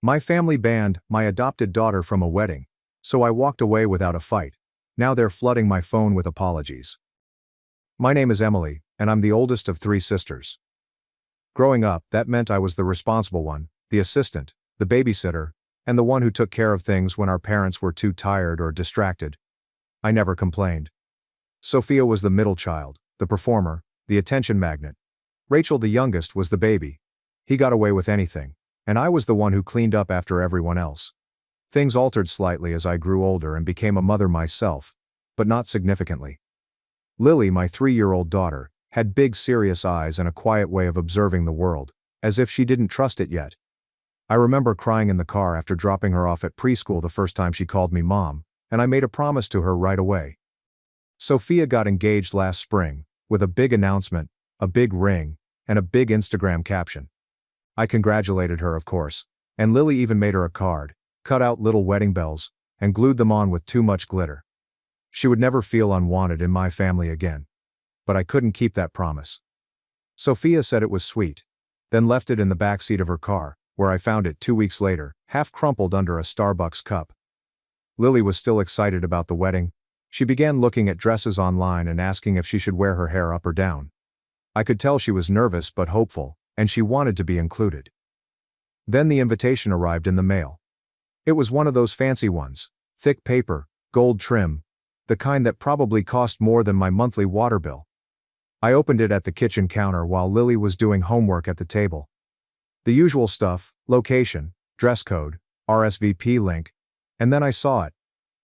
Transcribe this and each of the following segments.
My family banned my adopted daughter from a wedding, so I walked away without a fight. Now they're flooding my phone with apologies. My name is Emily, and I'm the oldest of 3 sisters. Growing up, that meant I was the responsible one, the assistant, the babysitter, and the one who took care of things when our parents were too tired or distracted. I never complained. Sophia was the middle child, the performer, the attention magnet. Rachel, the youngest, was the baby. He got away with anything, and I was the one who cleaned up after everyone else. Things altered slightly as I grew older and became a mother myself, but not significantly. Lily, my 3-year-old daughter, had big serious eyes and a quiet way of observing the world, as if she didn't trust it yet. I remember crying in the car after dropping her off at preschool the first time she called me mom, and I made a promise to her right away. Sophia got engaged last spring, with a big announcement, a big ring, and a big Instagram caption. I congratulated her, of course, and Lily even made her a card, cut out little wedding bells, and glued them on with too much glitter. She would never feel unwanted in my family again. But I couldn't keep that promise. Sophia said it was sweet, then left it in the back seat of her car, where I found it 2 weeks later, half crumpled under a Starbucks cup. Lily was still excited about the wedding. She began looking at dresses online and asking if she should wear her hair up or down. I could tell she was nervous but hopeful, and she wanted to be included. Then the invitation arrived in the mail. It was one of those fancy ones, thick paper, gold trim, the kind that probably cost more than my monthly water bill. I opened it at the kitchen counter while Lily was doing homework at the table. The usual stuff: location, dress code, RSVP link, and then I saw it.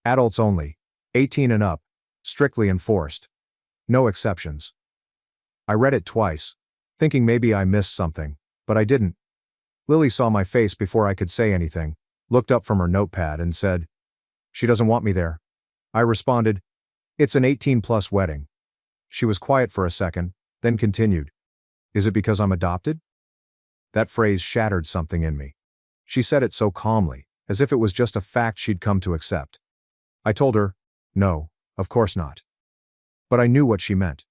Adults only, 18 and up, strictly enforced. No exceptions. I read it twice, thinking maybe I missed something, but I didn't. Lily saw my face before I could say anything, looked up from her notepad and said, "She doesn't want me there." I responded, "It's an 18-plus wedding." She was quiet for a second, then continued, "Is it because I'm adopted?" That phrase shattered something in me. She said it so calmly, as if it was just a fact she'd come to accept. I told her, "No, of course not." But I knew what she meant.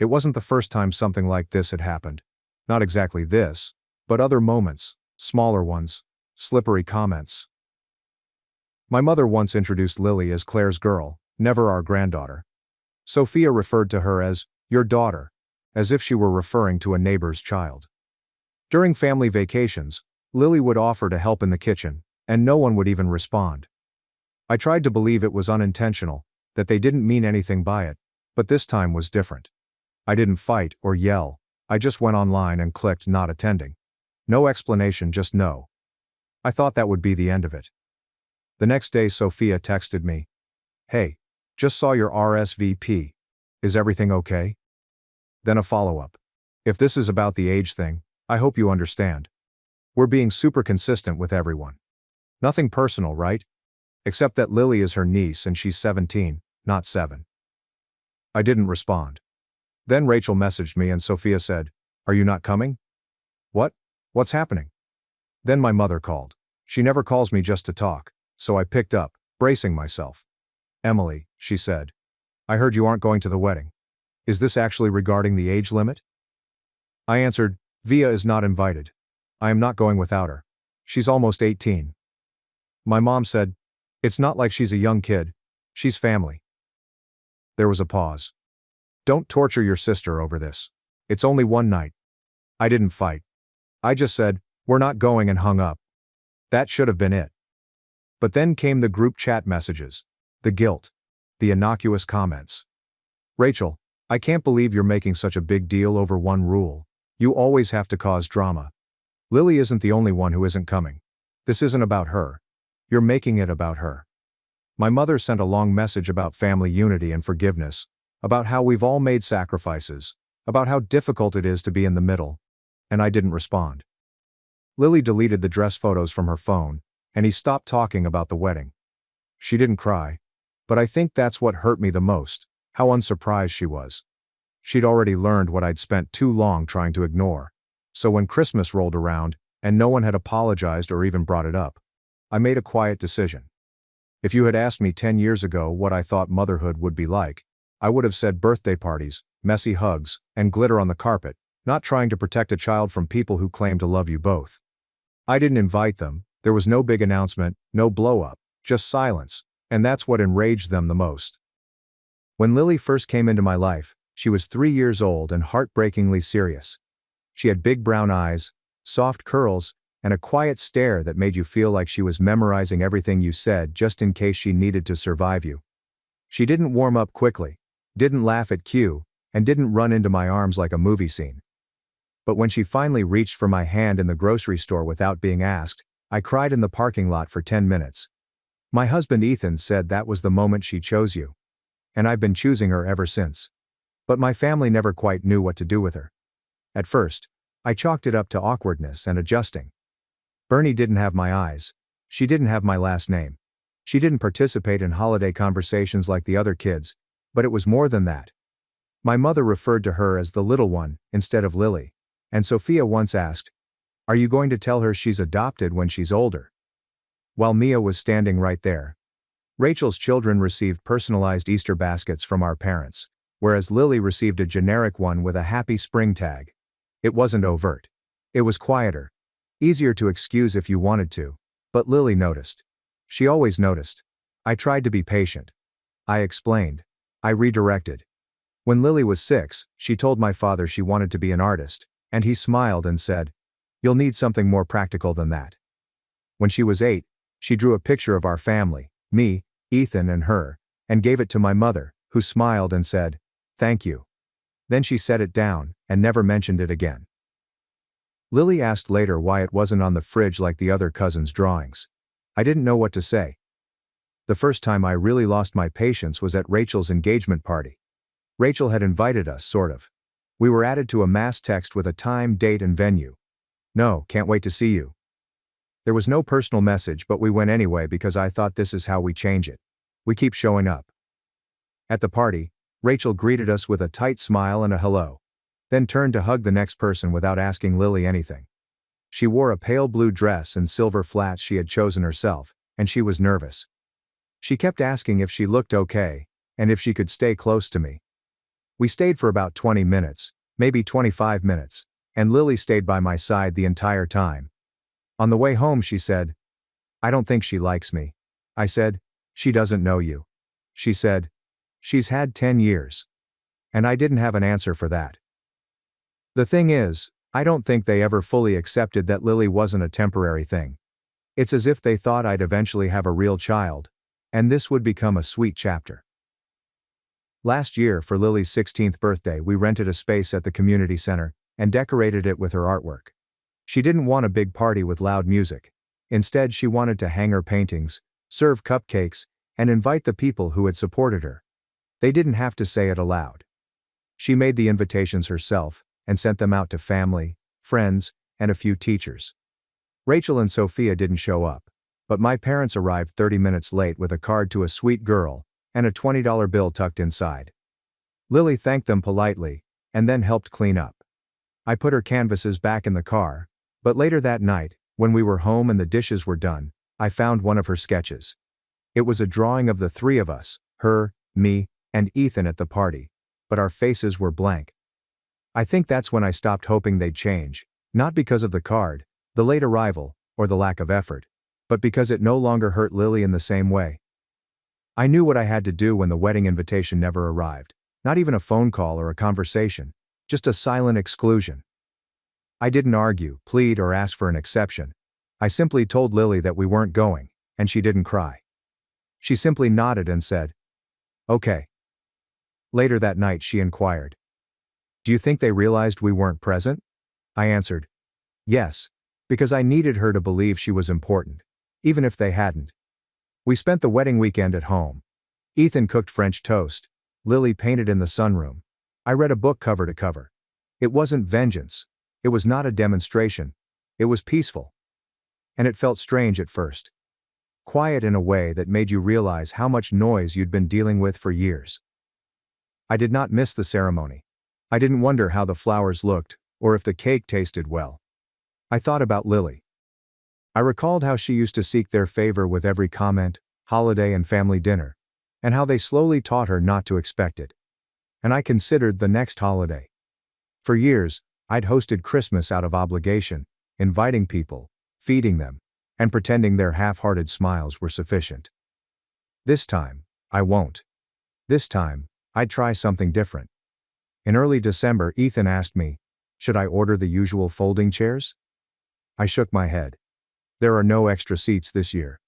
It wasn't the first time something like this had happened. Not exactly this, but other moments, smaller ones, slippery comments. My mother once introduced Lily as Claire's girl, never our granddaughter. Sophia referred to her as your daughter, as if she were referring to a neighbor's child. During family vacations, Lily would offer to help in the kitchen, and no one would even respond. I tried to believe it was unintentional, that they didn't mean anything by it, but this time was different. I didn't fight or yell, I just went online and clicked not attending. No explanation, just no. I thought that would be the end of it. The next day Sophia texted me, "Hey, just saw your RSVP. Is everything okay?" Then a follow-up. "If this is about the age thing, I hope you understand. We're being super consistent with everyone. Nothing personal, right? Except that Lily is her niece and she's 17, not 7. I didn't respond. Then Rachel messaged me and Sophia said, "Are you not coming?" "What? What's happening?" Then my mother called. She never calls me just to talk, so I picked up, bracing myself. "Emily," she said, "I heard you aren't going to the wedding. Is this actually regarding the age limit?" I answered, "Via is not invited. I am not going without her. She's almost 18. My mom said, "It's not like she's a young kid. She's family." There was a pause. "Don't torture your sister over this. It's only one night." I didn't fight. I just said, "We're not going," and hung up. That should have been it. But then came the group chat messages, the guilt, the innocuous comments. "Rachel, I can't believe you're making such a big deal over one rule. You always have to cause drama. Lily isn't the only one who isn't coming. This isn't about her. You're making it about her." My mother sent a long message about family unity and forgiveness, about how we've all made sacrifices, about how difficult it is to be in the middle, and I didn't respond. Lily deleted the dress photos from her phone, and he stopped talking about the wedding. She didn't cry, but I think that's what hurt me the most, how unsurprised she was. She'd already learned what I'd spent too long trying to ignore. So when Christmas rolled around, and no one had apologized or even brought it up, I made a quiet decision. If you had asked me 10 years ago what I thought motherhood would be like, I would have said birthday parties, messy hugs, and glitter on the carpet, not trying to protect a child from people who claim to love you both. I didn't invite them, There was no big announcement, no blow-up, just silence, and that's what enraged them the most. When Lily first came into my life, she was 3 years old and heartbreakingly serious. She had big brown eyes, soft curls, and a quiet stare that made you feel like she was memorizing everything you said just in case she needed to survive you. She didn't warm up quickly, didn't laugh at cue, and didn't run into my arms like a movie scene. But when she finally reached for my hand in the grocery store without being asked, I cried in the parking lot for 10 minutes. My husband Ethan said that was the moment she chose you. And I've been choosing her ever since. But my family never quite knew what to do with her. At first, I chalked it up to awkwardness and adjusting. Bernie didn't have my eyes. She didn't have my last name. She didn't participate in holiday conversations like the other kids, but it was more than that. My mother referred to her as the little one, instead of Lily, and Sophia once asked, "Are you going to tell her she's adopted when she's older?" While Mia was standing right there. Rachel's children received personalized Easter baskets from our parents, whereas Lily received a generic one with a happy spring tag. It wasn't overt. It was quieter. Easier to excuse if you wanted to, but Lily noticed. She always noticed. I tried to be patient. I explained. I redirected. When Lily was 6, she told my father she wanted to be an artist, and he smiled and said, "You'll need something more practical than that." When she was 8, she drew a picture of our family, me, Ethan and her, and gave it to my mother, who smiled and said, "Thank you." Then she set it down, and never mentioned it again. Lily asked later why it wasn't on the fridge like the other cousins' drawings. I didn't know what to say. The first time I really lost my patience was at Rachel's engagement party. Rachel had invited us, sort of. We were added to a mass text with a time, date and venue. "No, can't wait to see you." There was no personal message, but we went anyway because I thought this is how we change it. We keep showing up. At the party, Rachel greeted us with a tight smile and a hello, then turned to hug the next person without asking Lily anything. She wore a pale blue dress and silver flats she had chosen herself, and she was nervous. She kept asking if she looked okay, and if she could stay close to me. We stayed for about 20 minutes, maybe 25 minutes, and Lily stayed by my side the entire time. On the way home she said, "I don't think she likes me." I said, "She doesn't know you." She said, "She's had 10 years. And I didn't have an answer for that. The thing is, I don't think they ever fully accepted that Lily wasn't a temporary thing. It's as if they thought I'd eventually have a real child, and this would become a sweet chapter. Last year for Lily's 16th birthday we rented a space at the community center, and decorated it with her artwork. She didn't want a big party with loud music. Instead she wanted to hang her paintings, serve cupcakes, and invite the people who had supported her. They didn't have to say it aloud. She made the invitations herself, and sent them out to family, friends, and a few teachers. Rachel and Sophia didn't show up, but my parents arrived 30 minutes late with a card to a sweet girl, and a $20 bill tucked inside. Lily thanked them politely, and then helped clean up. I put her canvases back in the car, but later that night, when we were home and the dishes were done, I found one of her sketches. It was a drawing of the three of us, her, me, and Ethan at the party, but our faces were blank. I think that's when I stopped hoping they'd change, not because of the card, the late arrival, or the lack of effort, but because it no longer hurt Lily in the same way. I knew what I had to do when the wedding invitation never arrived, not even a phone call or a conversation, just a silent exclusion. I didn't argue, plead, or ask for an exception. I simply told Lily that we weren't going, and she didn't cry. She simply nodded and said, "Okay." Later that night she inquired, "Do you think they realized we weren't present?" I answered, "Yes, because I needed her to believe she was important, even if they hadn't." We spent the wedding weekend at home. Ethan cooked French toast. Lily painted in the sunroom. I read a book cover to cover. It wasn't vengeance. It was not a demonstration. It was peaceful. And it felt strange at first. Quiet in a way that made you realize how much noise you'd been dealing with for years. I did not miss the ceremony. I didn't wonder how the flowers looked, or if the cake tasted well. I thought about Lily. I recalled how she used to seek their favor with every comment, holiday and family dinner, and how they slowly taught her not to expect it. And I considered the next holiday. For years, I'd hosted Christmas out of obligation, inviting people, feeding them, and pretending their half-hearted smiles were sufficient. This time, I won't. This time, I'd try something different. In early December, Ethan asked me, should I order the usual folding chairs? I shook my head. There are no extra seats this year.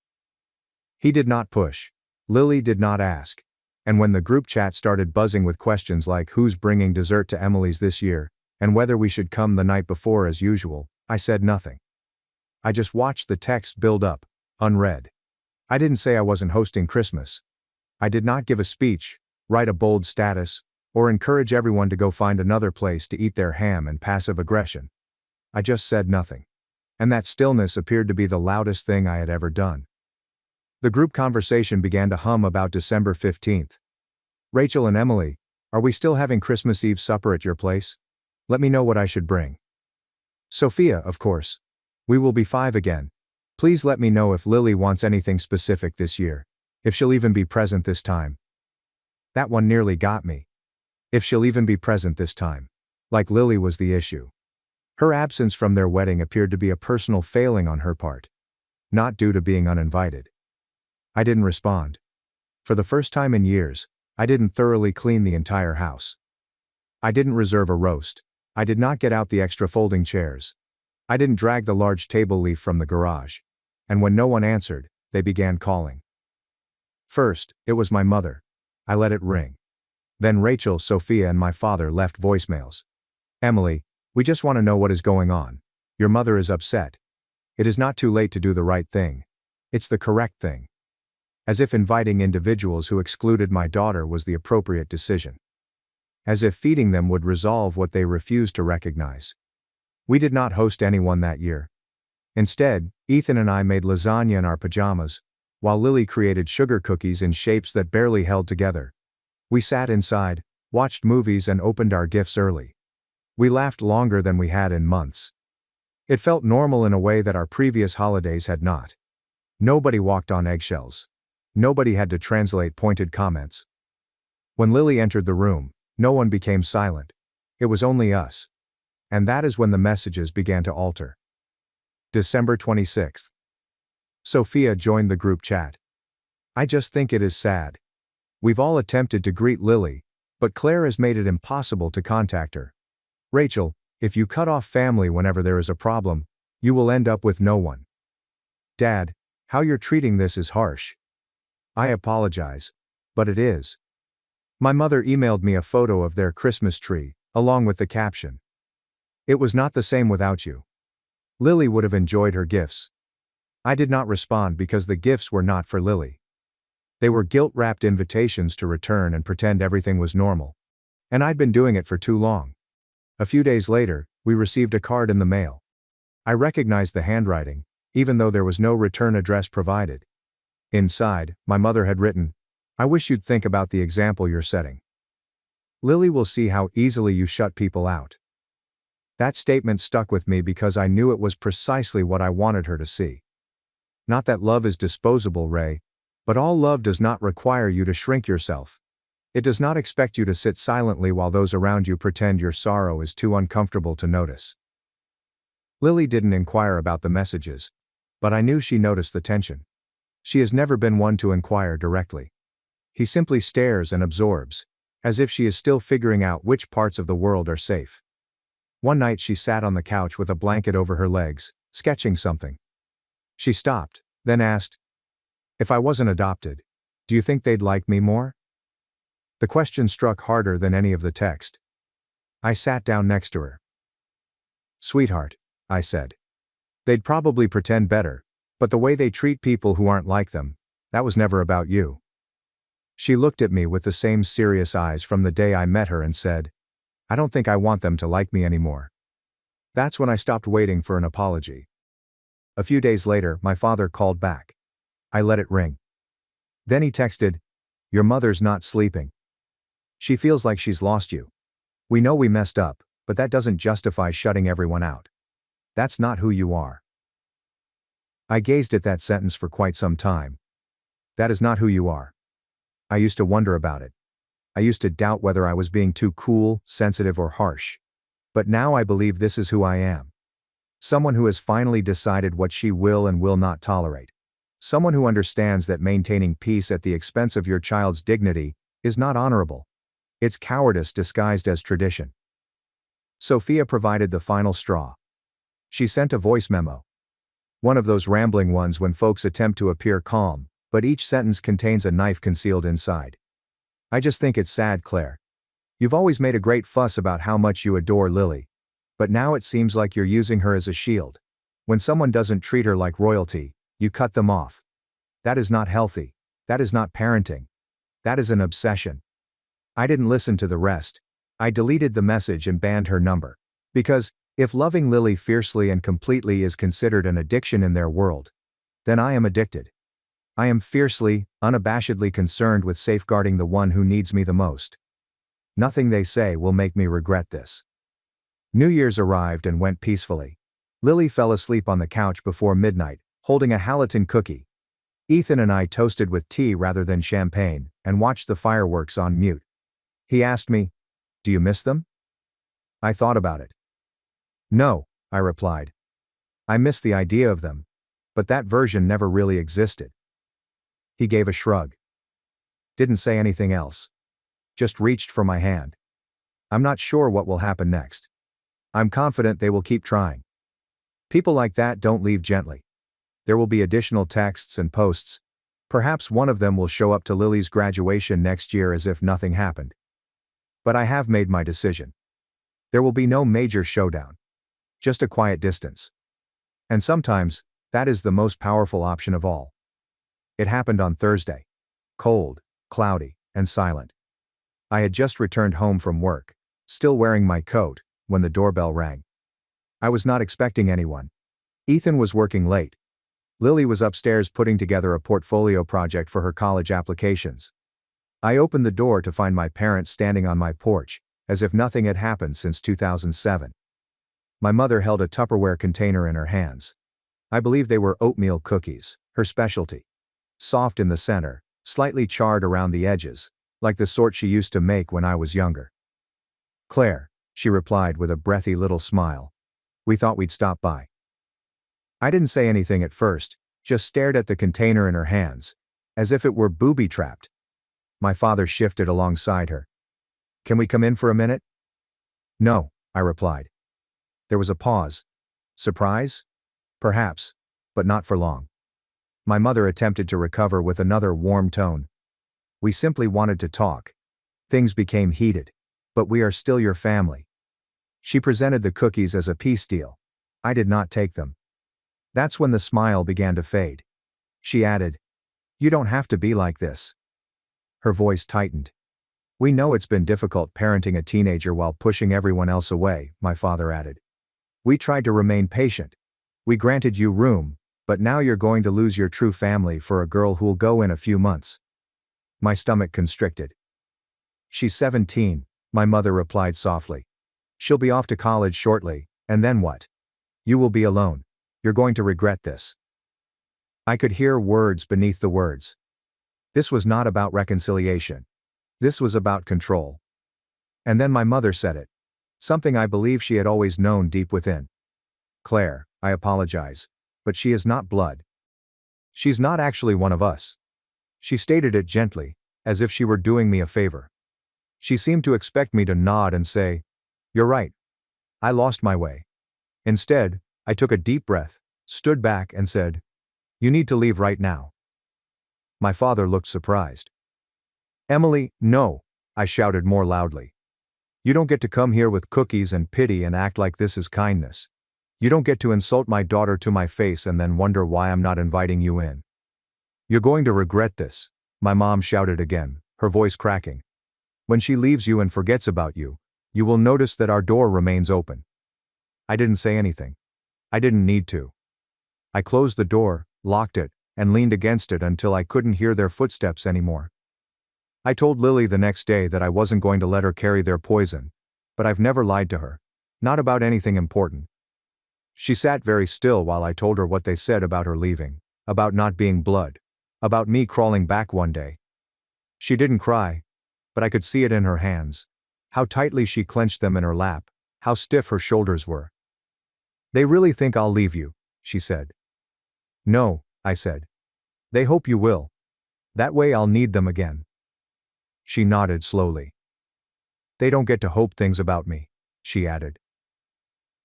He did not push. Lily did not ask. And when the group chat started buzzing with questions like who's bringing dessert to Emily's this year, and whether we should come the night before as usual, I said nothing. I just watched the text build up, unread. I didn't say I wasn't hosting Christmas. I did not give a speech, write a bold status, or encourage everyone to go find another place to eat their ham and passive aggression. I just said nothing. And that stillness appeared to be the loudest thing I had ever done. The group conversation began to hum about December 15th. Rachel and Emily, are we still having Christmas Eve supper at your place? Let me know what I should bring. Sophia, of course. We will be 5 again. Please let me know if Lily wants anything specific this year. If she'll even be present this time. That one nearly got me. If she'll even be present this time. Like Lily was the issue. Her absence from their wedding appeared to be a personal failing on her part. Not due to being uninvited. I didn't respond. For the first time in years, I didn't thoroughly clean the entire house. I didn't reserve a roast. I did not get out the extra folding chairs. I didn't drag the large table leaf from the garage. And when no one answered, they began calling. First, it was my mother. I let it ring. Then Rachel, Sophia, and my father left voicemails. Emily, we just want to know what is going on. Your mother is upset. It is not too late to do the right thing. It's the correct thing. As if inviting individuals who excluded my daughter was the appropriate decision. As if feeding them would resolve what they refused to recognize. We did not host anyone that year. Instead, Ethan and I made lasagna in our pajamas, while Lily created sugar cookies in shapes that barely held together. We sat inside, watched movies, and opened our gifts early. We laughed longer than we had in months. It felt normal in a way that our previous holidays had not. Nobody walked on eggshells. Nobody had to translate pointed comments. When Lily entered the room, no one became silent. It was only us. And that is when the messages began to alter. December 26th. Sophia joined the group chat. I just think it is sad. We've all attempted to greet Lily, but Claire has made it impossible to contact her. Rachel, if you cut off family whenever there is a problem, you will end up with no one. Dad, how you're treating this is harsh. I apologize, but it is. My mother emailed me a photo of their Christmas tree, along with the caption. It was not the same without you. Lily would have enjoyed her gifts. I did not respond because the gifts were not for Lily. They were guilt-wrapped invitations to return and pretend everything was normal. And I'd been doing it for too long. A few days later, we received a card in the mail. I recognized the handwriting, even though there was no return address provided. Inside, my mother had written, I wish you'd think about the example you're setting. Lily will see how easily you shut people out. That statement stuck with me because I knew it was precisely what I wanted her to see. Not that love is disposable, Ray, but all love does not require you to shrink yourself. It does not expect you to sit silently while those around you pretend your sorrow is too uncomfortable to notice. Lily didn't inquire about the messages, but I knew she noticed the tension. She has never been one to inquire directly. He simply stares and absorbs, as if she is still figuring out which parts of the world are safe. One night she sat on the couch with a blanket over her legs, sketching something. She stopped, then asked, if I wasn't adopted, do you think they'd like me more? The question struck harder than any of the text. I sat down next to her. Sweetheart, I said. They'd probably pretend better, but the way they treat people who aren't like them, that was never about you. She looked at me with the same serious eyes from the day I met her and said, I don't think I want them to like me anymore. That's when I stopped waiting for an apology. A few days later, my father called back. I let it ring. Then he texted, your mother's not sleeping. She feels like she's lost you. We know we messed up, but that doesn't justify shutting everyone out. That's not who you are. I gazed at that sentence for quite some time. That is not who you are. I used to wonder about it. I used to doubt whether I was being too cool, sensitive, or harsh. But now I believe this is who I am. Someone who has finally decided what she will and will not tolerate. Someone who understands that maintaining peace at the expense of your child's dignity is not honorable. It's cowardice disguised as tradition. Sophia provided the final straw. She sent a voice memo. One of those rambling ones when folks attempt to appear calm, but each sentence contains a knife concealed inside. I just think it's sad, Claire. You've always made a great fuss about how much you adore Lily. But now it seems like you're using her as a shield. When someone doesn't treat her like royalty, you cut them off. That is not healthy. That is not parenting. That is an obsession. I didn't listen to the rest. I deleted the message and banned her number. Because, if loving Lily fiercely and completely is considered an addiction in their world, then I am addicted. I am fiercely, unabashedly concerned with safeguarding the one who needs me the most. Nothing they say will make me regret this. New Year's arrived and went peacefully. Lily fell asleep on the couch before midnight, holding a Halaton cookie. Ethan and I toasted with tea rather than champagne, and watched the fireworks on mute. He asked me, "Do you miss them?" I thought about it. "No," I replied. "I miss the idea of them. But that version never really existed." He gave a shrug. Didn't say anything else. Just reached for my hand. I'm not sure what will happen next. I'm confident they will keep trying. People like that don't leave gently. There will be additional texts and posts. Perhaps one of them will show up to Lily's graduation next year as if nothing happened. But I have made my decision. There will be no major showdown. Just a quiet distance. And sometimes, that is the most powerful option of all. It happened on Thursday. Cold, cloudy, and silent. I had just returned home from work, still wearing my coat, when the doorbell rang. I was not expecting anyone. Ethan was working late. Lily was upstairs putting together a portfolio project for her college applications. I opened the door to find my parents standing on my porch, as if nothing had happened since 2007. My mother held a Tupperware container in her hands. I believe they were oatmeal cookies, her specialty. Soft in the center, slightly charred around the edges, like the sort she used to make when I was younger. "Claire," she replied with a breathy little smile. "We thought we'd stop by." I didn't say anything at first, just stared at the container in her hands, as if it were booby-trapped. My father shifted alongside her. "Can we come in for a minute?" "No," I replied. There was a pause. Surprise? Perhaps, but not for long. My mother attempted to recover with another warm tone. "We simply wanted to talk. Things became heated. But we are still your family." She presented the cookies as a peace deal. I did not take them. That's when the smile began to fade. She added, "You don't have to be like this." Her voice tightened. "We know it's been difficult parenting a teenager while pushing everyone else away," my father added. "We tried to remain patient. We granted you room, but now you're going to lose your true family for a girl who'll go in a few months." My stomach constricted. "She's 17, my mother replied softly. "She'll be off to college shortly, and then what? You will be alone. You're going to regret this." I could hear words beneath the words. This was not about reconciliation. This was about control. And then my mother said it. Something I believe she had always known deep within. "Claire, I apologize. But she is not blood. She's not actually one of us." She stated it gently, as if she were doing me a favor. She seemed to expect me to nod and say, "You're right. I lost my way." Instead, I took a deep breath, stood back and said, "You need to leave right now." My father looked surprised. "Emily, no," I shouted more loudly. "You don't get to come here with cookies and pity and act like this is kindness. You don't get to insult my daughter to my face and then wonder why I'm not inviting you in. You're going to regret this," my mom shouted again, her voice cracking. "When she leaves you and forgets about you, you will notice that our door remains open." I didn't say anything. I didn't need to. I closed the door, locked it, and leaned against it until I couldn't hear their footsteps anymore. I told Lily the next day that I wasn't going to let her carry their poison, but I've never lied to her. Not about anything important. She sat very still while I told her what they said about her leaving, about not being blood, about me crawling back one day. She didn't cry, but I could see it in her hands. How tightly she clenched them in her lap, how stiff her shoulders were. They really think I'll leave you, she said. No, I said. They hope you will. That way I'll need them again. She nodded slowly. They don't get to hope things about me, she added.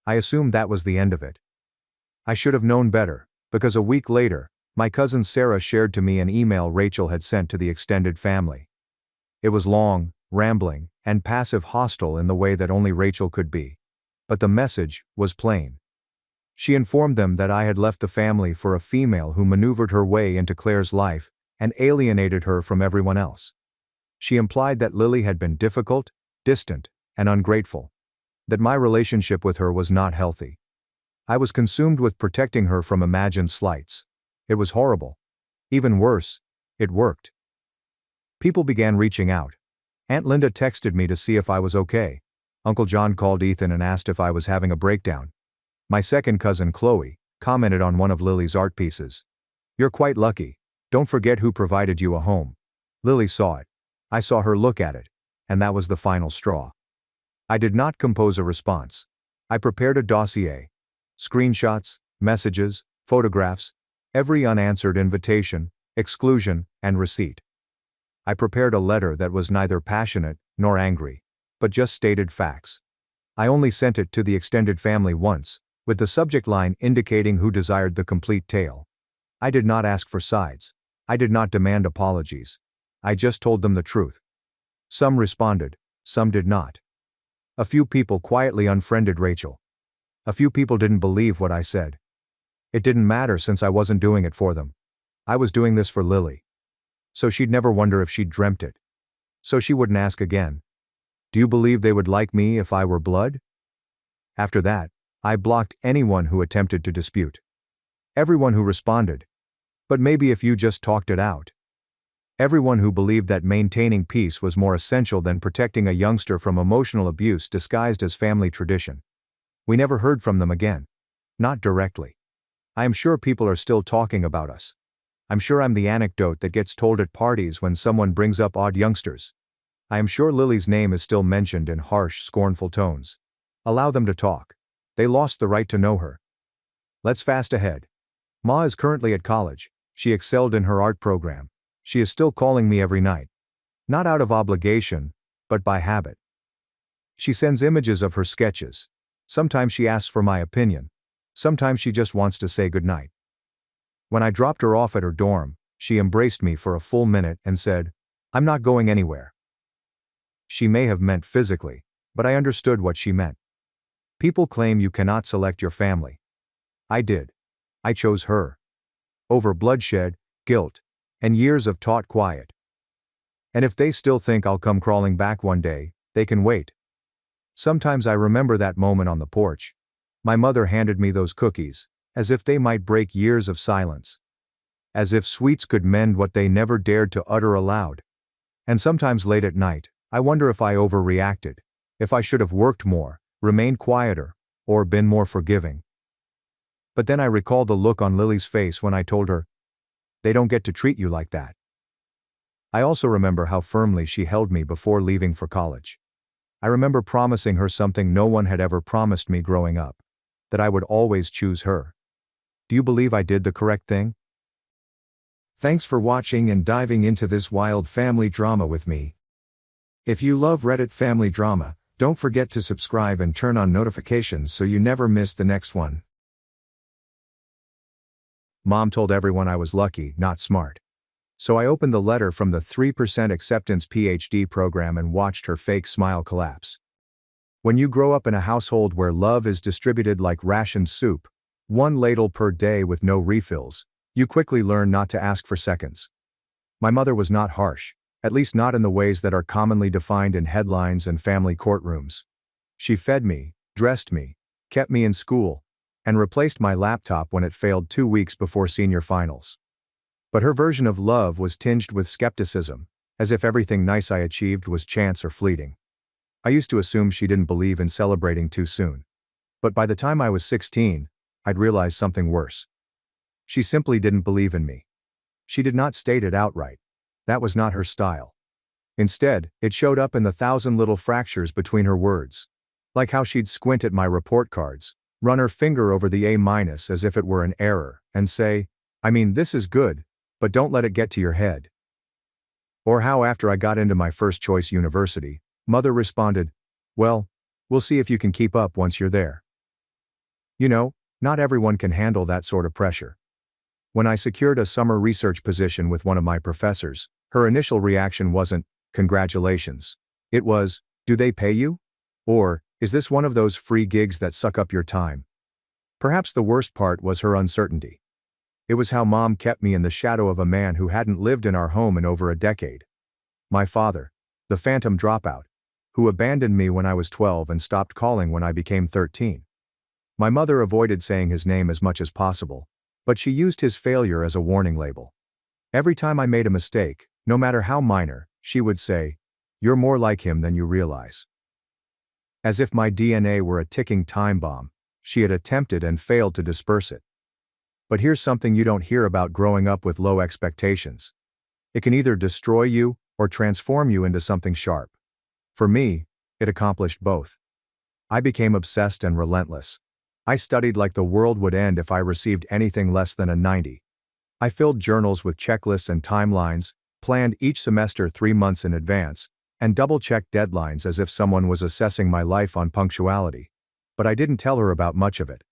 I assumed that was the end of it. I should have known better, because a week later, my cousin Sarah shared to me an email Rachel had sent to the extended family. It was long, rambling, and passive-hostile in the way that only Rachel could be. But the message was plain. She informed them that I had left the family for a female who maneuvered her way into Claire's life and alienated her from everyone else. She implied that Lily had been difficult, distant, and ungrateful. That my relationship with her was not healthy. I was consumed with protecting her from imagined slights. It was horrible. Even worse, it worked. People began reaching out. Aunt Linda texted me to see if I was okay. Uncle John called Ethan and asked if I was having a breakdown. My second cousin Chloe commented on one of Lily's art pieces. You're quite lucky. Don't forget who provided you a home. Lily saw it. I saw her look at it. And that was the final straw. I did not compose a response. I prepared a dossier. Screenshots, messages, photographs, every unanswered invitation, exclusion, and receipt. I prepared a letter that was neither passionate nor angry, but just stated facts. I only sent it to the extended family once, with the subject line indicating who desired the complete tale. I did not ask for sides. I did not demand apologies. I just told them the truth. Some responded, some did not. A few people quietly unfriended Rachel. A few people didn't believe what I said. It didn't matter since I wasn't doing it for them. I was doing this for Lily. So she'd never wonder if she'd dreamt it. So she wouldn't ask again. Do you believe they would like me if I were blood? After that, I blocked anyone who attempted to dispute. Everyone who responded. But maybe if you just talked it out. Everyone who believed that maintaining peace was more essential than protecting a youngster from emotional abuse disguised as family tradition. We never heard from them again. Not directly. I am sure people are still talking about us. I'm sure I'm the anecdote that gets told at parties when someone brings up odd youngsters. I am sure Lily's name is still mentioned in harsh, scornful tones. Allow them to talk. They lost the right to know her. Let's fast ahead. Ma is currently at college. She excelled in her art program. She is still calling me every night. Not out of obligation, but by habit. She sends images of her sketches. Sometimes she asks for my opinion. Sometimes she just wants to say goodnight. When I dropped her off at her dorm, she embraced me for a full minute and said, "I'm not going anywhere." She may have meant physically, but I understood what she meant. People claim you cannot select your family. I did. I chose her. Over bloodshed, guilt, and years of taught quiet. And if they still think I'll come crawling back one day, they can wait. Sometimes I remember that moment on the porch. My mother handed me those cookies, as if they might break years of silence. As if sweets could mend what they never dared to utter aloud. And sometimes late at night, I wonder if I overreacted, if I should have worked more, remained quieter, or been more forgiving. But then I recall the look on Lily's face when I told her, "They don't get to treat you like that." I also remember how firmly she held me before leaving for college. I remember promising her something no one had ever promised me growing up, that I would always choose her. Do you believe I did the correct thing? Thanks for watching and diving into this wild family drama with me. If you love Reddit family drama, don't forget to subscribe and turn on notifications so you never miss the next one. Mom told everyone I was lucky, not smart. So I opened the letter from the 3% acceptance PhD program and watched her fake smile collapse. When you grow up in a household where love is distributed like rationed soup, one ladle per day with no refills, you quickly learn not to ask for seconds. My mother was not harsh, at least not in the ways that are commonly defined in headlines and family courtrooms. She fed me, dressed me, kept me in school, and replaced my laptop when it failed 2 weeks before senior finals. But her version of love was tinged with skepticism, as if everything nice I achieved was chance or fleeting. I used to assume she didn't believe in celebrating too soon. But by the time I was 16, I'd realized something worse. She simply didn't believe in me. She did not state it outright. That was not her style. Instead, it showed up in the 1,000 little fractures between her words. Like how she'd squint at my report cards, run her finger over the A- as if it were an error, and say, "I mean, this is good, but don't let it get to your head." Or how after I got into my first choice university, mother responded, "Well, we'll see if you can keep up once you're there." You know, not everyone can handle that sort of pressure. When I secured a summer research position with one of my professors, her initial reaction wasn't, "Congratulations." It was, "Do they pay you?" Or, "Is this one of those free gigs that suck up your time?" Perhaps the worst part was her uncertainty. It was how Mom kept me in the shadow of a man who hadn't lived in our home in over a decade. My father, the phantom dropout, who abandoned me when I was 12 and stopped calling when I became 13. My mother avoided saying his name as much as possible, but she used his failure as a warning label. Every time I made a mistake, no matter how minor, she would say, "You're more like him than you realize." As if my DNA were a ticking time bomb, she had attempted and failed to disperse it. But here's something you don't hear about growing up with low expectations. It can either destroy you or transform you into something sharp. For me, it accomplished both. I became obsessed and relentless. I studied like the world would end if I received anything less than a 90. I filled journals with checklists and timelines, planned each semester 3 months in advance, and double-checked deadlines as if someone was assessing my life on punctuality. But I didn't tell her about much of it.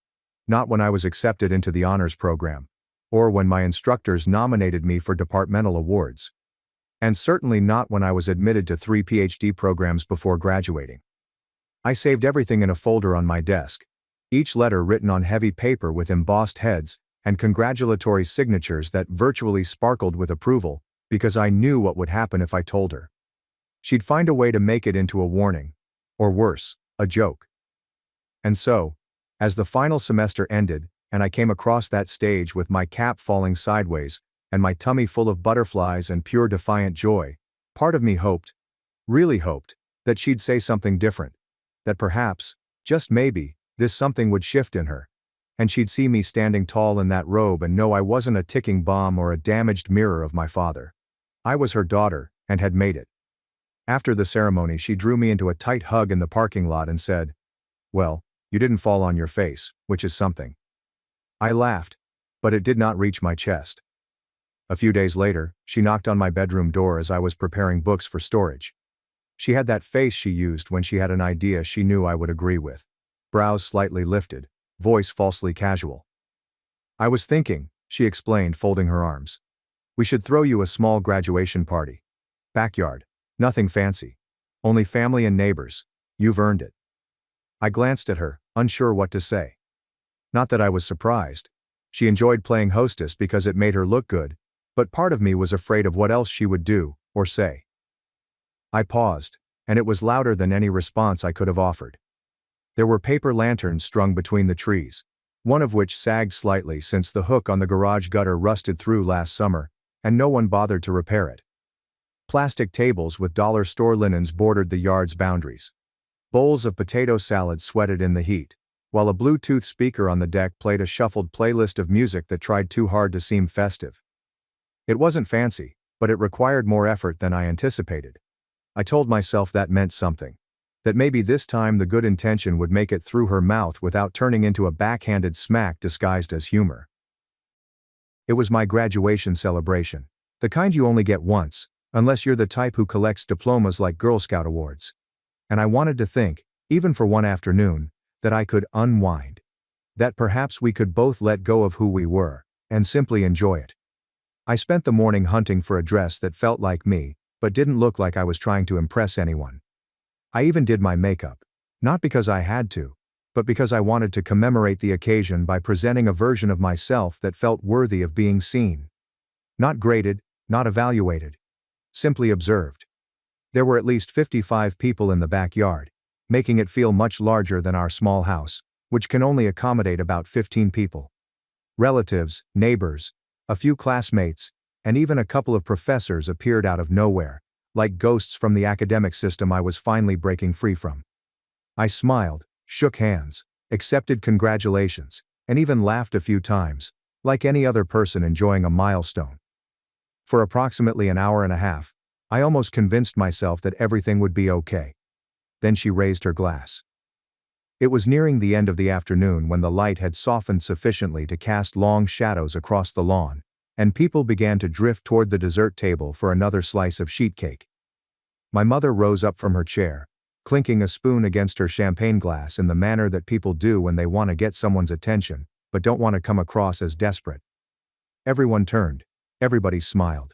Not when I was accepted into the honors program, or when my instructors nominated me for departmental awards. And certainly not when I was admitted to 3 PhD programs before graduating. I saved everything in a folder on my desk, each letter written on heavy paper with embossed heads and congratulatory signatures that virtually sparkled with approval, because I knew what would happen if I told her. She'd find a way to make it into a warning, or worse, a joke. And so, as the final semester ended, and I came across that stage with my cap falling sideways, and my tummy full of butterflies and pure defiant joy, part of me hoped, really hoped, that she'd say something different. That perhaps, just maybe, this something would shift in her, and she'd see me standing tall in that robe and know I wasn't a ticking bomb or a damaged mirror of my father. I was her daughter, and had made it. After the ceremony, she drew me into a tight hug in the parking lot and said, "Well, you didn't fall on your face, which is something." I laughed, but it did not reach my chest. A few days later, she knocked on my bedroom door as I was preparing books for storage. She had that face she used when she had an idea she knew I would agree with. Brows slightly lifted, voice falsely casual. "I was thinking," she explained, folding her arms. "We should throw you a small graduation party. Backyard. Nothing fancy. Only family and neighbors. You've earned it." I glanced at her, unsure what to say. Not that I was surprised. She enjoyed playing hostess because it made her look good, but part of me was afraid of what else she would do, or say. I paused, and it was louder than any response I could have offered. There were paper lanterns strung between the trees, one of which sagged slightly since the hook on the garage gutter rusted through last summer, and no one bothered to repair it. Plastic tables with dollar store linens bordered the yard's boundaries. Bowls of potato salad sweated in the heat, while a Bluetooth speaker on the deck played a shuffled playlist of music that tried too hard to seem festive. It wasn't fancy, but it required more effort than I anticipated. I told myself that meant something. That maybe this time the good intention would make it through her mouth without turning into a backhanded smack disguised as humor. It was my graduation celebration. The kind you only get once, unless you're the type who collects diplomas like Girl Scout awards. And I wanted to think, even for one afternoon, that I could unwind. That perhaps we could both let go of who we were, and simply enjoy it. I spent the morning hunting for a dress that felt like me, but didn't look like I was trying to impress anyone. I even did my makeup, not because I had to, but because I wanted to commemorate the occasion by presenting a version of myself that felt worthy of being seen. Not graded, not evaluated. Simply observed. There were at least 55 people in the backyard, making it feel much larger than our small house, which can only accommodate about 15 people. Relatives, neighbors, a few classmates, and even a couple of professors appeared out of nowhere, like ghosts from the academic system I was finally breaking free from. I smiled, shook hands, accepted congratulations, and even laughed a few times, like any other person enjoying a milestone. For approximately an hour and a half, I almost convinced myself that everything would be okay. Then she raised her glass. It was nearing the end of the afternoon when the light had softened sufficiently to cast long shadows across the lawn, and people began to drift toward the dessert table for another slice of sheet cake. My mother rose up from her chair, clinking a spoon against her champagne glass in the manner that people do when they want to get someone's attention, but don't want to come across as desperate. Everyone turned. Everybody smiled.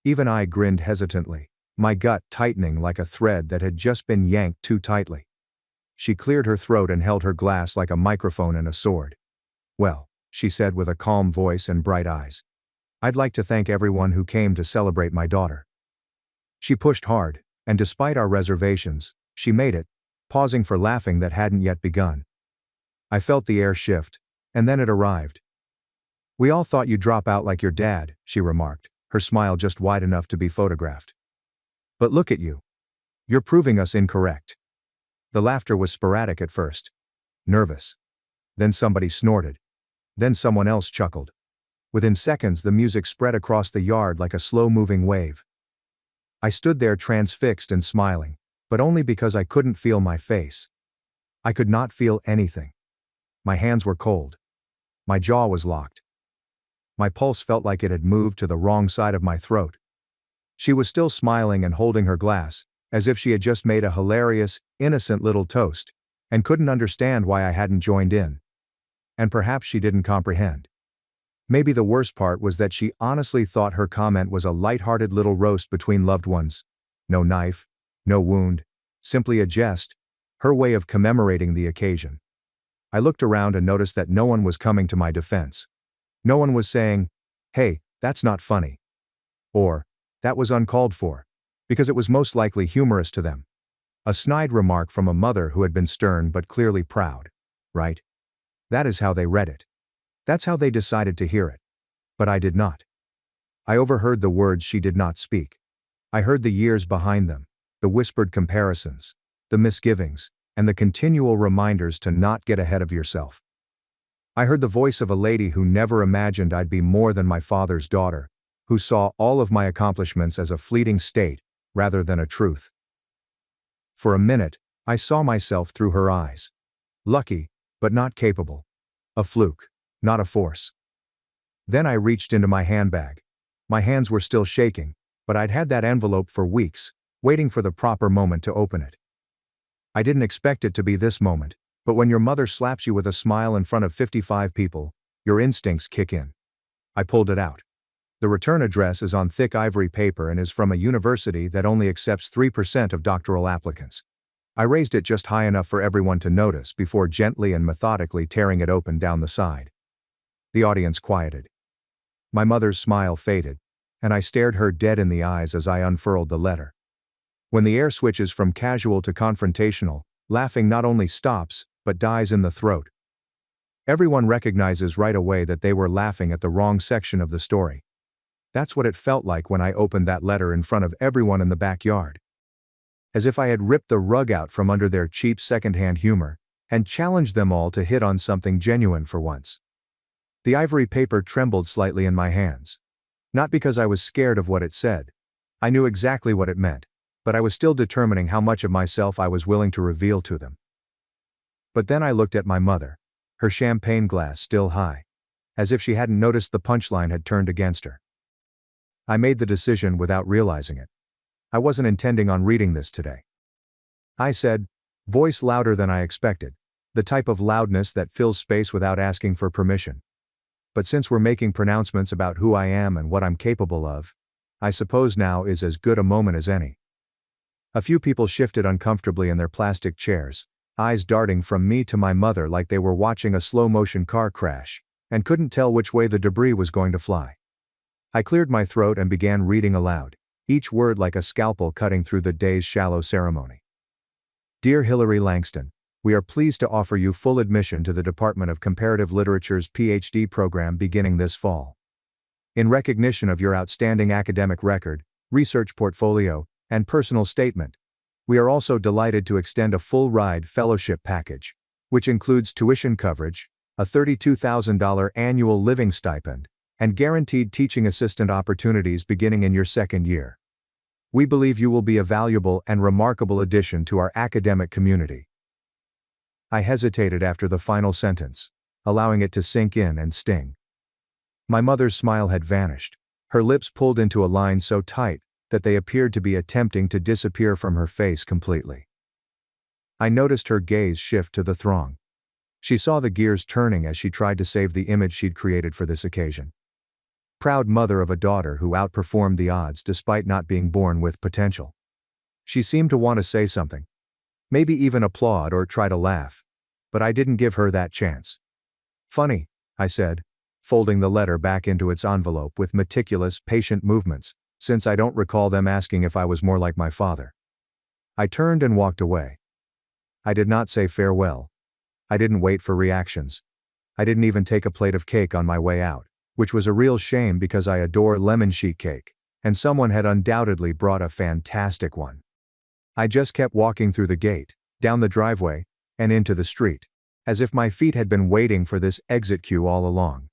Even I grinned hesitantly, my gut tightening like a thread that had just been yanked too tightly. She cleared her throat and held her glass like a microphone and a sword. "Well," she said with a calm voice and bright eyes, "I'd like to thank everyone who came to celebrate my daughter." She pushed hard, and despite our reservations, she made it, pausing for laughing that hadn't yet begun. I felt the air shift, and then it arrived. "We all thought you'd drop out like your dad," she remarked, her smile just wide enough to be photographed. "But look at you. You're proving us incorrect." The laughter was sporadic at first. Nervous. Then somebody snorted. Then someone else chuckled. Within seconds the music spread across the yard like a slow-moving wave. I stood there transfixed and smiling, but only because I couldn't feel my face. I could not feel anything. My hands were cold. My jaw was locked. My pulse felt like it had moved to the wrong side of my throat. She was still smiling and holding her glass, as if she had just made a hilarious, innocent little toast, and couldn't understand why I hadn't joined in. And perhaps she didn't comprehend. Maybe the worst part was that she honestly thought her comment was a light-hearted little roast between loved ones. No knife, no wound, simply a jest, her way of commemorating the occasion. I looked around and noticed that no one was coming to my defense. No one was saying, "Hey, that's not funny," or "That was uncalled for," because it was most likely humorous to them. A snide remark from a mother who had been stern but clearly proud. Right? That is how they read it. That's how they decided to hear it. But I did not. I overheard the words she did not speak. I heard the years behind them, the whispered comparisons, the misgivings, and the continual reminders to not get ahead of yourself. I heard the voice of a lady who never imagined I'd be more than my father's daughter, who saw all of my accomplishments as a fleeting state, rather than a truth. For a minute, I saw myself through her eyes. Lucky, but not capable. A fluke, not a force. Then I reached into my handbag. My hands were still shaking, but I'd had that envelope for weeks, waiting for the proper moment to open it. I didn't expect it to be this moment, but when your mother slaps you with a smile in front of 55 people, your instincts kick in. I pulled it out. The return address is on thick ivory paper and is from a university that only accepts 3% of doctoral applicants. I raised it just high enough for everyone to notice before gently and methodically tearing it open down the side. The audience quieted. My mother's smile faded, and I stared her dead in the eyes as I unfurled the letter. When the air switches from casual to confrontational, laughing not only stops, but dies in the throat. Everyone recognizes right away that they were laughing at the wrong section of the story. That's what it felt like when I opened that letter in front of everyone in the backyard. As if I had ripped the rug out from under their cheap second-hand humor, and challenged them all to hit on something genuine for once. The ivory paper trembled slightly in my hands. Not because I was scared of what it said. I knew exactly what it meant, but I was still determining how much of myself I was willing to reveal to them. But then I looked at my mother, her champagne glass still high, as if she hadn't noticed the punchline had turned against her. I made the decision without realizing it. I wasn't intending on reading this today. I said, voice louder than I expected, the type of loudness that fills space without asking for permission. But since we're making pronouncements about who I am and what I'm capable of, I suppose now is as good a moment as any. A few people shifted uncomfortably in their plastic chairs, eyes darting from me to my mother like they were watching a slow-motion car crash, and couldn't tell which way the debris was going to fly. I cleared my throat and began reading aloud, each word like a scalpel cutting through the day's shallow ceremony. Dear Hilary Langston, we are pleased to offer you full admission to the Department of Comparative Literature's PhD program beginning this fall. In recognition of your outstanding academic record, research portfolio, and personal statement, we are also delighted to extend a full-ride fellowship package, which includes tuition coverage, a $32,000 annual living stipend, and guaranteed teaching assistant opportunities beginning in your second year. We believe you will be a valuable and remarkable addition to our academic community. I hesitated after the final sentence, allowing it to sink in and sting. My mother's smile had vanished, her lips pulled into a line so tight that they appeared to be attempting to disappear from her face completely. I noticed her gaze shift to the throng. She saw the gears turning as she tried to save the image she'd created for this occasion. Proud mother of a daughter who outperformed the odds despite not being born with potential. She seemed to want to say something. Maybe even applaud or try to laugh. But I didn't give her that chance. Funny, I said, folding the letter back into its envelope with meticulous, patient movements, since I don't recall them asking if I was more like my father. I turned and walked away. I did not say farewell. I didn't wait for reactions. I didn't even take a plate of cake on my way out, which was a real shame because I adore lemon sheet cake, and someone had undoubtedly brought a fantastic one. I just kept walking through the gate, down the driveway, and into the street, as if my feet had been waiting for this exit cue all along.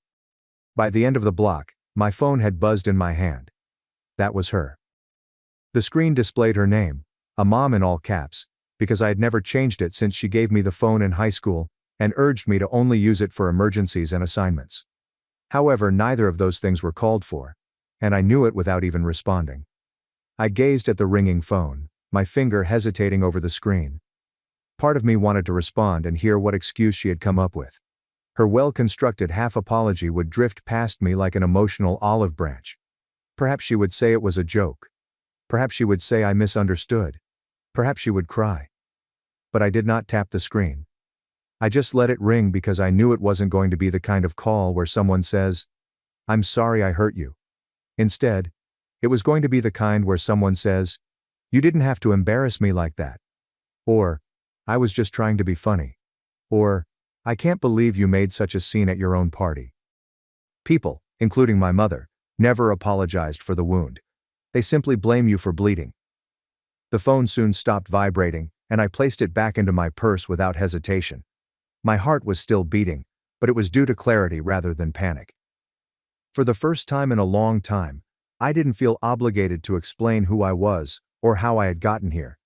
By the end of the block, my phone had buzzed in my hand. That was her. The screen displayed her name, a mom in all caps, because I had never changed it since she gave me the phone in high school, and urged me to only use it for emergencies and assignments. However, neither of those things were called for, and I knew it without even responding. I gazed at the ringing phone, my finger hesitating over the screen. Part of me wanted to respond and hear what excuse she had come up with. Her well-constructed half-apology would drift past me like an emotional olive branch. Perhaps she would say it was a joke. Perhaps she would say I misunderstood. Perhaps she would cry. But I did not tap the screen. I just let it ring because I knew it wasn't going to be the kind of call where someone says, "I'm sorry I hurt you." Instead, it was going to be the kind where someone says, "You didn't have to embarrass me like that." Or, "I was just trying to be funny." Or, "I can't believe you made such a scene at your own party." People, including my mother, never apologized for the wound. They simply blame you for bleeding. The phone soon stopped vibrating, and I placed it back into my purse without hesitation. My heart was still beating, but it was due to clarity rather than panic. For the first time in a long time, I didn't feel obligated to explain who I was, or how I had gotten here.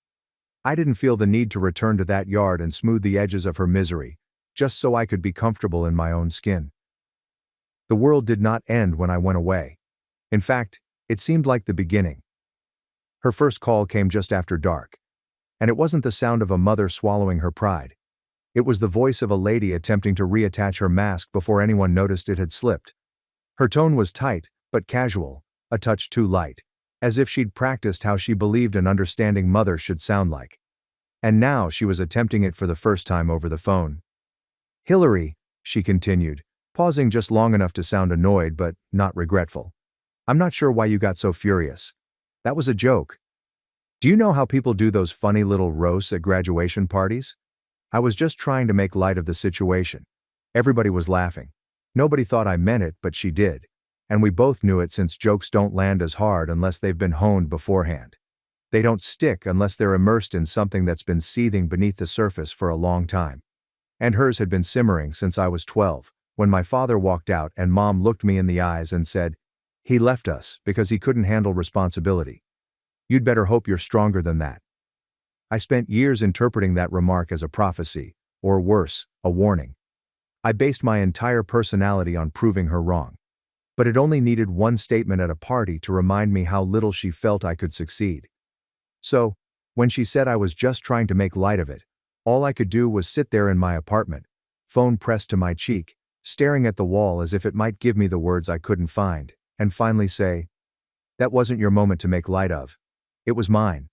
I didn't feel the need to return to that yard and smooth the edges of her misery, just so I could be comfortable in my own skin. The world did not end when I went away. In fact, it seemed like the beginning. Her first call came just after dark. And it wasn't the sound of a mother swallowing her pride. It was the voice of a lady attempting to reattach her mask before anyone noticed it had slipped. Her tone was tight, but casual, a touch too light, as if she'd practiced how she believed an understanding mother should sound like. And now she was attempting it for the first time over the phone. "Hillary," she continued, pausing just long enough to sound annoyed but not regretful. "I'm not sure why you got so furious. That was a joke. Do you know how people do those funny little roasts at graduation parties? I was just trying to make light of the situation. Everybody was laughing. Nobody thought I meant it, but she did. And we both knew it since jokes don't land as hard unless they've been honed beforehand. They don't stick unless they're immersed in something that's been seething beneath the surface for a long time. And hers had been simmering since I was 12, when my father walked out and Mom looked me in the eyes and said, "He left us because he couldn't handle responsibility. You'd better hope you're stronger than that." I spent years interpreting that remark as a prophecy, or worse, a warning. I based my entire personality on proving her wrong. But it only needed one statement at a party to remind me how little she felt I could succeed. So, when she said I was just trying to make light of it, all I could do was sit there in my apartment, phone pressed to my cheek, staring at the wall as if it might give me the words I couldn't find, and finally say, "That wasn't your moment to make light of. It was mine."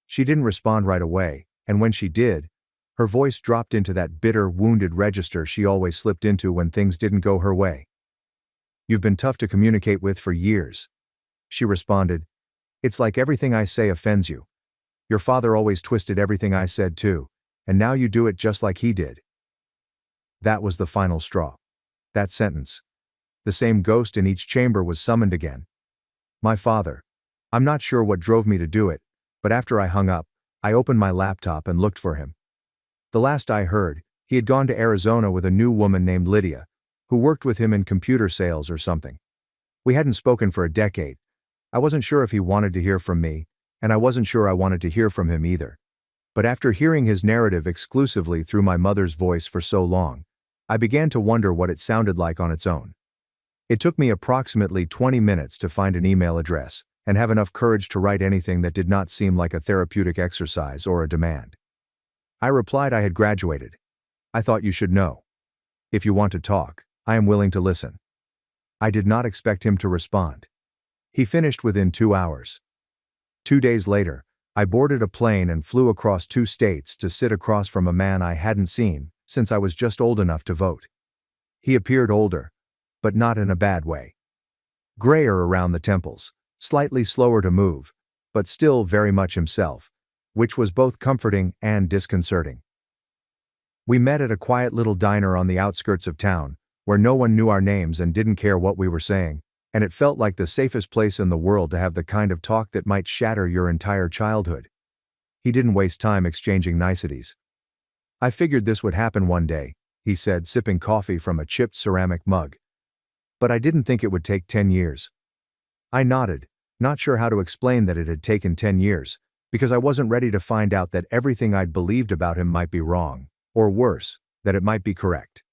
She didn't respond right away, and when she did, her voice dropped into that bitter, wounded register she always slipped into when things didn't go her way. "You've been tough to communicate with for years," she responded. "It's like everything I say offends you. Your father always twisted everything I said too, and now you do it just like he did." That was the final straw. That sentence. The same ghost in each chamber was summoned again. My father. I'm not sure what drove me to do it, but after I hung up, I opened my laptop and looked for him. The last I heard, he had gone to Arizona with a new woman named Lydia, who worked with him in computer sales or something. We hadn't spoken for a decade. I wasn't sure if he wanted to hear from me, and I wasn't sure I wanted to hear from him either. But after hearing his narrative exclusively through my mother's voice for so long, I began to wonder what it sounded like on its own. It took me approximately 20 minutes to find an email address and have enough courage to write anything that did not seem like a therapeutic exercise or a demand. I replied I had graduated. I thought you should know. If you want to talk, I am willing to listen. I did not expect him to respond. He finished within 2 hours. 2 days later, I boarded a plane and flew across 2 states to sit across from a man I hadn't seen since I was just old enough to vote. He appeared older, but not in a bad way. Grayer around the temples, slightly slower to move, but still very much himself, which was both comforting and disconcerting. We met at a quiet little diner on the outskirts of town, where no one knew our names and didn't care what we were saying, and it felt like the safest place in the world to have the kind of talk that might shatter your entire childhood. He didn't waste time exchanging niceties. I figured this would happen one day, he said, sipping coffee from a chipped ceramic mug. But I didn't think it would take 10 years. I nodded, not sure how to explain that it had taken 10 years, because I wasn't ready to find out that everything I'd believed about him might be wrong, or worse, that it might be correct.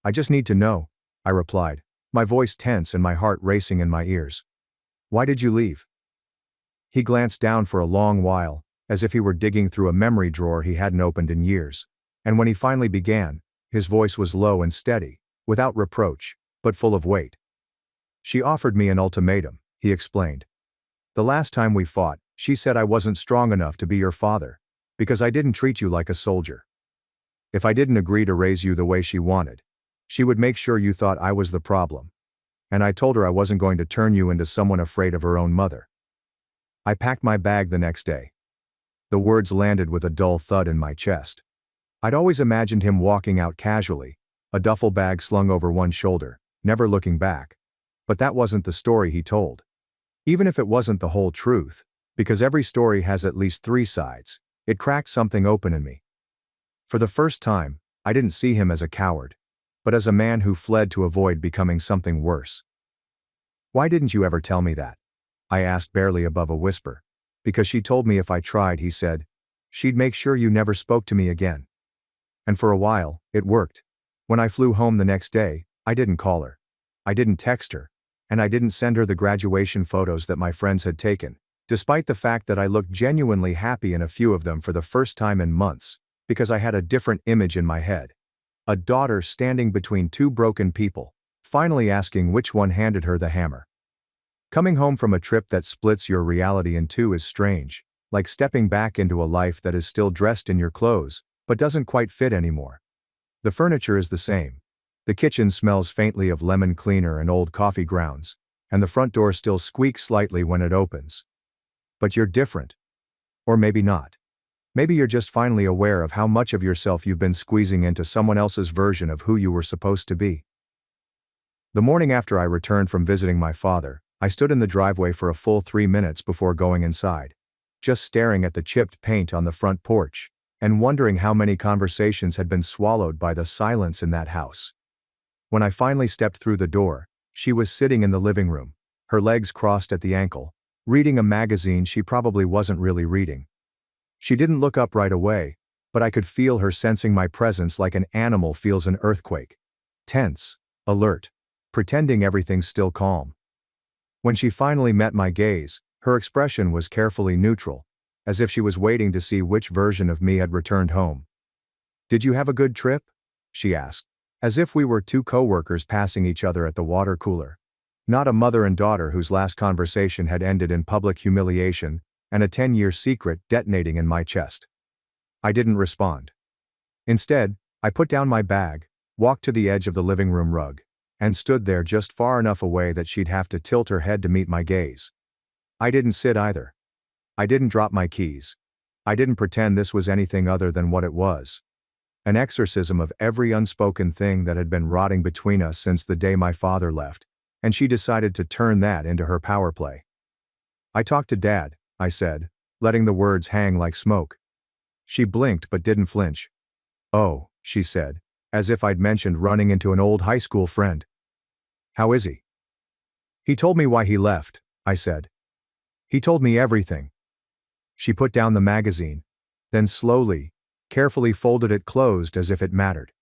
I just need to know, I replied, my voice tense and my heart racing in my ears. Why did you leave? He glanced down for a long while, as if he were digging through a memory drawer he hadn't opened in years, and when he finally began, his voice was low and steady, without reproach, but full of weight. She offered me an ultimatum, he explained. The last time we fought, she said I wasn't strong enough to be your father, because I didn't treat you like a soldier. If I didn't agree to raise you the way she wanted, she would make sure you thought I was the problem. And I told her I wasn't going to turn you into someone afraid of her own mother. I packed my bag the next day. The words landed with a dull thud in my chest. I'd always imagined him walking out casually, a duffel bag slung over one shoulder, never looking back. But that wasn't the story he told. Even if it wasn't the whole truth, because every story has at least 3 sides, it cracked something open in me. For the first time, I didn't see him as a coward, but as a man who fled to avoid becoming something worse. Why didn't you ever tell me that? I asked barely above a whisper. Because she told me if I tried, he said, she'd make sure you never spoke to me again. And for a while, it worked. When I flew home the next day, I didn't call her. I didn't text her. And I didn't send her the graduation photos that my friends had taken, despite the fact that I looked genuinely happy in a few of them for the first time in months, because I had a different image in my head. A daughter standing between 2 broken people, finally asking which one handed her the hammer. Coming home from a trip that splits your reality in 2 is strange, like stepping back into a life that is still dressed in your clothes, but doesn't quite fit anymore. The furniture is the same. The kitchen smells faintly of lemon cleaner and old coffee grounds, and the front door still squeaks slightly when it opens. But you're different. Or maybe not. Maybe you're just finally aware of how much of yourself you've been squeezing into someone else's version of who you were supposed to be. The morning after I returned from visiting my father, I stood in the driveway for a full 3 minutes before going inside, just staring at the chipped paint on the front porch, and wondering how many conversations had been swallowed by the silence in that house. When I finally stepped through the door, she was sitting in the living room, her legs crossed at the ankle, reading a magazine she probably wasn't really reading. She didn't look up right away, but I could feel her sensing my presence like an animal feels an earthquake. Tense, alert, pretending everything's still calm. When she finally met my gaze, her expression was carefully neutral, as if she was waiting to see which version of me had returned home. Did you have a good trip? She asked, as if we were 2 coworkers passing each other at the water cooler. Not a mother and daughter whose last conversation had ended in public humiliation and a 10-year secret detonating in my chest. I didn't respond. Instead, I put down my bag, walked to the edge of the living room rug, and stood there just far enough away that she'd have to tilt her head to meet my gaze. I didn't sit either. I didn't drop my keys. I didn't pretend this was anything other than what it was. An exorcism of every unspoken thing that had been rotting between us since the day my father left, and she decided to turn that into her power play. I talked to Dad, I said, letting the words hang like smoke. She blinked but didn't flinch. Oh, she said, as if I'd mentioned running into an old high school friend. How is he? He told me why he left, I said. He told me everything. She put down the magazine. Then slowly, carefully folded it closed as if it mattered.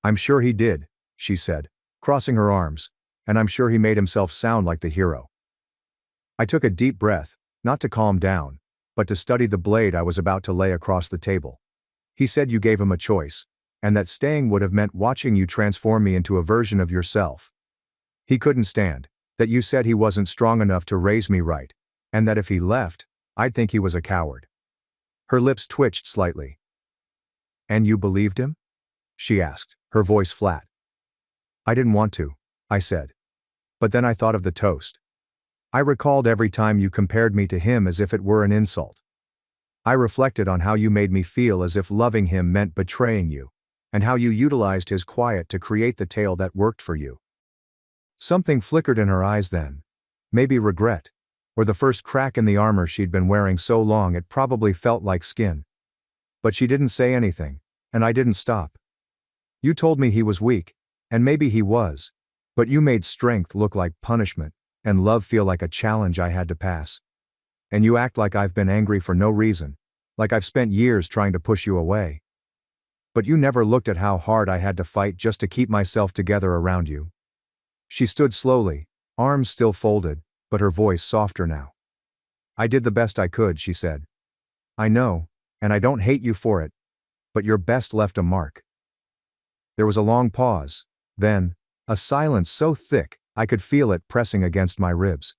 "I'm sure he did," she said, crossing her arms, "and I'm sure he made himself sound like the hero." I took a deep breath, not to calm down, but to study the blade I was about to lay across the table. "He said you gave him a choice, and that staying would have meant watching you transform me into a version of yourself. He couldn't stand, that you said he wasn't strong enough to raise me right, and that if he left, I'd think he was a coward." Her lips twitched slightly. "And you believed him?" she asked, her voice flat. "I didn't want to," I said. "But then I thought of the toast. I recalled every time you compared me to him as if it were an insult. I reflected on how you made me feel as if loving him meant betraying you, and how you utilized his quiet to create the tale that worked for you." Something flickered in her eyes then. Maybe regret, or the first crack in the armor she'd been wearing so long it probably felt like skin. But she didn't say anything, and I didn't stop. "You told me he was weak, and maybe he was, but you made strength look like punishment, and love feel like a challenge I had to pass. And you act like I've been angry for no reason, like I've spent years trying to push you away. But you never looked at how hard I had to fight just to keep myself together around you." She stood slowly, arms still folded, but her voice softer now. "I did the best I could," she said. "I know, and I don't hate you for it. But your best left a mark." There was a long pause, then, a silence so thick, I could feel it pressing against my ribs.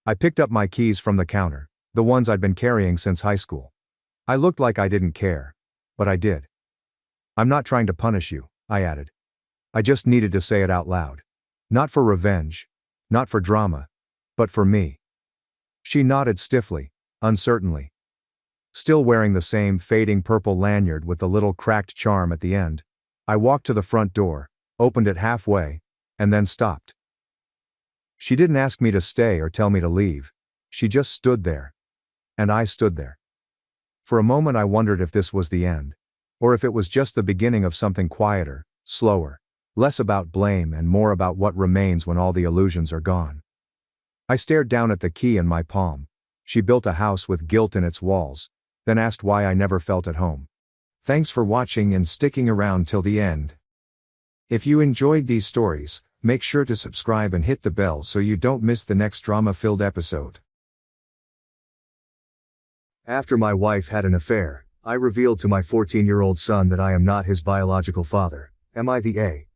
I picked up my keys from the counter, the ones I'd been carrying since high school. I looked like I didn't care, but I did. "I'm not trying to punish you," I added. "I just needed to say it out loud. Not for revenge, not for drama, but for me." She nodded stiffly, uncertainly. Still wearing the same fading purple lanyard with the little cracked charm at the end, I walked to the front door, opened it halfway, and then stopped. She didn't ask me to stay or tell me to leave. She just stood there. And I stood there. For a moment I wondered if this was the end, or if it was just the beginning of something quieter, slower, less about blame and more about what remains when all the illusions are gone. I stared down at the key in my palm. She built a house with guilt in its walls, then asked why I never felt at home. Thanks for watching and sticking around till the end. If you enjoyed these stories, make sure to subscribe and hit the bell so you don't miss the next drama-filled episode. After my wife had an affair, I revealed to my 14-year-old son that I am not his biological father. Am I the A?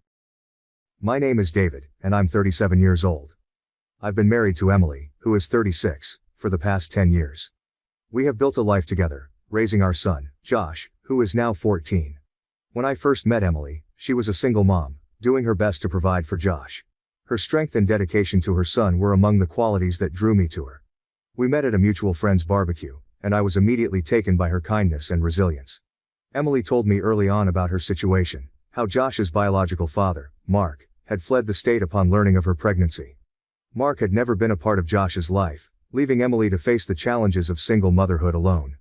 My name is David, and I'm 37 years old. I've been married to Emily, who is 36, for the past 10 years. We have built a life together, raising our son, Josh, who is now 14. When I first met Emily, she was a single mom, doing her best to provide for Josh. Her strength and dedication to her son were among the qualities that drew me to her. We met at a mutual friend's barbecue, and I was immediately taken by her kindness and resilience. Emily told me early on about her situation, how Josh's biological father, Mark, had fled the state upon learning of her pregnancy. Mark had never been a part of Josh's life, leaving Emily to face the challenges of single motherhood alone.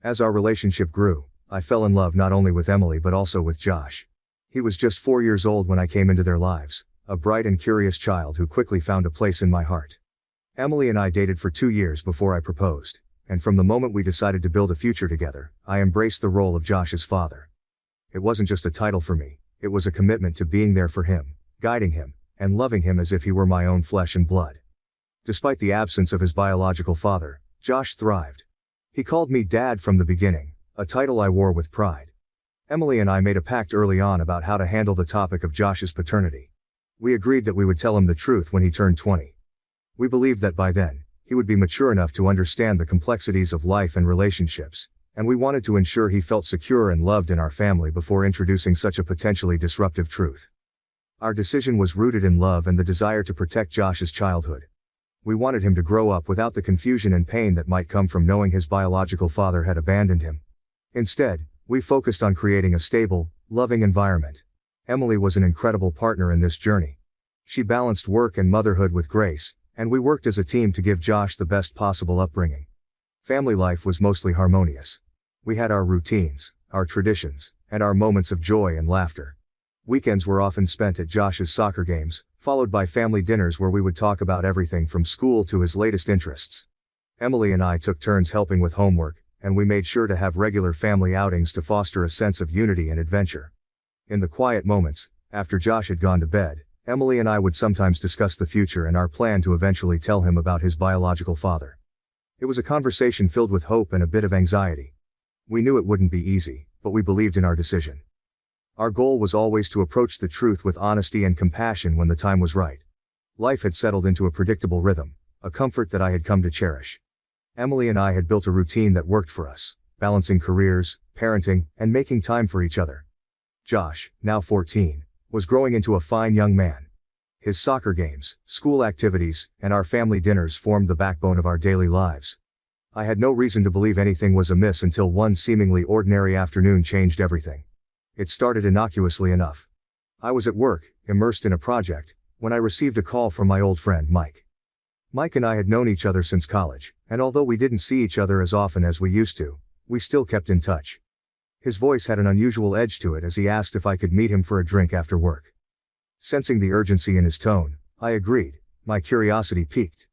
As our relationship grew, I fell in love not only with Emily but also with Josh. He was just 4 years old when I came into their lives, a bright and curious child who quickly found a place in my heart. Emily and I dated for 2 years before I proposed, and from the moment we decided to build a future together, I embraced the role of Josh's father. It wasn't just a title for me, it was a commitment to being there for him, guiding him, and loving him as if he were my own flesh and blood. Despite the absence of his biological father, Josh thrived. He called me Dad from the beginning, a title I wore with pride. Emily and I made a pact early on about how to handle the topic of Josh's paternity. We agreed that we would tell him the truth when he turned 20. We believed that by then, he would be mature enough to understand the complexities of life and relationships, and we wanted to ensure he felt secure and loved in our family before introducing such a potentially disruptive truth. Our decision was rooted in love and the desire to protect Josh's childhood. We wanted him to grow up without the confusion and pain that might come from knowing his biological father had abandoned him. Instead, we focused on creating a stable, loving environment. Emily was an incredible partner in this journey. She balanced work and motherhood with grace, and we worked as a team to give Josh the best possible upbringing. Family life was mostly harmonious. We had our routines, our traditions, and our moments of joy and laughter. Weekends were often spent at Josh's soccer games, followed by family dinners where we would talk about everything from school to his latest interests. Emily and I took turns helping with homework, and we made sure to have regular family outings to foster a sense of unity and adventure. In the quiet moments, after Josh had gone to bed, Emily and I would sometimes discuss the future and our plan to eventually tell him about his biological father. It was a conversation filled with hope and a bit of anxiety. We knew it wouldn't be easy, but we believed in our decision. Our goal was always to approach the truth with honesty and compassion when the time was right. Life had settled into a predictable rhythm, a comfort that I had come to cherish. Emily and I had built a routine that worked for us, balancing careers, parenting, and making time for each other. Josh, now 14, was growing into a fine young man. His soccer games, school activities, and our family dinners formed the backbone of our daily lives. I had no reason to believe anything was amiss until one seemingly ordinary afternoon changed everything. It started innocuously enough. I was at work, immersed in a project, when I received a call from my old friend Mike. Mike and I had known each other since college, and although we didn't see each other as often as we used to, we still kept in touch. His voice had an unusual edge to it as he asked if I could meet him for a drink after work. Sensing the urgency in his tone, I agreed, my curiosity piqued.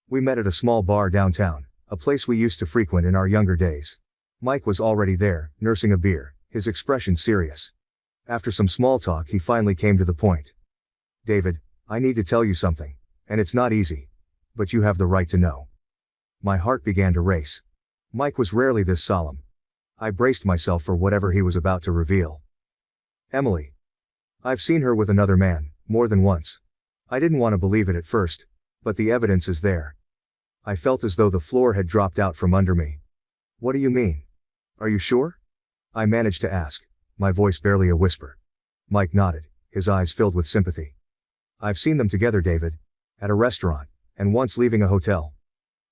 We met at a small bar downtown, a place we used to frequent in our younger days. Mike was already there, nursing a beer, his expression serious. After some small talk, he finally came to the point. "David, I need to tell you something, and it's not easy, but you have the right to know." My heart began to race. Mike was rarely this solemn. I braced myself for whatever he was about to reveal. "Emily. I've seen her with another man, more than once. I didn't want to believe it at first, but the evidence is there." I felt as though the floor had dropped out from under me. "What do you mean? Are you sure?" I managed to ask, my voice barely a whisper. Mike nodded, his eyes filled with sympathy. "I've seen them together, David. At a restaurant, and once leaving a hotel.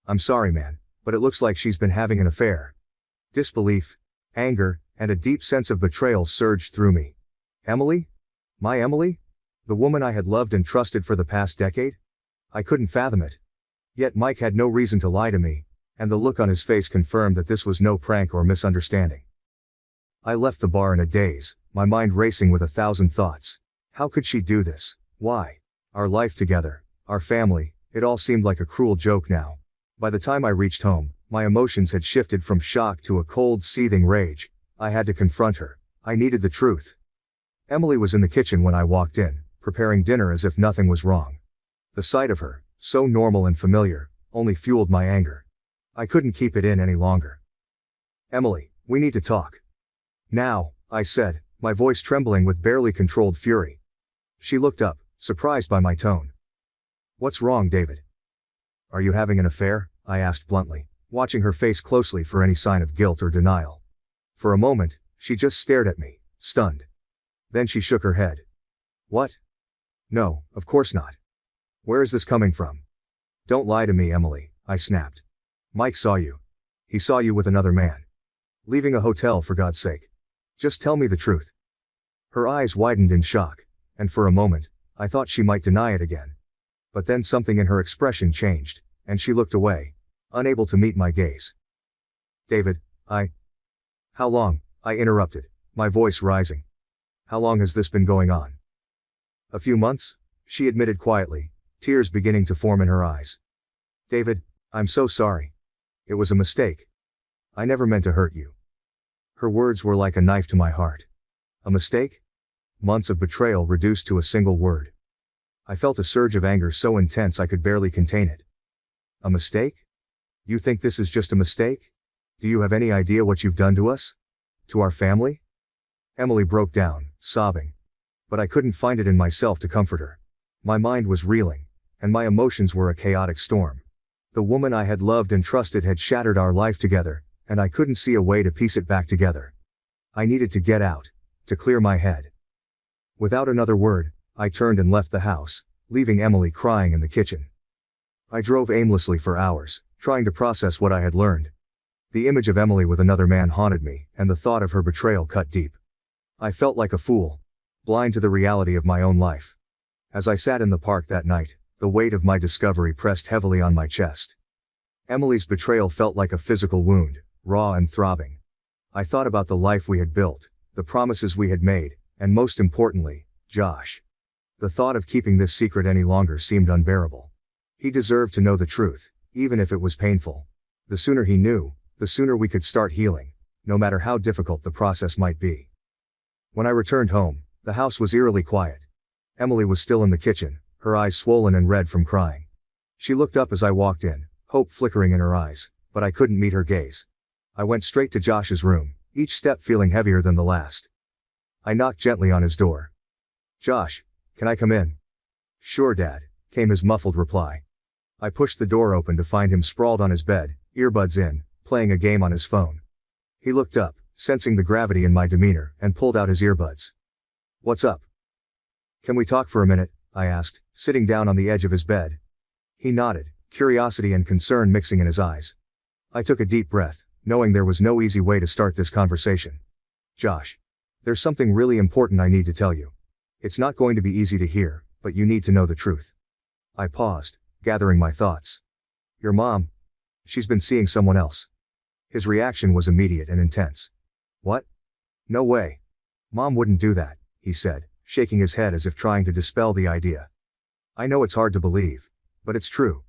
I'm sorry, man, but it looks like she's been having an affair." Disbelief, anger, and a deep sense of betrayal surged through me. Emily? My Emily? The woman I had loved and trusted for the past decade? I couldn't fathom it. Yet Mike had no reason to lie to me, and the look on his face confirmed that this was no prank or misunderstanding. I left the bar in a daze, my mind racing with 1,000 thoughts. How could she do this? Why? Our life together, our family, it all seemed like a cruel joke now. By the time I reached home, my emotions had shifted from shock to a cold, seething rage. I had to confront her. I needed the truth. Emily was in the kitchen when I walked in, preparing dinner as if nothing was wrong. The sight of her, so normal and familiar, only fueled my anger. I couldn't keep it in any longer. "Emily, we need to talk." "Now," I said, my voice trembling with barely controlled fury. She looked up, surprised by my tone. "What's wrong, David?" "Are you having an affair?" I asked bluntly, watching her face closely for any sign of guilt or denial. For a moment, she just stared at me, stunned. Then she shook her head. "What? No, of course not. Where is this coming from?" "Don't lie to me, Emily," I snapped. "Mike saw you. He saw you with another man. Leaving a hotel, for God's sake. Just tell me the truth." Her eyes widened in shock, and for a moment, I thought she might deny it again. But then something in her expression changed, and she looked away, unable to meet my gaze. "David, How long?" I interrupted, my voice rising. "How long has this been going on?" "A few months," she admitted quietly, tears beginning to form in her eyes. "David, I'm so sorry. It was a mistake. I never meant to hurt you." Her words were like a knife to my heart. A mistake? Months of betrayal reduced to a single word. I felt a surge of anger so intense I could barely contain it. "A mistake? You think this is just a mistake? Do you have any idea what you've done to us? To our family?" Emily broke down, sobbing. But I couldn't find it in myself to comfort her. My mind was reeling, and my emotions were a chaotic storm. The woman I had loved and trusted had shattered our life together, and I couldn't see a way to piece it back together. I needed to get out, to clear my head. Without another word, I turned and left the house, leaving Emily crying in the kitchen. I drove aimlessly for hours, trying to process what I had learned. The image of Emily with another man haunted me, and the thought of her betrayal cut deep. I felt like a fool, blind to the reality of my own life. As I sat in the park that night, the weight of my discovery pressed heavily on my chest. Emily's betrayal felt like a physical wound, raw and throbbing. I thought about the life we had built, the promises we had made, and most importantly, Josh. The thought of keeping this secret any longer seemed unbearable. He deserved to know the truth, even if it was painful. The sooner he knew, The sooner we could start healing, no matter how difficult the process might be. When I returned home, the house was eerily quiet. Emily was still in the kitchen, her eyes swollen and red from crying. She looked up as I walked in, hope flickering in her eyes, but I couldn't meet her gaze. I went straight to Josh's room, each step feeling heavier than the last. I knocked gently on his door. "Josh, can I come in?" "Sure, Dad," came his muffled reply. I pushed the door open to find him sprawled on his bed, earbuds in, playing a game on his phone. He looked up, sensing the gravity in my demeanor, and pulled out his earbuds. "What's up?" "Can we talk for a minute?" I asked, sitting down on the edge of his bed. He nodded, curiosity and concern mixing in his eyes. I took a deep breath, knowing there was no easy way to start this conversation. "Josh, there's something really important I need to tell you. It's not going to be easy to hear, but you need to know the truth." I paused, gathering my thoughts. "Your mom? She's been seeing someone else." His reaction was immediate and intense. "What? No way. Mom wouldn't do that," he said, shaking his head as if trying to dispel the idea. "I know it's hard to believe, but it's true.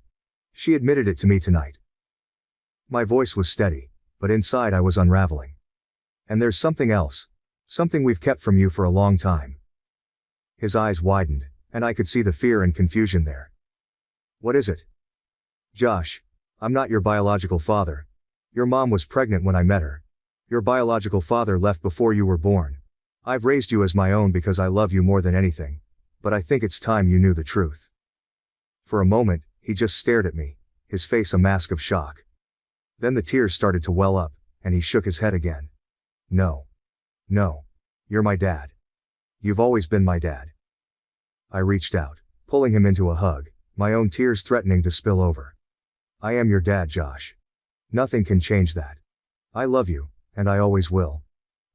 She admitted it to me tonight." My voice was steady, but inside I was unraveling. "And there's something else. Something we've kept from you for a long time." His eyes widened, and I could see the fear and confusion there. "What is it?" "Josh, I'm not your biological father. Your mom was pregnant when I met her. Your biological father left before you were born. I've raised you as my own because I love you more than anything, but I think it's time you knew the truth." For a moment, he just stared at me, his face a mask of shock. Then the tears started to well up, and he shook his head again. No. No. You're my dad. You've always been my dad." I reached out, pulling him into a hug, my own tears threatening to spill over. "I am your dad, Josh. Nothing can change that. I love you, and I always will.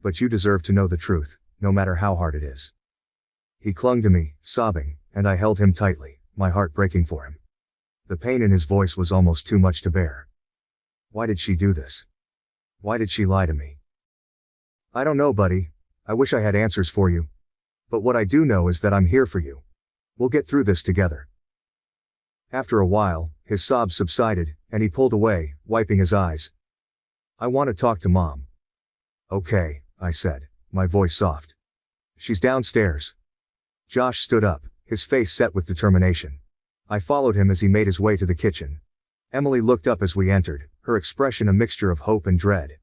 But you deserve to know the truth, no matter how hard it is." He clung to me, sobbing, and I held him tightly, my heart breaking for him. The pain in his voice was almost too much to bear. "Why did she do this? Why did she lie to me?" "I don't know, buddy. I wish I had answers for you. But what I do know is that I'm here for you. We'll get through this together." After a while, his sobs subsided, and he pulled away, wiping his eyes. "I want to talk to Mom." "Okay," I said, my voice soft. "She's downstairs." Josh stood up, his face set with determination. I followed him as he made his way to the kitchen. Emily looked up as we entered, her expression a mixture of hope and dread.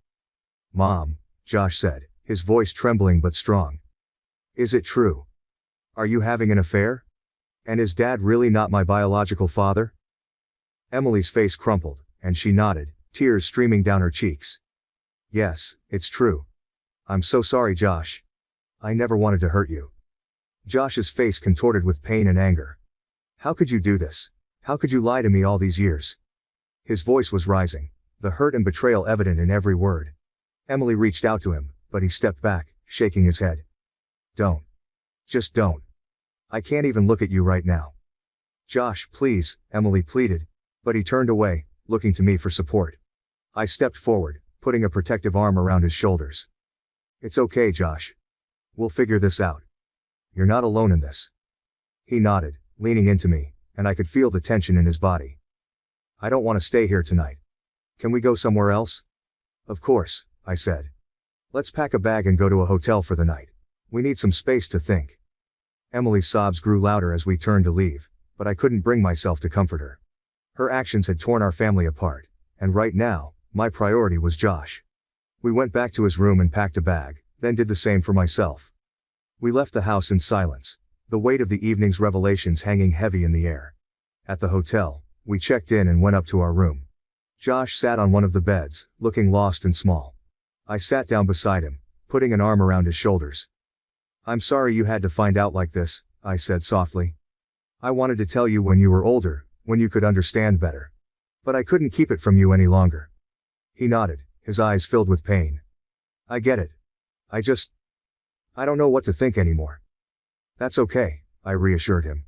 "Mom," Josh said, his voice trembling but strong. "Is it true? Are you having an affair? And is Dad really not my biological father?" Emily's face crumpled, and she nodded, tears streaming down her cheeks. "Yes, it's true. I'm so sorry, Josh. I never wanted to hurt you." Josh's face contorted with pain and anger. "How could you do this? How could you lie to me all these years?" His voice was rising, the hurt and betrayal evident in every word. Emily reached out to him, but he stepped back, shaking his head. "Don't. Just don't. I can't even look at you right now." "Josh, please," Emily pleaded, but he turned away, looking to me for support. I stepped forward, putting a protective arm around his shoulders. "It's okay, Josh. We'll figure this out. You're not alone in this." He nodded, leaning into me, and I could feel the tension in his body. "I don't want to stay here tonight. Can we go somewhere else?" "Of course," I said. "Let's pack a bag and go to a hotel for the night. We need some space to think." Emily's sobs grew louder as we turned to leave, but I couldn't bring myself to comfort her. Her actions had torn our family apart, and right now, my priority was Josh. We went back to his room and packed a bag, then did the same for myself. We left the house in silence, the weight of the evening's revelations hanging heavy in the air. At the hotel, we checked in and went up to our room. Josh sat on one of the beds, looking lost and small. I sat down beside him, putting an arm around his shoulders. "I'm sorry you had to find out like this," I said softly. "I wanted to tell you when you were older, when you could understand better. But I couldn't keep it from you any longer." He nodded, his eyes filled with pain. "I get it. I don't know what to think anymore." "That's okay," I reassured him.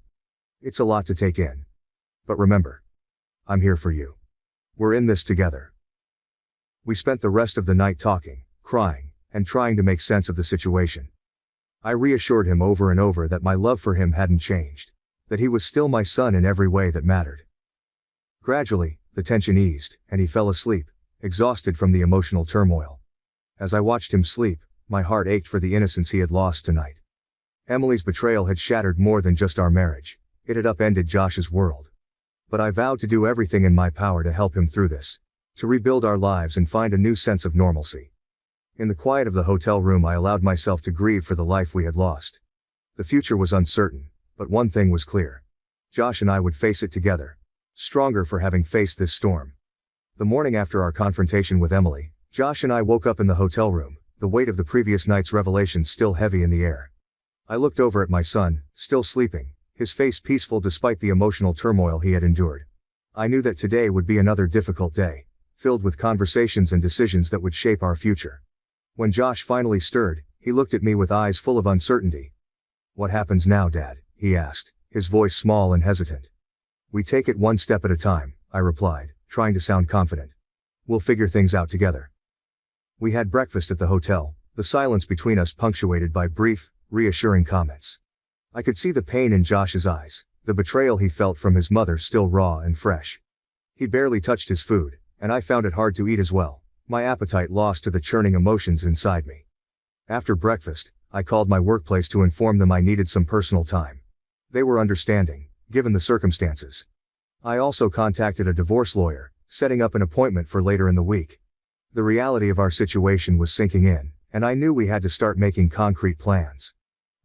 "It's a lot to take in. But remember, I'm here for you. We're in this together." We spent the rest of the night talking, crying, and trying to make sense of the situation. I reassured him over and over that my love for him hadn't changed, that he was still my son in every way that mattered. Gradually, the tension eased, and he fell asleep, exhausted from the emotional turmoil. As I watched him sleep, my heart ached for the innocence he had lost tonight. Emily's betrayal had shattered more than just our marriage, it had upended Josh's world. But I vowed to do everything in my power to help him through this, to rebuild our lives and find a new sense of normalcy. In the quiet of the hotel room, I allowed myself to grieve for the life we had lost. The future was uncertain, but one thing was clear. Josh and I would face it together, stronger for having faced this storm. The morning after our confrontation with Emily, Josh and I woke up in the hotel room, the weight of the previous night's revelations still heavy in the air. I looked over at my son, still sleeping, his face peaceful despite the emotional turmoil he had endured. I knew that today would be another difficult day, filled with conversations and decisions that would shape our future. When Josh finally stirred, he looked at me with eyes full of uncertainty. "What happens now, Dad?" he asked, his voice small and hesitant. "We take it one step at a time," I replied, trying to sound confident. "We'll figure things out together." We had breakfast at the hotel, the silence between us punctuated by brief, reassuring comments. I could see the pain in Josh's eyes, the betrayal he felt from his mother still raw and fresh. He barely touched his food, and I found it hard to eat as well, my appetite lost to the churning emotions inside me. After breakfast, I called my workplace to inform them I needed some personal time. They were understanding, given the circumstances. I also contacted a divorce lawyer, setting up an appointment for later in the week. The reality of our situation was sinking in, and I knew we had to start making concrete plans.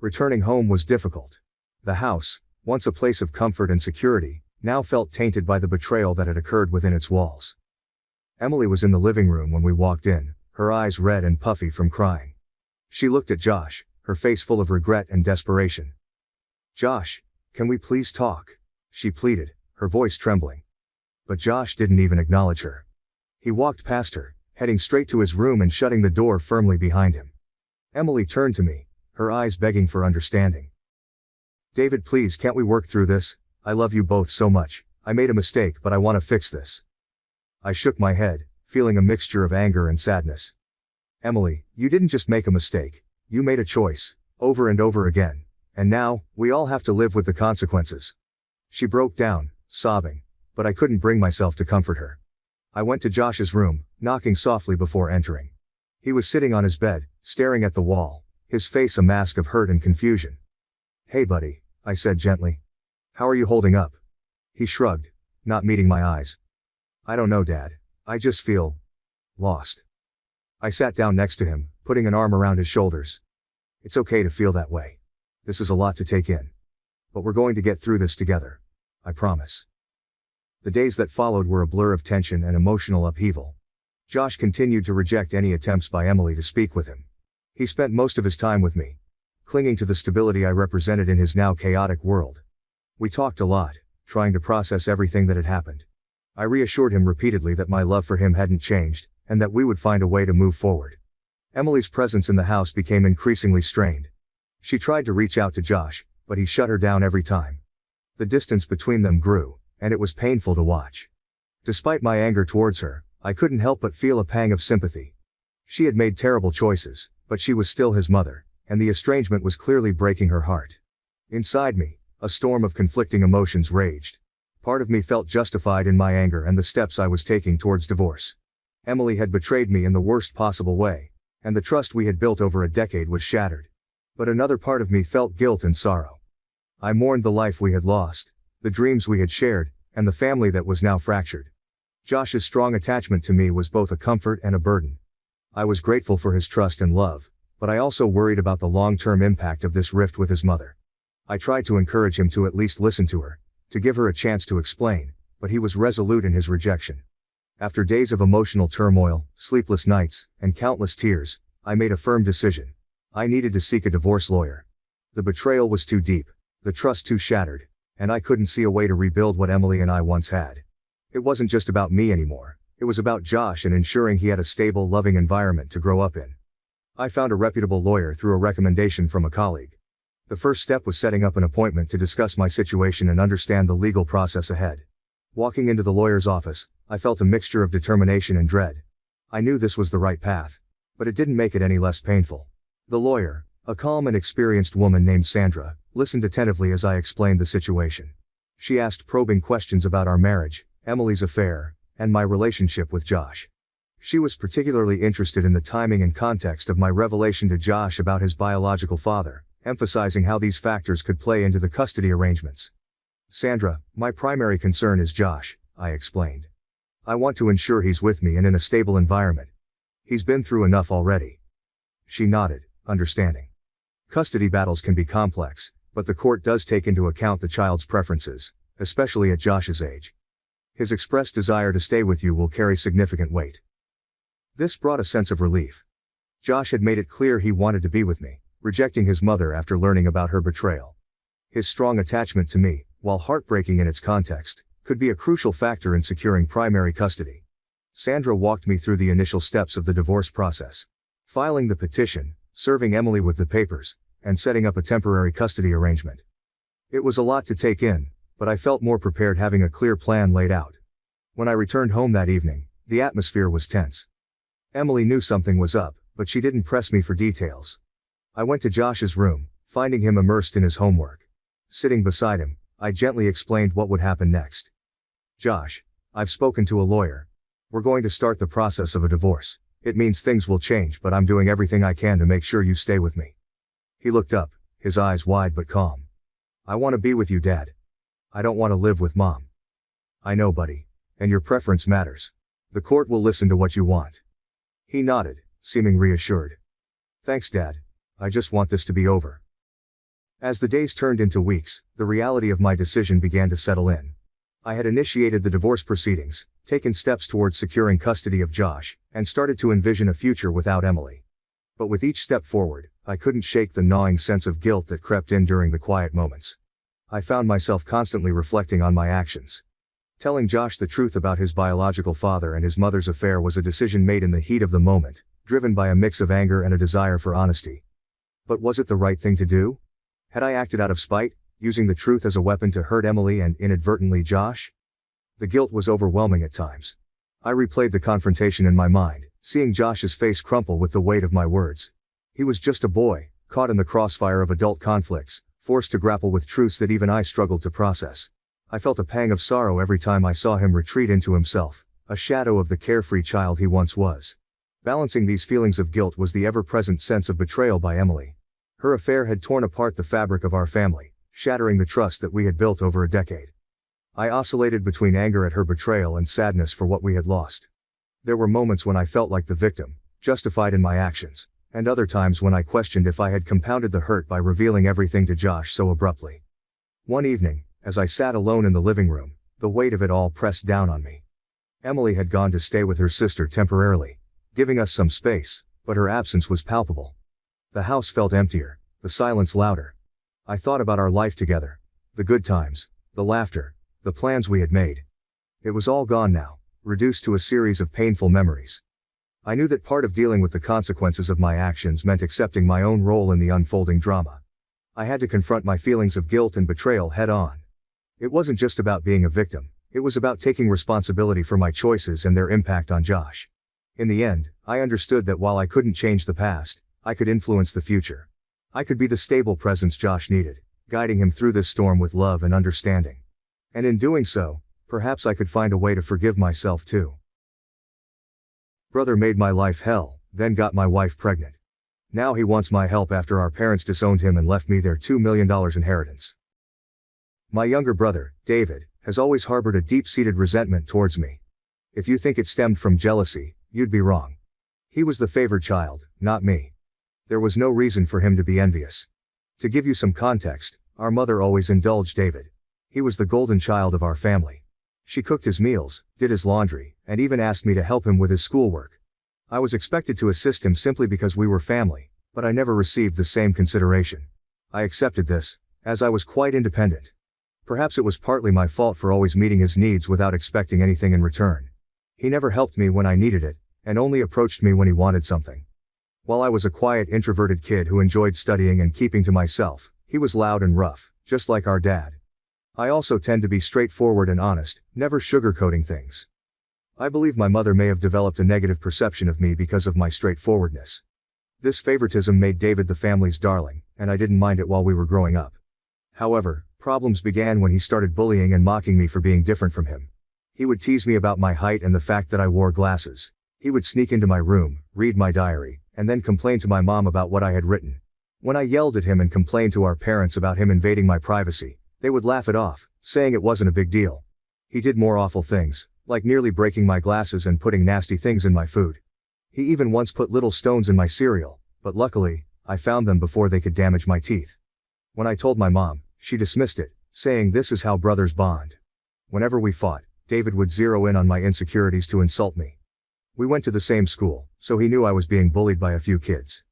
Returning home was difficult. The house, once a place of comfort and security, now felt tainted by the betrayal that had occurred within its walls. Emily was in the living room when we walked in, her eyes red and puffy from crying. She looked at Josh, her face full of regret and desperation. "Josh, can we please talk?" she pleaded, her voice trembling. But Josh didn't even acknowledge her. He walked past her, heading straight to his room and shutting the door firmly behind him. Emily turned to me, her eyes begging for understanding. "David, please, can't we work through this? I love you both so much. I made a mistake, but I want to fix this." I shook my head, feeling a mixture of anger and sadness. "Emily, you didn't just make a mistake, you made a choice, over and over again, and now, we all have to live with the consequences." She broke down, sobbing, but I couldn't bring myself to comfort her. I went to Josh's room, knocking softly before entering. He was sitting on his bed, staring at the wall, his face a mask of hurt and confusion. "Hey buddy," I said gently. "How are you holding up?" He shrugged, not meeting my eyes. "I don't know, Dad. I just feel lost." I sat down next to him, putting an arm around his shoulders. "It's okay to feel that way. This is a lot to take in. But we're going to get through this together. I promise." The days that followed were a blur of tension and emotional upheaval. Josh continued to reject any attempts by Emily to speak with him. He spent most of his time with me, clinging to the stability I represented in his now chaotic world. We talked a lot, trying to process everything that had happened. I reassured him repeatedly that my love for him hadn't changed, and that we would find a way to move forward. Emily's presence in the house became increasingly strained. She tried to reach out to Josh, but he shut her down every time. The distance between them grew, and it was painful to watch. Despite my anger towards her, I couldn't help but feel a pang of sympathy. She had made terrible choices, but she was still his mother, and the estrangement was clearly breaking her heart. Inside me, a storm of conflicting emotions raged. Part of me felt justified in my anger and the steps I was taking towards divorce. Emily had betrayed me in the worst possible way, and the trust we had built over a decade was shattered. But another part of me felt guilt and sorrow. I mourned the life we had lost, the dreams we had shared, and the family that was now fractured. Josh's strong attachment to me was both a comfort and a burden. I was grateful for his trust and love, but I also worried about the long-term impact of this rift with his mother. I tried to encourage him to at least listen to her, to give her a chance to explain, but he was resolute in his rejection. After days of emotional turmoil, sleepless nights, and countless tears, I made a firm decision. I needed to seek a divorce lawyer. The betrayal was too deep, the trust too shattered, and I couldn't see a way to rebuild what Emily and I once had. It wasn't just about me anymore, it was about Josh and ensuring he had a stable, loving environment to grow up in. I found a reputable lawyer through a recommendation from a colleague. The first step was setting up an appointment to discuss my situation and understand the legal process ahead. Walking into the lawyer's office, I felt a mixture of determination and dread. I knew this was the right path, but it didn't make it any less painful. The lawyer, a calm and experienced woman named Sandra, listened attentively as I explained the situation. She asked probing questions about our marriage, Emily's affair, and my relationship with Josh. She was particularly interested in the timing and context of my revelation to Josh about his biological father, emphasizing how these factors could play into the custody arrangements. "Sandra, my primary concern is Josh," I explained. "I want to ensure he's with me and in a stable environment. He's been through enough already." She nodded, understanding. Custody battles can be complex, but the court does take into account the child's preferences, especially at Josh's age. His expressed desire to stay with you will carry significant weight. This brought a sense of relief. Josh had made it clear he wanted to be with me, rejecting his mother after learning about her betrayal. His strong attachment to me, while heartbreaking in its context, could be a crucial factor in securing primary custody. Sandra walked me through the initial steps of the divorce process. Filing the petition, serving Emily with the papers, and setting up a temporary custody arrangement. It was a lot to take in, but I felt more prepared having a clear plan laid out. When I returned home that evening, the atmosphere was tense. Emily knew something was up, but she didn't press me for details. I went to Josh's room, finding him immersed in his homework. Sitting beside him, I gently explained what would happen next. "Josh, I've spoken to a lawyer. We're going to start the process of a divorce. It means things will change, but I'm doing everything I can to make sure you stay with me." He looked up, his eyes wide but calm. "I want to be with you, Dad. I don't want to live with Mom." "I know, buddy. And your preference matters. The court will listen to what you want." He nodded, seeming reassured. "Thanks, Dad. I just want this to be over." As the days turned into weeks, the reality of my decision began to settle in. I had initiated the divorce proceedings, taken steps towards securing custody of Josh, and started to envision a future without Emily. But with each step forward, I couldn't shake the gnawing sense of guilt that crept in during the quiet moments. I found myself constantly reflecting on my actions. Telling Josh the truth about his biological father and his mother's affair was a decision made in the heat of the moment, driven by a mix of anger and a desire for honesty. But was it the right thing to do? Had I acted out of spite, using the truth as a weapon to hurt Emily and inadvertently Josh? The guilt was overwhelming at times. I replayed the confrontation in my mind, seeing Josh's face crumple with the weight of my words. He was just a boy, caught in the crossfire of adult conflicts, forced to grapple with truths that even I struggled to process. I felt a pang of sorrow every time I saw him retreat into himself, a shadow of the carefree child he once was. Balancing these feelings of guilt was the ever-present sense of betrayal by Emily. Her affair had torn apart the fabric of our family, shattering the trust that we had built over a decade. I oscillated between anger at her betrayal and sadness for what we had lost. There were moments when I felt like the victim, justified in my actions, and other times when I questioned if I had compounded the hurt by revealing everything to Josh so abruptly. One evening, as I sat alone in the living room, the weight of it all pressed down on me. Emily had gone to stay with her sister temporarily, giving us some space, but her absence was palpable. The house felt emptier, the silence louder. I thought about our life together, the good times, the laughter, the plans we had made. It was all gone now, reduced to a series of painful memories. I knew that part of dealing with the consequences of my actions meant accepting my own role in the unfolding drama. I had to confront my feelings of guilt and betrayal head on. It wasn't just about being a victim, it was about taking responsibility for my choices and their impact on Josh. In the end, I understood that while I couldn't change the past, I could influence the future. I could be the stable presence Josh needed, guiding him through this storm with love and understanding. And in doing so, perhaps I could find a way to forgive myself too. Brother made my life hell, then got my wife pregnant. Now he wants my help after our parents disowned him and left me their $2 million inheritance. My younger brother, David, has always harbored a deep-seated resentment towards me. If you think it stemmed from jealousy, you'd be wrong. He was the favored child, not me. There was no reason for him to be envious. To give you some context, our mother always indulged David. He was the golden child of our family. She cooked his meals, did his laundry, and even asked me to help him with his schoolwork. I was expected to assist him simply because we were family, but I never received the same consideration. I accepted this, as I was quite independent. Perhaps it was partly my fault for always meeting his needs without expecting anything in return. He never helped me when I needed it, and only approached me when he wanted something. While I was a quiet, introverted kid who enjoyed studying and keeping to myself, he was loud and rough, just like our dad. I also tend to be straightforward and honest, never sugarcoating things. I believe my mother may have developed a negative perception of me because of my straightforwardness. This favoritism made David the family's darling, and I didn't mind it while we were growing up. However, problems began when he started bullying and mocking me for being different from him. He would tease me about my height and the fact that I wore glasses. He would sneak into my room, read my diary, and then complain to my mom about what I had written. When I yelled at him and complained to our parents about him invading my privacy, they would laugh it off, saying it wasn't a big deal. He did more awful things, like nearly breaking my glasses and putting nasty things in my food. He even once put little stones in my cereal, but luckily, I found them before they could damage my teeth. When I told my mom, she dismissed it, saying this is how brothers bond. Whenever we fought, David would zero in on my insecurities to insult me. We went to the same school, so he knew I was being bullied by a few kids.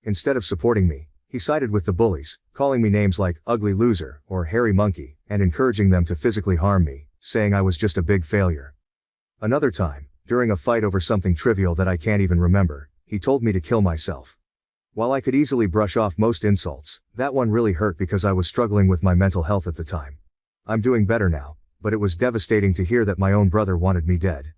Instead of supporting me, he sided with the bullies, calling me names like ugly loser or hairy monkey, and encouraging them to physically harm me, saying I was just a big failure. Another time, during a fight over something trivial that I can't even remember, he told me to kill myself. While I could easily brush off most insults, that one really hurt because I was struggling with my mental health at the time. I'm doing better now, but it was devastating to hear that my own brother wanted me dead.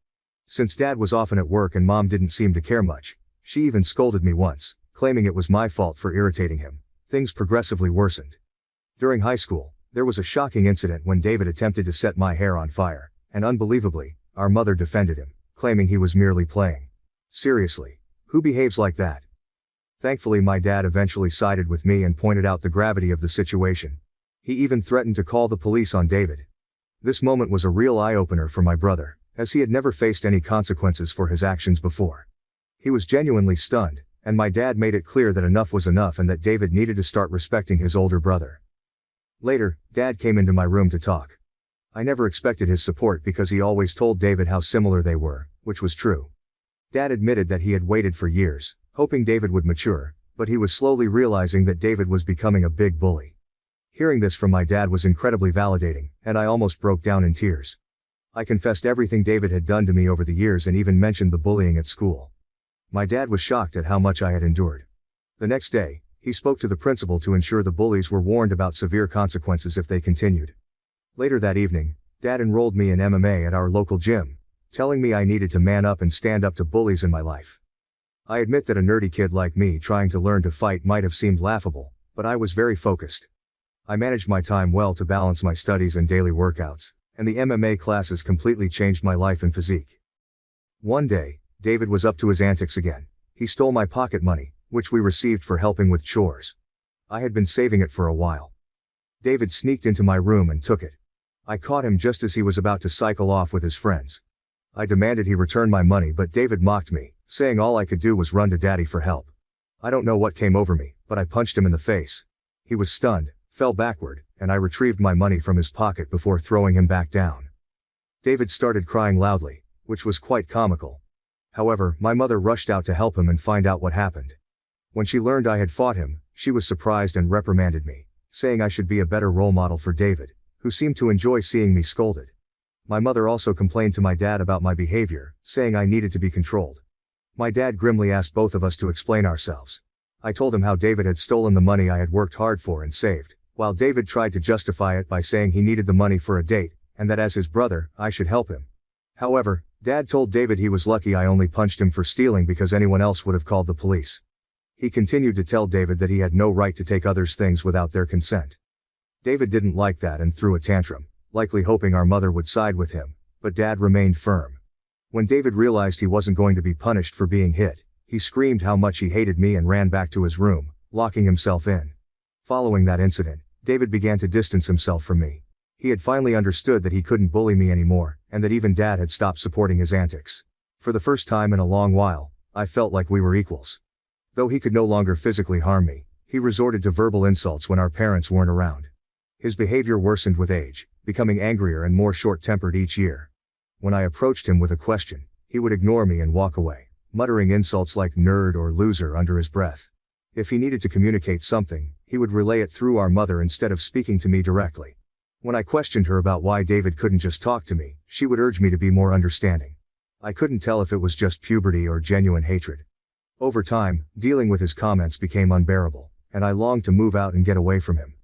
Since Dad was often at work and Mom didn't seem to care much, she even scolded me once, claiming it was my fault for irritating him. Things progressively worsened. During high school, there was a shocking incident when David attempted to set my hair on fire, and unbelievably, our mother defended him, claiming he was merely playing. Seriously, who behaves like that? Thankfully, my dad eventually sided with me and pointed out the gravity of the situation. He even threatened to call the police on David. This moment was a real eye-opener for my brother, as he had never faced any consequences for his actions before. He was genuinely stunned, and my dad made it clear that enough was enough and that David needed to start respecting his older brother. Later, Dad came into my room to talk. I never expected his support because he always told David how similar they were, which was true. Dad admitted that he had waited for years, hoping David would mature, but he was slowly realizing that David was becoming a big bully. Hearing this from my dad was incredibly validating, and I almost broke down in tears. I confessed everything David had done to me over the years and even mentioned the bullying at school. My dad was shocked at how much I had endured. The next day, he spoke to the principal to ensure the bullies were warned about severe consequences if they continued. Later that evening, Dad enrolled me in MMA at our local gym, telling me I needed to man up and stand up to bullies in my life. I admit that a nerdy kid like me trying to learn to fight might have seemed laughable, but I was very focused. I managed my time well to balance my studies and daily workouts, and the MMA classes completely changed my life and physique. One day, David was up to his antics again. He stole my pocket money, which we received for helping with chores. I had been saving it for a while. David sneaked into my room and took it. I caught him just as he was about to cycle off with his friends. I demanded he return my money, but David mocked me, saying all I could do was run to Daddy for help. I don't know what came over me, but I punched him in the face. He was stunned, fell backward, and I retrieved my money from his pocket before throwing him back down. David started crying loudly, which was quite comical. However, my mother rushed out to help him and find out what happened. When she learned I had fought him, she was surprised and reprimanded me, saying I should be a better role model for David, who seemed to enjoy seeing me scolded. My mother also complained to my dad about my behavior, saying I needed to be controlled. My dad grimly asked both of us to explain ourselves. I told him how David had stolen the money I had worked hard for and saved, while David tried to justify it by saying he needed the money for a date, and that as his brother, I should help him. However, Dad told David he was lucky I only punched him for stealing because anyone else would have called the police. He continued to tell David that he had no right to take others' things without their consent. David didn't like that and threw a tantrum, likely hoping our mother would side with him, but Dad remained firm. When David realized he wasn't going to be punished for being hit, he screamed how much he hated me and ran back to his room, locking himself in. Following that incident, David began to distance himself from me. He had finally understood that he couldn't bully me anymore, and that even Dad had stopped supporting his antics. For the first time in a long while, I felt like we were equals. Though he could no longer physically harm me, he resorted to verbal insults when our parents weren't around. His behavior worsened with age, becoming angrier and more short-tempered each year. When I approached him with a question, he would ignore me and walk away, muttering insults like nerd or loser under his breath. If he needed to communicate something, he would relay it through our mother instead of speaking to me directly. When I questioned her about why David couldn't just talk to me, she would urge me to be more understanding. I couldn't tell if it was just puberty or genuine hatred. Over time, dealing with his comments became unbearable, and I longed to move out and get away from him.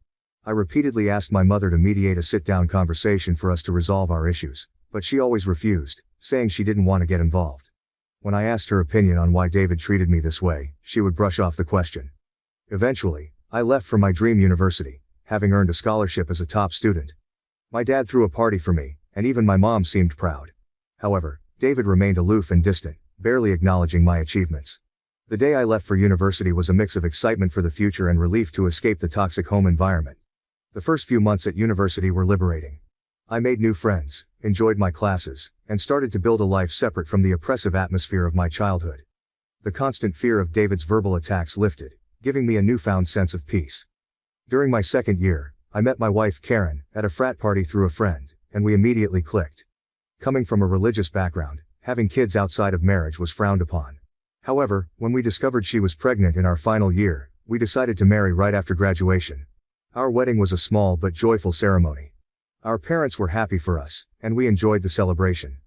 I repeatedly asked my mother to mediate a sit-down conversation for us to resolve our issues, but she always refused, saying she didn't want to get involved. When I asked her opinion on why David treated me this way, she would brush off the question. Eventually, I left for my dream university, having earned a scholarship as a top student. My dad threw a party for me, and even my mom seemed proud. However, David remained aloof and distant, barely acknowledging my achievements. The day I left for university was a mix of excitement for the future and relief to escape the toxic home environment. The first few months at university were liberating. I made new friends, enjoyed my classes, and started to build a life separate from the oppressive atmosphere of my childhood. The constant fear of David's verbal attacks lifted, giving me a newfound sense of peace. During my second year, I met my wife Karen at a frat party through a friend, and we immediately clicked. Coming from a religious background, having kids outside of marriage was frowned upon. However, when we discovered she was pregnant in our final year, we decided to marry right after graduation. Our wedding was a small but joyful ceremony. Our parents were happy for us, and we enjoyed the celebration.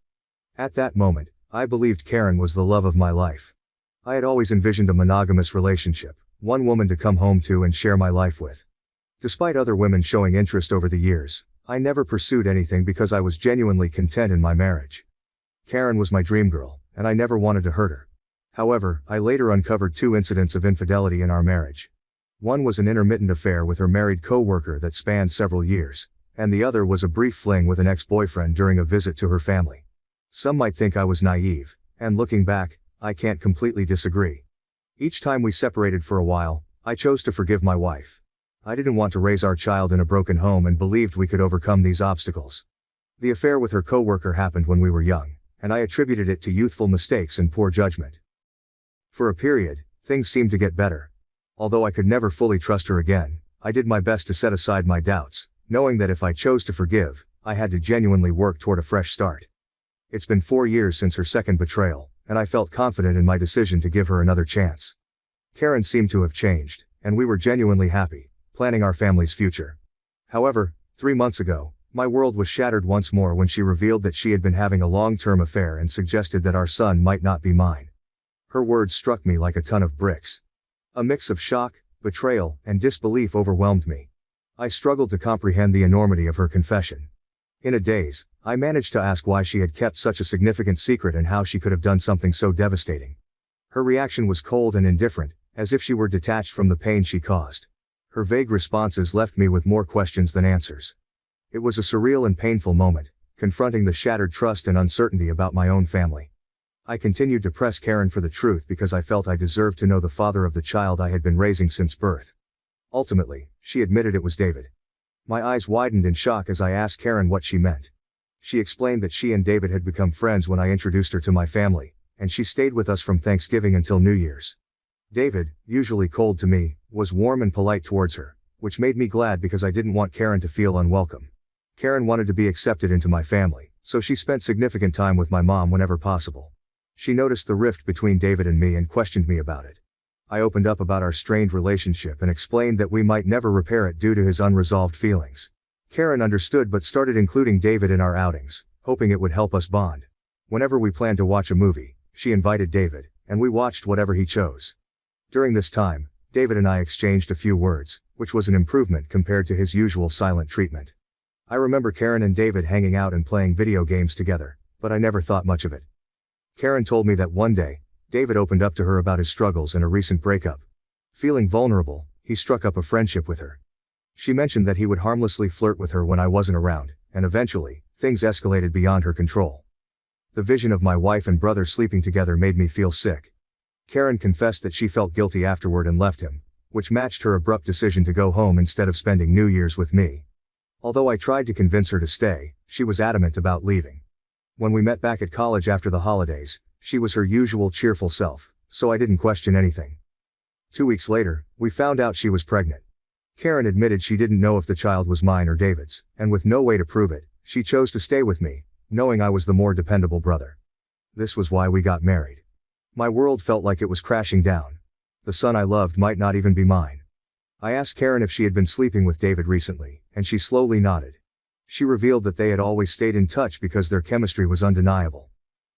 At that moment, I believed Karen was the love of my life. I had always envisioned a monogamous relationship, one woman to come home to and share my life with. Despite other women showing interest over the years, I never pursued anything because I was genuinely content in my marriage. Karen was my dream girl, and I never wanted to hurt her. However, I later uncovered 2 incidents of infidelity in our marriage. One was an intermittent affair with her married co-worker that spanned several years, and the other was a brief fling with an ex-boyfriend during a visit to her family. Some might think I was naive, and looking back, I can't completely disagree. Each time we separated for a while, I chose to forgive my wife. I didn't want to raise our child in a broken home and believed we could overcome these obstacles. The affair with her co-worker happened when we were young, and I attributed it to youthful mistakes and poor judgment. For a period, things seemed to get better. Although I could never fully trust her again, I did my best to set aside my doubts, knowing that if I chose to forgive, I had to genuinely work toward a fresh start. It's been 4 years since her second betrayal, and I felt confident in my decision to give her another chance. Karen seemed to have changed, and we were genuinely happy, planning our family's future. However, 3 months ago, my world was shattered once more when she revealed that she had been having a long-term affair and suggested that our son might not be mine. Her words struck me like a ton of bricks. A mix of shock, betrayal, and disbelief overwhelmed me. I struggled to comprehend the enormity of her confession. In a daze, I managed to ask why she had kept such a significant secret and how she could have done something so devastating. Her reaction was cold and indifferent, as if she were detached from the pain she caused. Her vague responses left me with more questions than answers. It was a surreal and painful moment, confronting the shattered trust and uncertainty about my own family. I continued to press Karen for the truth because I felt I deserved to know the father of the child I had been raising since birth. Ultimately, she admitted it was David. My eyes widened in shock as I asked Karen what she meant. She explained that she and David had become friends when I introduced her to my family, and she stayed with us from Thanksgiving until New Year's. David, usually cold to me, was warm and polite towards her, which made me glad because I didn't want Karen to feel unwelcome. Karen wanted to be accepted into my family, so she spent significant time with my mom whenever possible. She noticed the rift between David and me and questioned me about it. I opened up about our strained relationship and explained that we might never repair it due to his unresolved feelings. Karen understood but started including David in our outings, hoping it would help us bond. Whenever we planned to watch a movie, she invited David, and we watched whatever he chose. During this time, David and I exchanged a few words, which was an improvement compared to his usual silent treatment. I remember Karen and David hanging out and playing video games together, but I never thought much of it. Karen told me that one day, David opened up to her about his struggles and a recent breakup. Feeling vulnerable, he struck up a friendship with her. She mentioned that he would harmlessly flirt with her when I wasn't around, and eventually, things escalated beyond her control. The vision of my wife and brother sleeping together made me feel sick. Karen confessed that she felt guilty afterward and left him, which matched her abrupt decision to go home instead of spending New Year's with me. Although I tried to convince her to stay, she was adamant about leaving. When we met back at college after the holidays, she was her usual cheerful self, so I didn't question anything. 2 weeks later, we found out she was pregnant. Karen admitted she didn't know if the child was mine or David's, and with no way to prove it, she chose to stay with me, knowing I was the more dependable brother. This was why we got married. My world felt like it was crashing down. The son I loved might not even be mine. I asked Karen if she had been sleeping with David recently, and she slowly nodded. She revealed that they had always stayed in touch because their chemistry was undeniable.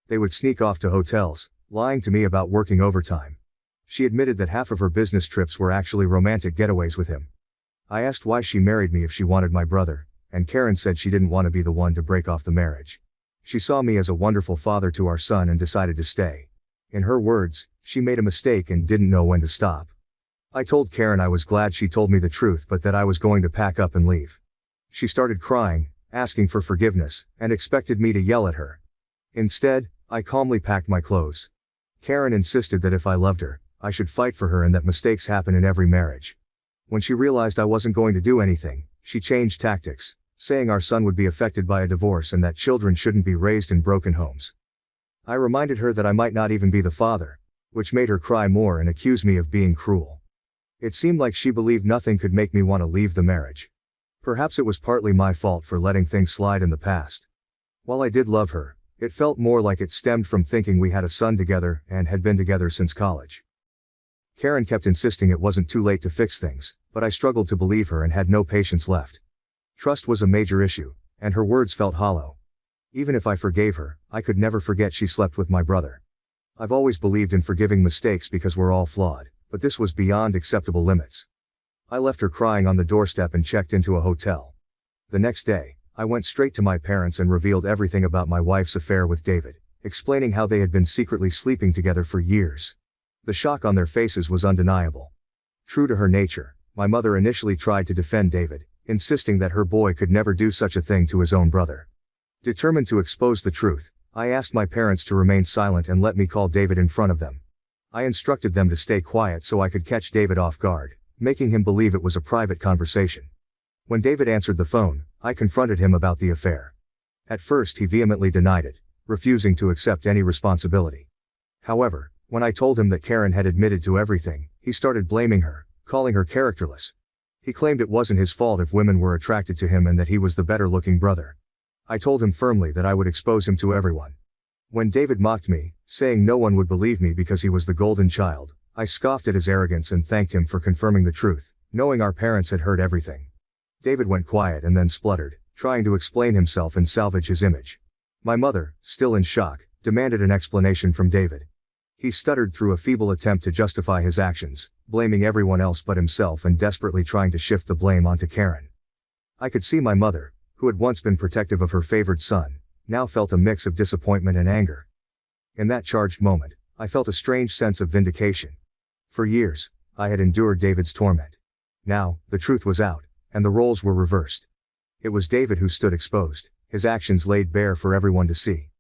They would sneak off to hotels, lying to me about working overtime. She admitted that half of her business trips were actually romantic getaways with him. I asked why she married me if she wanted my brother, and Karen said she didn't want to be the one to break off the marriage. She saw me as a wonderful father to our son and decided to stay. In her words, she made a mistake and didn't know when to stop. I told Karen I was glad she told me the truth but that I was going to pack up and leave. She started crying, asking for forgiveness, and expected me to yell at her. Instead, I calmly packed my clothes, Karen insisted that if I loved her, I should fight for her and that mistakes happen in every marriage. When she realized I wasn't going to do anything, she changed tactics, saying our son would be affected by a divorce and that children shouldn't be raised in broken homes. I reminded her that I might not even be the father, which made her cry more and accuse me of being cruel. It seemed like she believed nothing could make me want to leave the marriage. Perhaps it was partly my fault for letting things slide in the past. While I did love her, it felt more like it stemmed from thinking we had a son together and had been together since college. Karen kept insisting it wasn't too late to fix things, but I struggled to believe her and had no patience left. Trust was a major issue, and her words felt hollow. Even if I forgave her, I could never forget she slept with my brother. I've always believed in forgiving mistakes because we're all flawed, but this was beyond acceptable limits. I left her crying on the doorstep and checked into a hotel. The next day, I went straight to my parents and revealed everything about my wife's affair with David, explaining how they had been secretly sleeping together for years. The shock on their faces was undeniable. True to her nature, my mother initially tried to defend David, insisting that her boy could never do such a thing to his own brother. Determined to expose the truth, I asked my parents to remain silent and let me call David in front of them. I instructed them to stay quiet so I could catch David off guard, making him believe it was a private conversation. When David answered the phone, I confronted him about the affair. At first he vehemently denied it, refusing to accept any responsibility. However, when I told him that Karen had admitted to everything, he started blaming her, calling her characterless. He claimed it wasn't his fault if women were attracted to him and that he was the better-looking brother. I told him firmly that I would expose him to everyone. When David mocked me, saying no one would believe me because he was the golden child, I scoffed at his arrogance and thanked him for confirming the truth, knowing our parents had heard everything. David went quiet and then spluttered, trying to explain himself and salvage his image. My mother, still in shock, demanded an explanation from David. He stuttered through a feeble attempt to justify his actions, blaming everyone else but himself and desperately trying to shift the blame onto Karen. I could see my mother, who had once been protective of her favored son, now felt a mix of disappointment and anger. In that charged moment, I felt a strange sense of vindication. For years, I had endured David's torment. Now, the truth was out, and the roles were reversed. It was David who stood exposed, his actions laid bare for everyone to see.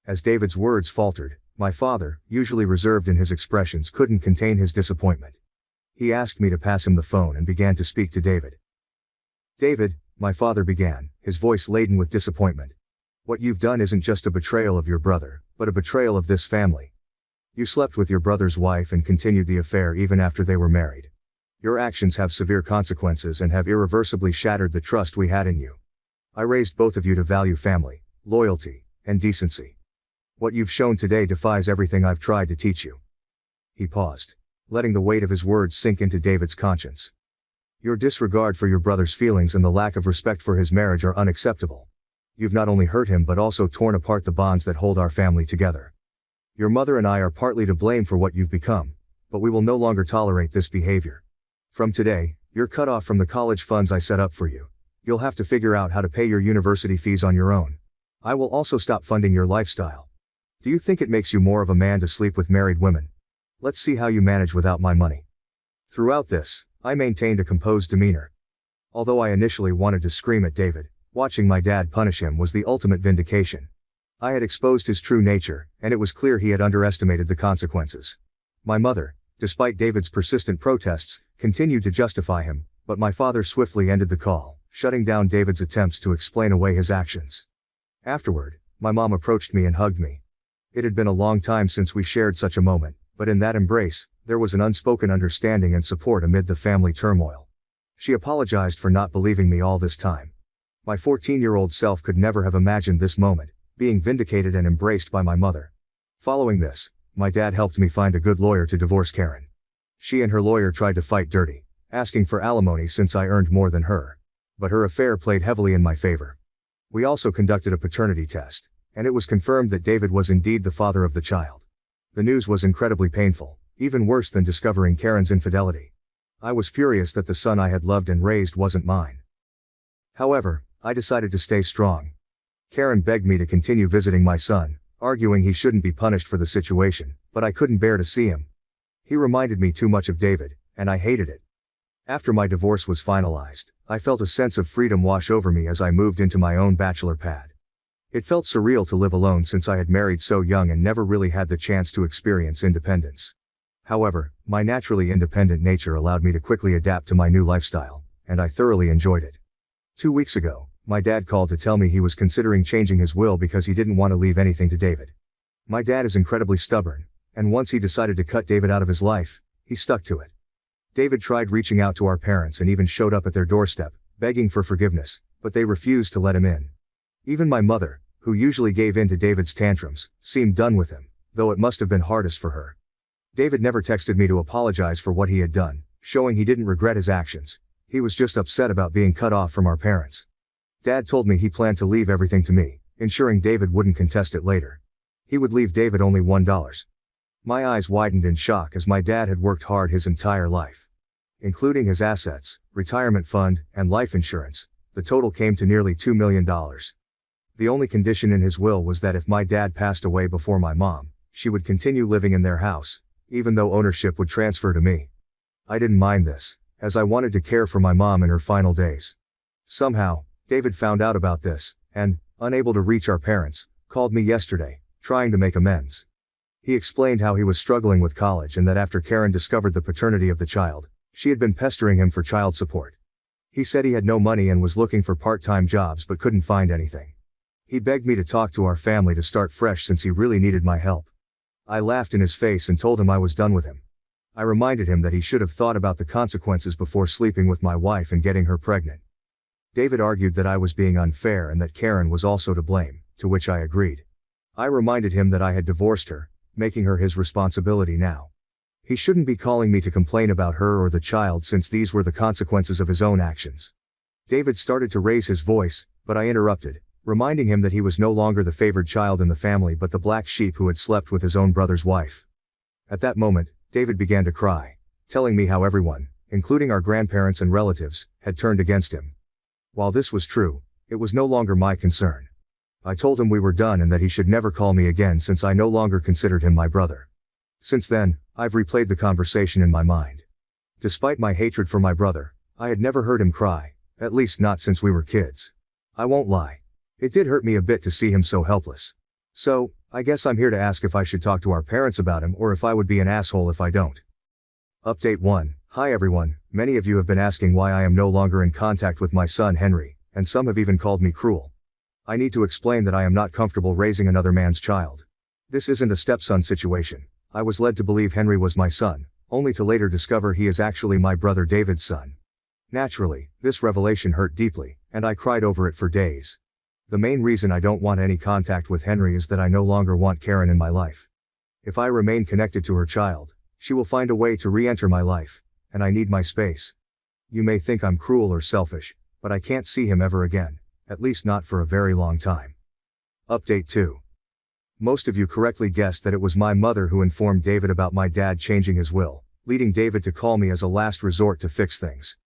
As David's words faltered, my father, usually reserved in his expressions, couldn't contain his disappointment. He asked me to pass him the phone and began to speak to David. "David," my father began, his voice laden with disappointment. "What you've done isn't just a betrayal of your brother, but a betrayal of this family. You slept with your brother's wife and continued the affair even after they were married. Your actions have severe consequences and have irreversibly shattered the trust we had in you. I raised both of you to value family, loyalty, and decency. What you've shown today defies everything I've tried to teach you." He paused, letting the weight of his words sink into David's conscience. "Your disregard for your brother's feelings and the lack of respect for his marriage are unacceptable. You've not only hurt him but also torn apart the bonds that hold our family together. Your mother and I are partly to blame for what you've become, but we will no longer tolerate this behavior. From today, you're cut off from the college funds I set up for you. You'll have to figure out how to pay your university fees on your own. I will also stop funding your lifestyle. Do you think it makes you more of a man to sleep with married women? Let's see how you manage without my money." Throughout this, I maintained a composed demeanor. Although I initially wanted to scream at David, watching my dad punish him was the ultimate vindication. I had exposed his true nature, and it was clear he had underestimated the consequences. My mother, despite David's persistent protests, continued to justify him, but my father swiftly ended the call, shutting down David's attempts to explain away his actions. Afterward, my mom approached me and hugged me. It had been a long time since we shared such a moment, but in that embrace, there was an unspoken understanding and support amid the family turmoil. She apologized for not believing me all this time. My 14-year-old self could never have imagined this moment, being vindicated and embraced by my mother. Following this, my dad helped me find a good lawyer to divorce Karen. She and her lawyer tried to fight dirty, asking for alimony since I earned more than her. But her affair played heavily in my favor. We also conducted a paternity test, and it was confirmed that David was indeed the father of the child. The news was incredibly painful, even worse than discovering Karen's infidelity. I was furious that the son I had loved and raised wasn't mine. However, I decided to stay strong. Karen begged me to continue visiting my son, arguing he shouldn't be punished for the situation, but I couldn't bear to see him. He reminded me too much of David, and I hated it. After my divorce was finalized, I felt a sense of freedom wash over me as I moved into my own bachelor pad. It felt surreal to live alone since I had married so young and never really had the chance to experience independence. However, my naturally independent nature allowed me to quickly adapt to my new lifestyle, and I thoroughly enjoyed it. 2 weeks ago, my dad called to tell me he was considering changing his will because he didn't want to leave anything to David. My dad is incredibly stubborn, and once he decided to cut David out of his life, he stuck to it. David tried reaching out to our parents and even showed up at their doorstep, begging for forgiveness, but they refused to let him in. Even my mother, who usually gave in to David's tantrums, seemed done with him, though it must have been hardest for her. David never texted me to apologize for what he had done, showing he didn't regret his actions. He was just upset about being cut off from our parents. Dad told me he planned to leave everything to me, ensuring David wouldn't contest it later. He would leave David only $1. My eyes widened in shock as my dad had worked hard his entire life. Including his assets, retirement fund, and life insurance, the total came to nearly $2 million. The only condition in his will was that if my dad passed away before my mom, she would continue living in their house, even though ownership would transfer to me. I didn't mind this, as I wanted to care for my mom in her final days. Somehow, David found out about this, and, unable to reach our parents, called me yesterday, trying to make amends. He explained how he was struggling with college and that after Karen discovered the paternity of the child, she had been pestering him for child support. He said he had no money and was looking for part-time jobs but couldn't find anything. He begged me to talk to our family to start fresh since he really needed my help. I laughed in his face and told him I was done with him. I reminded him that he should have thought about the consequences before sleeping with my wife and getting her pregnant. David argued that I was being unfair and that Karen was also to blame, to which I agreed. I reminded him that I had divorced her, making her his responsibility now. He shouldn't be calling me to complain about her or the child since these were the consequences of his own actions. David started to raise his voice, but I interrupted, reminding him that he was no longer the favored child in the family but the black sheep who had slept with his own brother's wife. At that moment, David began to cry, telling me how everyone, including our grandparents and relatives, had turned against him. While this was true, it was no longer my concern. I told him we were done and that he should never call me again since I no longer considered him my brother. Since then, I've replayed the conversation in my mind. Despite my hatred for my brother, I had never heard him cry, at least not since we were kids. I won't lie. It did hurt me a bit to see him so helpless. So, I guess I'm here to ask if I should talk to our parents about him or if I would be an asshole if I don't. Update 1. Hi everyone, many of you have been asking why I am no longer in contact with my son Henry, and some have even called me cruel. I need to explain that I am not comfortable raising another man's child. This isn't a stepson situation. I was led to believe Henry was my son, only to later discover he is actually my brother David's son. Naturally, this revelation hurt deeply, and I cried over it for days. The main reason I don't want any contact with Henry is that I no longer want Karen in my life. If I remain connected to her child, she will find a way to re-enter my life, and I need my space. You may think I'm cruel or selfish, but I can't see him ever again, at least not for a very long time. Update 2. Most of you correctly guessed that it was my mother who informed David about my dad changing his will, leading David to call me as a last resort to fix things.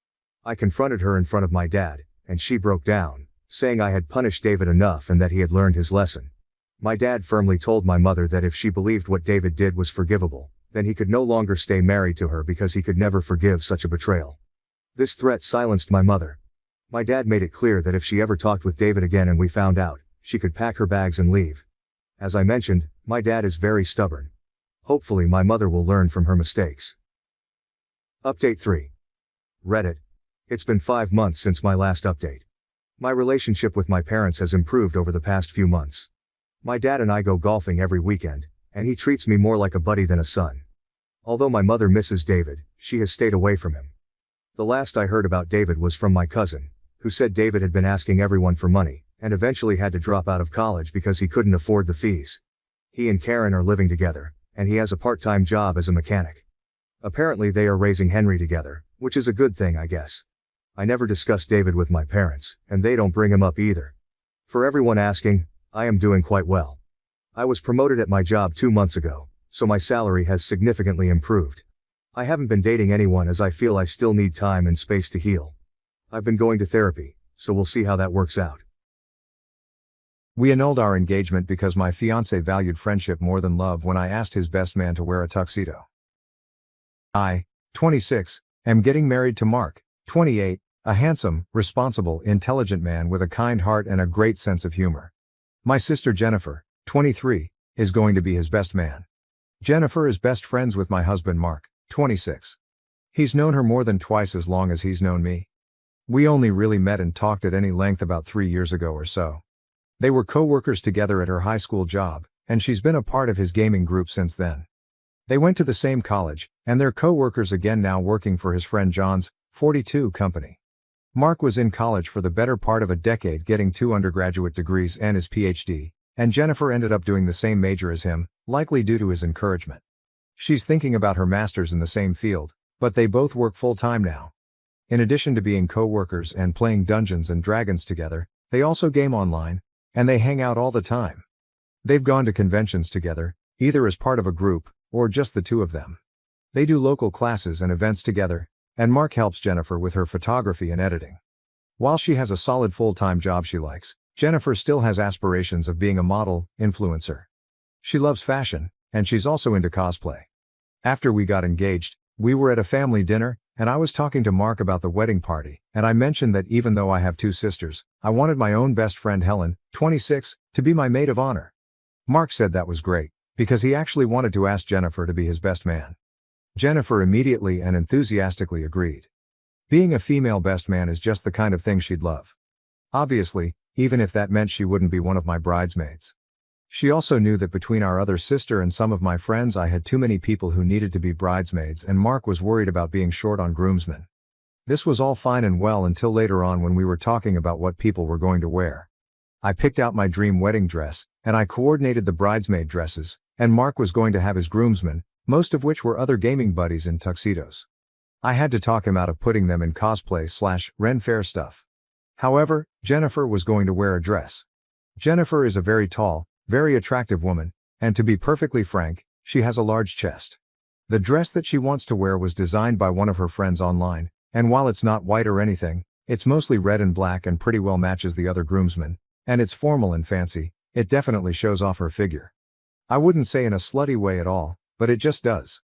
I confronted her in front of my dad, and she broke down, saying I had punished David enough and that he had learned his lesson. My dad firmly told my mother that if she believed what David did was forgivable, then he could no longer stay married to her because he could never forgive such a betrayal. This threat silenced my mother. My dad made it clear that if she ever talked with David again and we found out, she could pack her bags and leave. As I mentioned, my dad is very stubborn. Hopefully my mother will learn from her mistakes. Update 3. Reddit. It's been 5 months since my last update. My relationship with my parents has improved over the past few months. My dad and I go golfing every weekend, and he treats me more like a buddy than a son. Although my mother misses David, she has stayed away from him. The last I heard about David was from my cousin, who said David had been asking everyone for money, and eventually had to drop out of college because he couldn't afford the fees. He and Karen are living together, and he has a part-time job as a mechanic. Apparently they are raising Henry together, which is a good thing I guess. I never discuss David with my parents, and they don't bring him up either. For everyone asking, I am doing quite well. I was promoted at my job 2 months ago, so my salary has significantly improved. I haven't been dating anyone as I feel I still need time and space to heal. I've been going to therapy, so we'll see how that works out. We annulled our engagement because my fiancé valued friendship more than love when I asked his best man to wear a tuxedo. I, 26, am getting married to Mark, 28, a handsome, responsible, intelligent man with a kind heart and a great sense of humor. My sister Jennifer, 23, is going to be his best man. Jennifer is best friends with my husband Mark, 26. He's known her more than twice as long as he's known me. We only really met and talked at any length about 3 years ago or so. They were co-workers together at her high school job, and she's been a part of his gaming group since then. They went to the same college, and they're co-workers again now working for his friend John's, 42, company. Mark was in college for the better part of a decade getting 2 undergraduate degrees and his PhD, and Jennifer ended up doing the same major as him, likely due to his encouragement. She's thinking about her master's in the same field, but they both work full-time now. In addition to being co-workers and playing Dungeons and Dragons together, they also game online, and they hang out all the time. They've gone to conventions together, either as part of a group, or just the two of them. They do local classes and events together, and Mark helps Jennifer with her photography and editing. While she has a solid full-time job she likes, Jennifer still has aspirations of being a model, influencer. She loves fashion, and she's also into cosplay. After we got engaged, we were at a family dinner, and I was talking to Mark about the wedding party, and I mentioned that even though I have 2 sisters, I wanted my own best friend Helen, 26, to be my maid of honor. Mark said that was great, because he actually wanted to ask Jennifer to be his best man. Jennifer immediately and enthusiastically agreed. Being a female best man is just the kind of thing she'd love. Obviously, even if that meant she wouldn't be one of my bridesmaids. She also knew that between our other sister and some of my friends I had too many people who needed to be bridesmaids, and Mark was worried about being short on groomsmen. This was all fine and well until later on when we were talking about what people were going to wear. I picked out my dream wedding dress, and I coordinated the bridesmaid dresses, and Mark was going to have his groomsmen, most of which were other gaming buddies in tuxedos. I had to talk him out of putting them in cosplay/Ren Fair stuff. However, Jennifer was going to wear a dress. Jennifer is a very tall, very attractive woman, and to be perfectly frank, she has a large chest. The dress that she wants to wear was designed by one of her friends online, and while it's not white or anything, it's mostly red and black and pretty well matches the other groomsmen, and it's formal and fancy. It definitely shows off her figure. I wouldn't say in a slutty way at all, but it just does.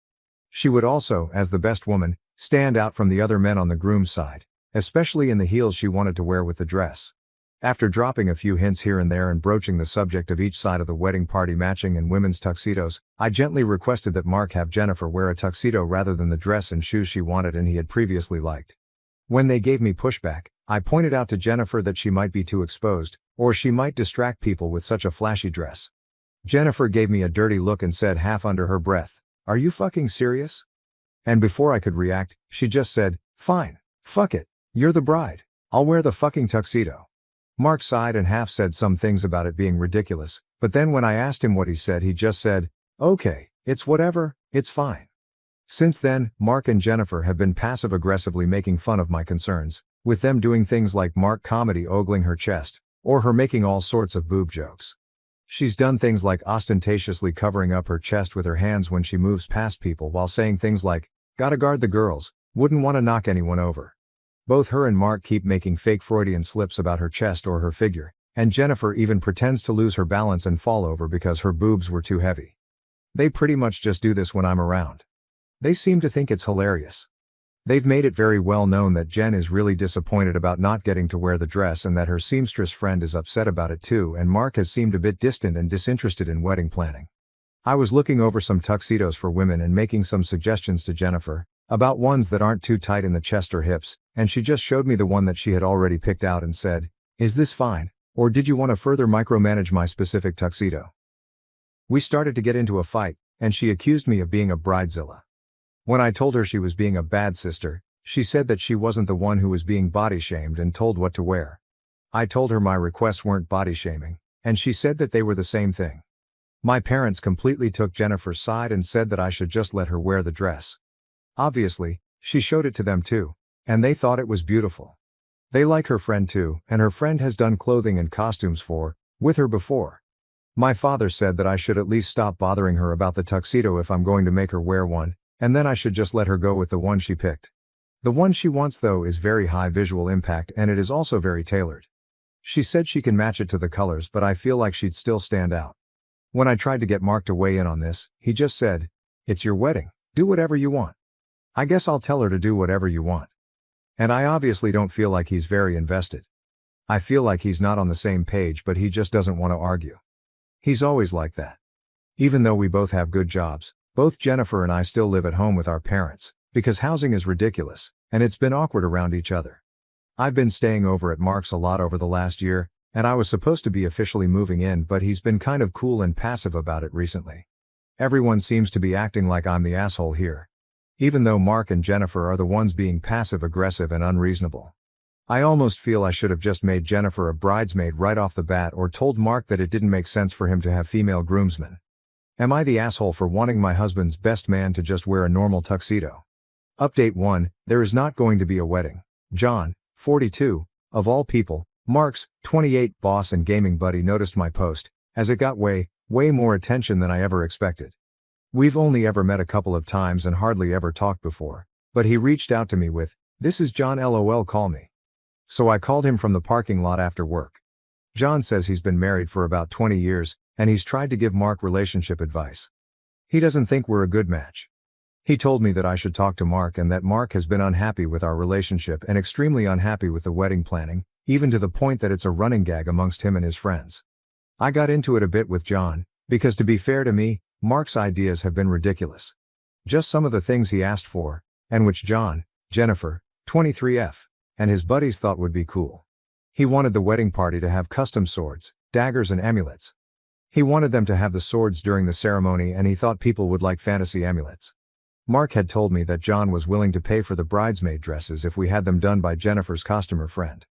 She would also, as the best woman, stand out from the other men on the groom's side, especially in the heels she wanted to wear with the dress. After dropping a few hints here and there and broaching the subject of each side of the wedding party matching in women's tuxedos, I gently requested that Mark have Jennifer wear a tuxedo rather than the dress and shoes she wanted and he had previously liked. When they gave me pushback, I pointed out to Jennifer that she might be too exposed, or she might distract people with such a flashy dress. Jennifer gave me a dirty look and said half under her breath, "Are you fucking serious?" And before I could react, she just said, "Fine. Fuck it. You're the bride. I'll wear the fucking tuxedo." Mark sighed and half said some things about it being ridiculous, but then when I asked him what he said he just said, "Okay, it's whatever, it's fine." Since then, Mark and Jennifer have been passive-aggressively making fun of my concerns, with them doing things like Mark comedy ogling her chest, or her making all sorts of boob jokes. She's done things like ostentatiously covering up her chest with her hands when she moves past people while saying things like, "Gotta guard the girls, wouldn't want to knock anyone over." Both her and Mark keep making fake Freudian slips about her chest or her figure, and Jennifer even pretends to lose her balance and fall over because her boobs were too heavy. They pretty much just do this when I'm around. They seem to think it's hilarious. They've made it very well known that Jen is really disappointed about not getting to wear the dress and that her seamstress friend is upset about it too, and Mark has seemed a bit distant and disinterested in wedding planning. I was looking over some tuxedos for women and making some suggestions to Jennifer about ones that aren't too tight in the chest or hips, and she just showed me the one that she had already picked out and said, "Is this fine, or did you want to further micromanage my specific tuxedo?" We started to get into a fight, and she accused me of being a bridezilla. When I told her she was being a bad sister, she said that she wasn't the one who was being body shamed and told what to wear. I told her my requests weren't body shaming, and she said that they were the same thing. My parents completely took Jennifer's side and said that I should just let her wear the dress. Obviously, she showed it to them too, and they thought it was beautiful. They like her friend too, and her friend has done clothing and costumes with her before. My father said that I should at least stop bothering her about the tuxedo if I'm going to make her wear one, and then I should just let her go with the one she picked. The one she wants though is very high visual impact and it is also very tailored. She said she can match it to the colors, but I feel like she'd still stand out. When I tried to get Mark to weigh in on this, he just said, "It's your wedding, do whatever you want." I guess I'll tell her to do whatever you want. And I obviously don't feel like he's very invested. I feel like he's not on the same page, but he just doesn't want to argue. He's always like that. Even though we both have good jobs, both Jennifer and I still live at home with our parents, because housing is ridiculous, and it's been awkward around each other. I've been staying over at Mark's a lot over the last year, and I was supposed to be officially moving in, but he's been kind of cool and passive about it recently. Everyone seems to be acting like I'm the asshole here. Even though Mark and Jennifer are the ones being passive-aggressive and unreasonable. I almost feel I should have just made Jennifer a bridesmaid right off the bat, or told Mark that it didn't make sense for him to have female groomsmen. Am I the asshole for wanting my husband's best man to just wear a normal tuxedo? Update 1, there is not going to be a wedding. John, 42, of all people, Mark's 28 boss and gaming buddy noticed my post, as it got way more attention than I ever expected. We've only ever met a couple of times and hardly ever talked before, but he reached out to me with, "This is John, LOL, call me." So I called him from the parking lot after work. John says he's been married for about 20 years, and he's tried to give Mark relationship advice. He doesn't think we're a good match. He told me that I should talk to Mark and that Mark has been unhappy with our relationship and extremely unhappy with the wedding planning, even to the point that it's a running gag amongst him and his friends. I got into it a bit with John, because to be fair to me, Mark's ideas have been ridiculous. Just some of the things he asked for, and which John, Jennifer, 23F, and his buddies thought would be cool. He wanted the wedding party to have custom swords, daggers and amulets. He wanted them to have the swords during the ceremony, and he thought people would like fantasy amulets. Mark had told me that John was willing to pay for the bridesmaid dresses if we had them done by Jennifer's costumer friend.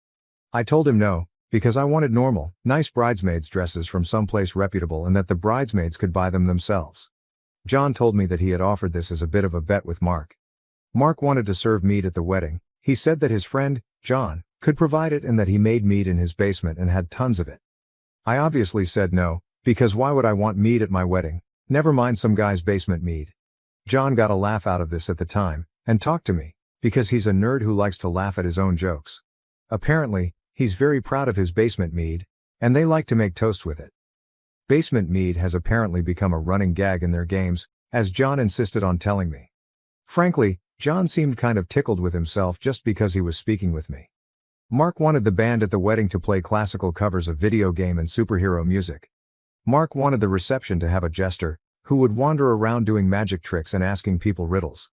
I told him no, because I wanted normal, nice bridesmaids dresses from someplace reputable and that the bridesmaids could buy them themselves. John told me that he had offered this as a bit of a bet with Mark. Mark wanted to serve meat at the wedding. He said that his friend, John, could provide it and that he made meat in his basement and had tons of it. I obviously said no, because why would I want meat at my wedding, never mind some guy's basement meat. John got a laugh out of this at the time, and talked to me, because he's a nerd who likes to laugh at his own jokes. Apparently, he's very proud of his basement mead, and they like to make toast with it. Basement mead has apparently become a running gag in their games, as John insisted on telling me. Frankly, John seemed kind of tickled with himself just because he was speaking with me. Mark wanted the band at the wedding to play classical covers of video game and superhero music. Mark wanted the reception to have a jester, who would wander around doing magic tricks and asking people riddles.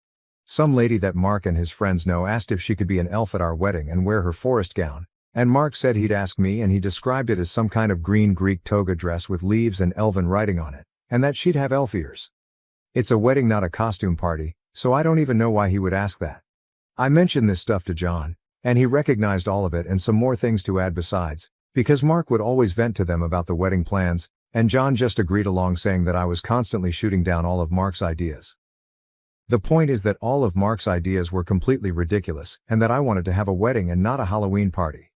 Some lady that Mark and his friends know asked if she could be an elf at our wedding and wear her forest gown, and Mark said he'd ask me, and he described it as some kind of green Greek toga dress with leaves and elven writing on it, and that she'd have elf ears. It's a wedding, not a costume party, so I don't even know why he would ask that. I mentioned this stuff to John, and he recognized all of it and some more things to add besides, because Mark would always vent to them about the wedding plans, and John just agreed along, saying that I was constantly shooting down all of Mark's ideas. The point is that all of Mark's ideas were completely ridiculous, and that I wanted to have a wedding and not a Halloween party.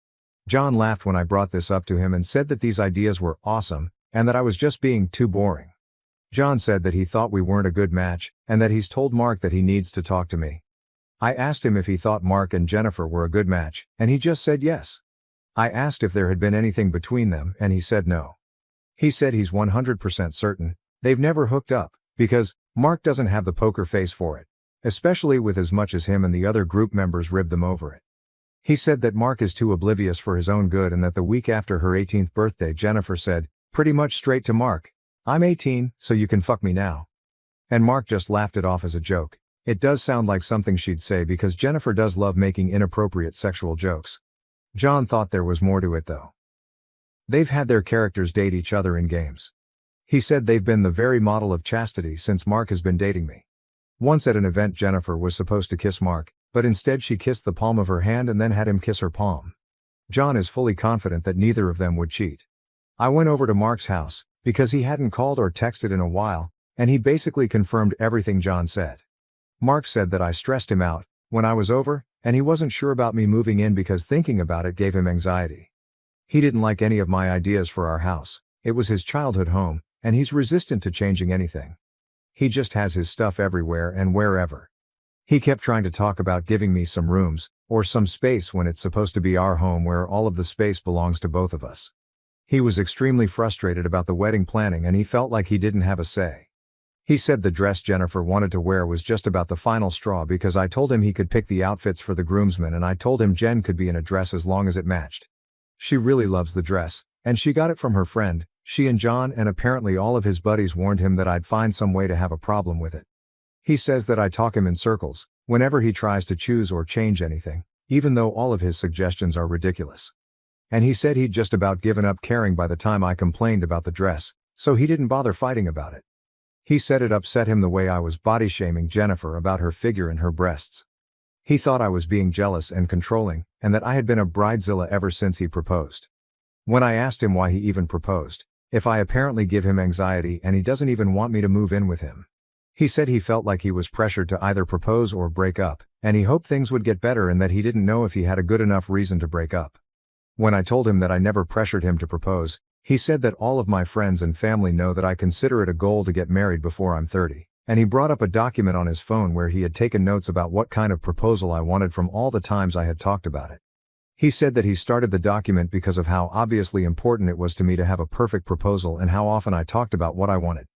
John laughed when I brought this up to him and said that these ideas were awesome, and that I was just being too boring. John said that he thought we weren't a good match, and that he's told Mark that he needs to talk to me. I asked him if he thought Mark and Jennifer were a good match, and he just said yes. I asked if there had been anything between them, and he said no. He said he's 100% certain they've never hooked up, because Mark doesn't have the poker face for it, especially with as much as him and the other group members ribbed them over it. He said that Mark is too oblivious for his own good, and that the week after her 18th birthday, Jennifer said, pretty much straight to Mark, "I'm 18, so you can fuck me now." And Mark just laughed it off as a joke. It does sound like something she'd say, because Jennifer does love making inappropriate sexual jokes. John thought there was more to it though. They've had their characters date each other in games. He said they've been the very model of chastity since Mark has been dating me. Once at an event, Jennifer was supposed to kiss Mark, but instead she kissed the palm of her hand and then had him kiss her palm. John is fully confident that neither of them would cheat. I went over to Mark's house, because he hadn't called or texted in a while, and he basically confirmed everything John said. Mark said that I stressed him out when I was over, and he wasn't sure about me moving in because thinking about it gave him anxiety. He didn't like any of my ideas for our house. It was his childhood home, and he's resistant to changing anything. He just has his stuff everywhere and wherever. He kept trying to talk about giving me some rooms, or some space, when it's supposed to be our home where all of the space belongs to both of us. He was extremely frustrated about the wedding planning, and he felt like he didn't have a say. He said the dress Jennifer wanted to wear was just about the final straw, because I told him he could pick the outfits for the groomsmen, and I told him Jen could be in a dress as long as it matched. She really loves the dress, and she got it from her friend. She and John and apparently all of his buddies warned him that I'd find some way to have a problem with it. He says that I talk him in circles whenever he tries to choose or change anything, even though all of his suggestions are ridiculous. And he said he'd just about given up caring by the time I complained about the dress, so he didn't bother fighting about it. He said it upset him the way I was body-shaming Jennifer about her figure and her breasts. He thought I was being jealous and controlling, and that I had been a bridezilla ever since he proposed. When I asked him why he even proposed, if I apparently give him anxiety and he doesn't even want me to move in with him. He said he felt like he was pressured to either propose or break up, and he hoped things would get better and that he didn't know if he had a good enough reason to break up. When I told him that I never pressured him to propose, he said that all of my friends and family know that I consider it a goal to get married before I'm 30, and he brought up a document on his phone where he had taken notes about what kind of proposal I wanted from all the times I had talked about it. He said that he started the document because of how obviously important it was to me to have a perfect proposal and how often I talked about what I wanted.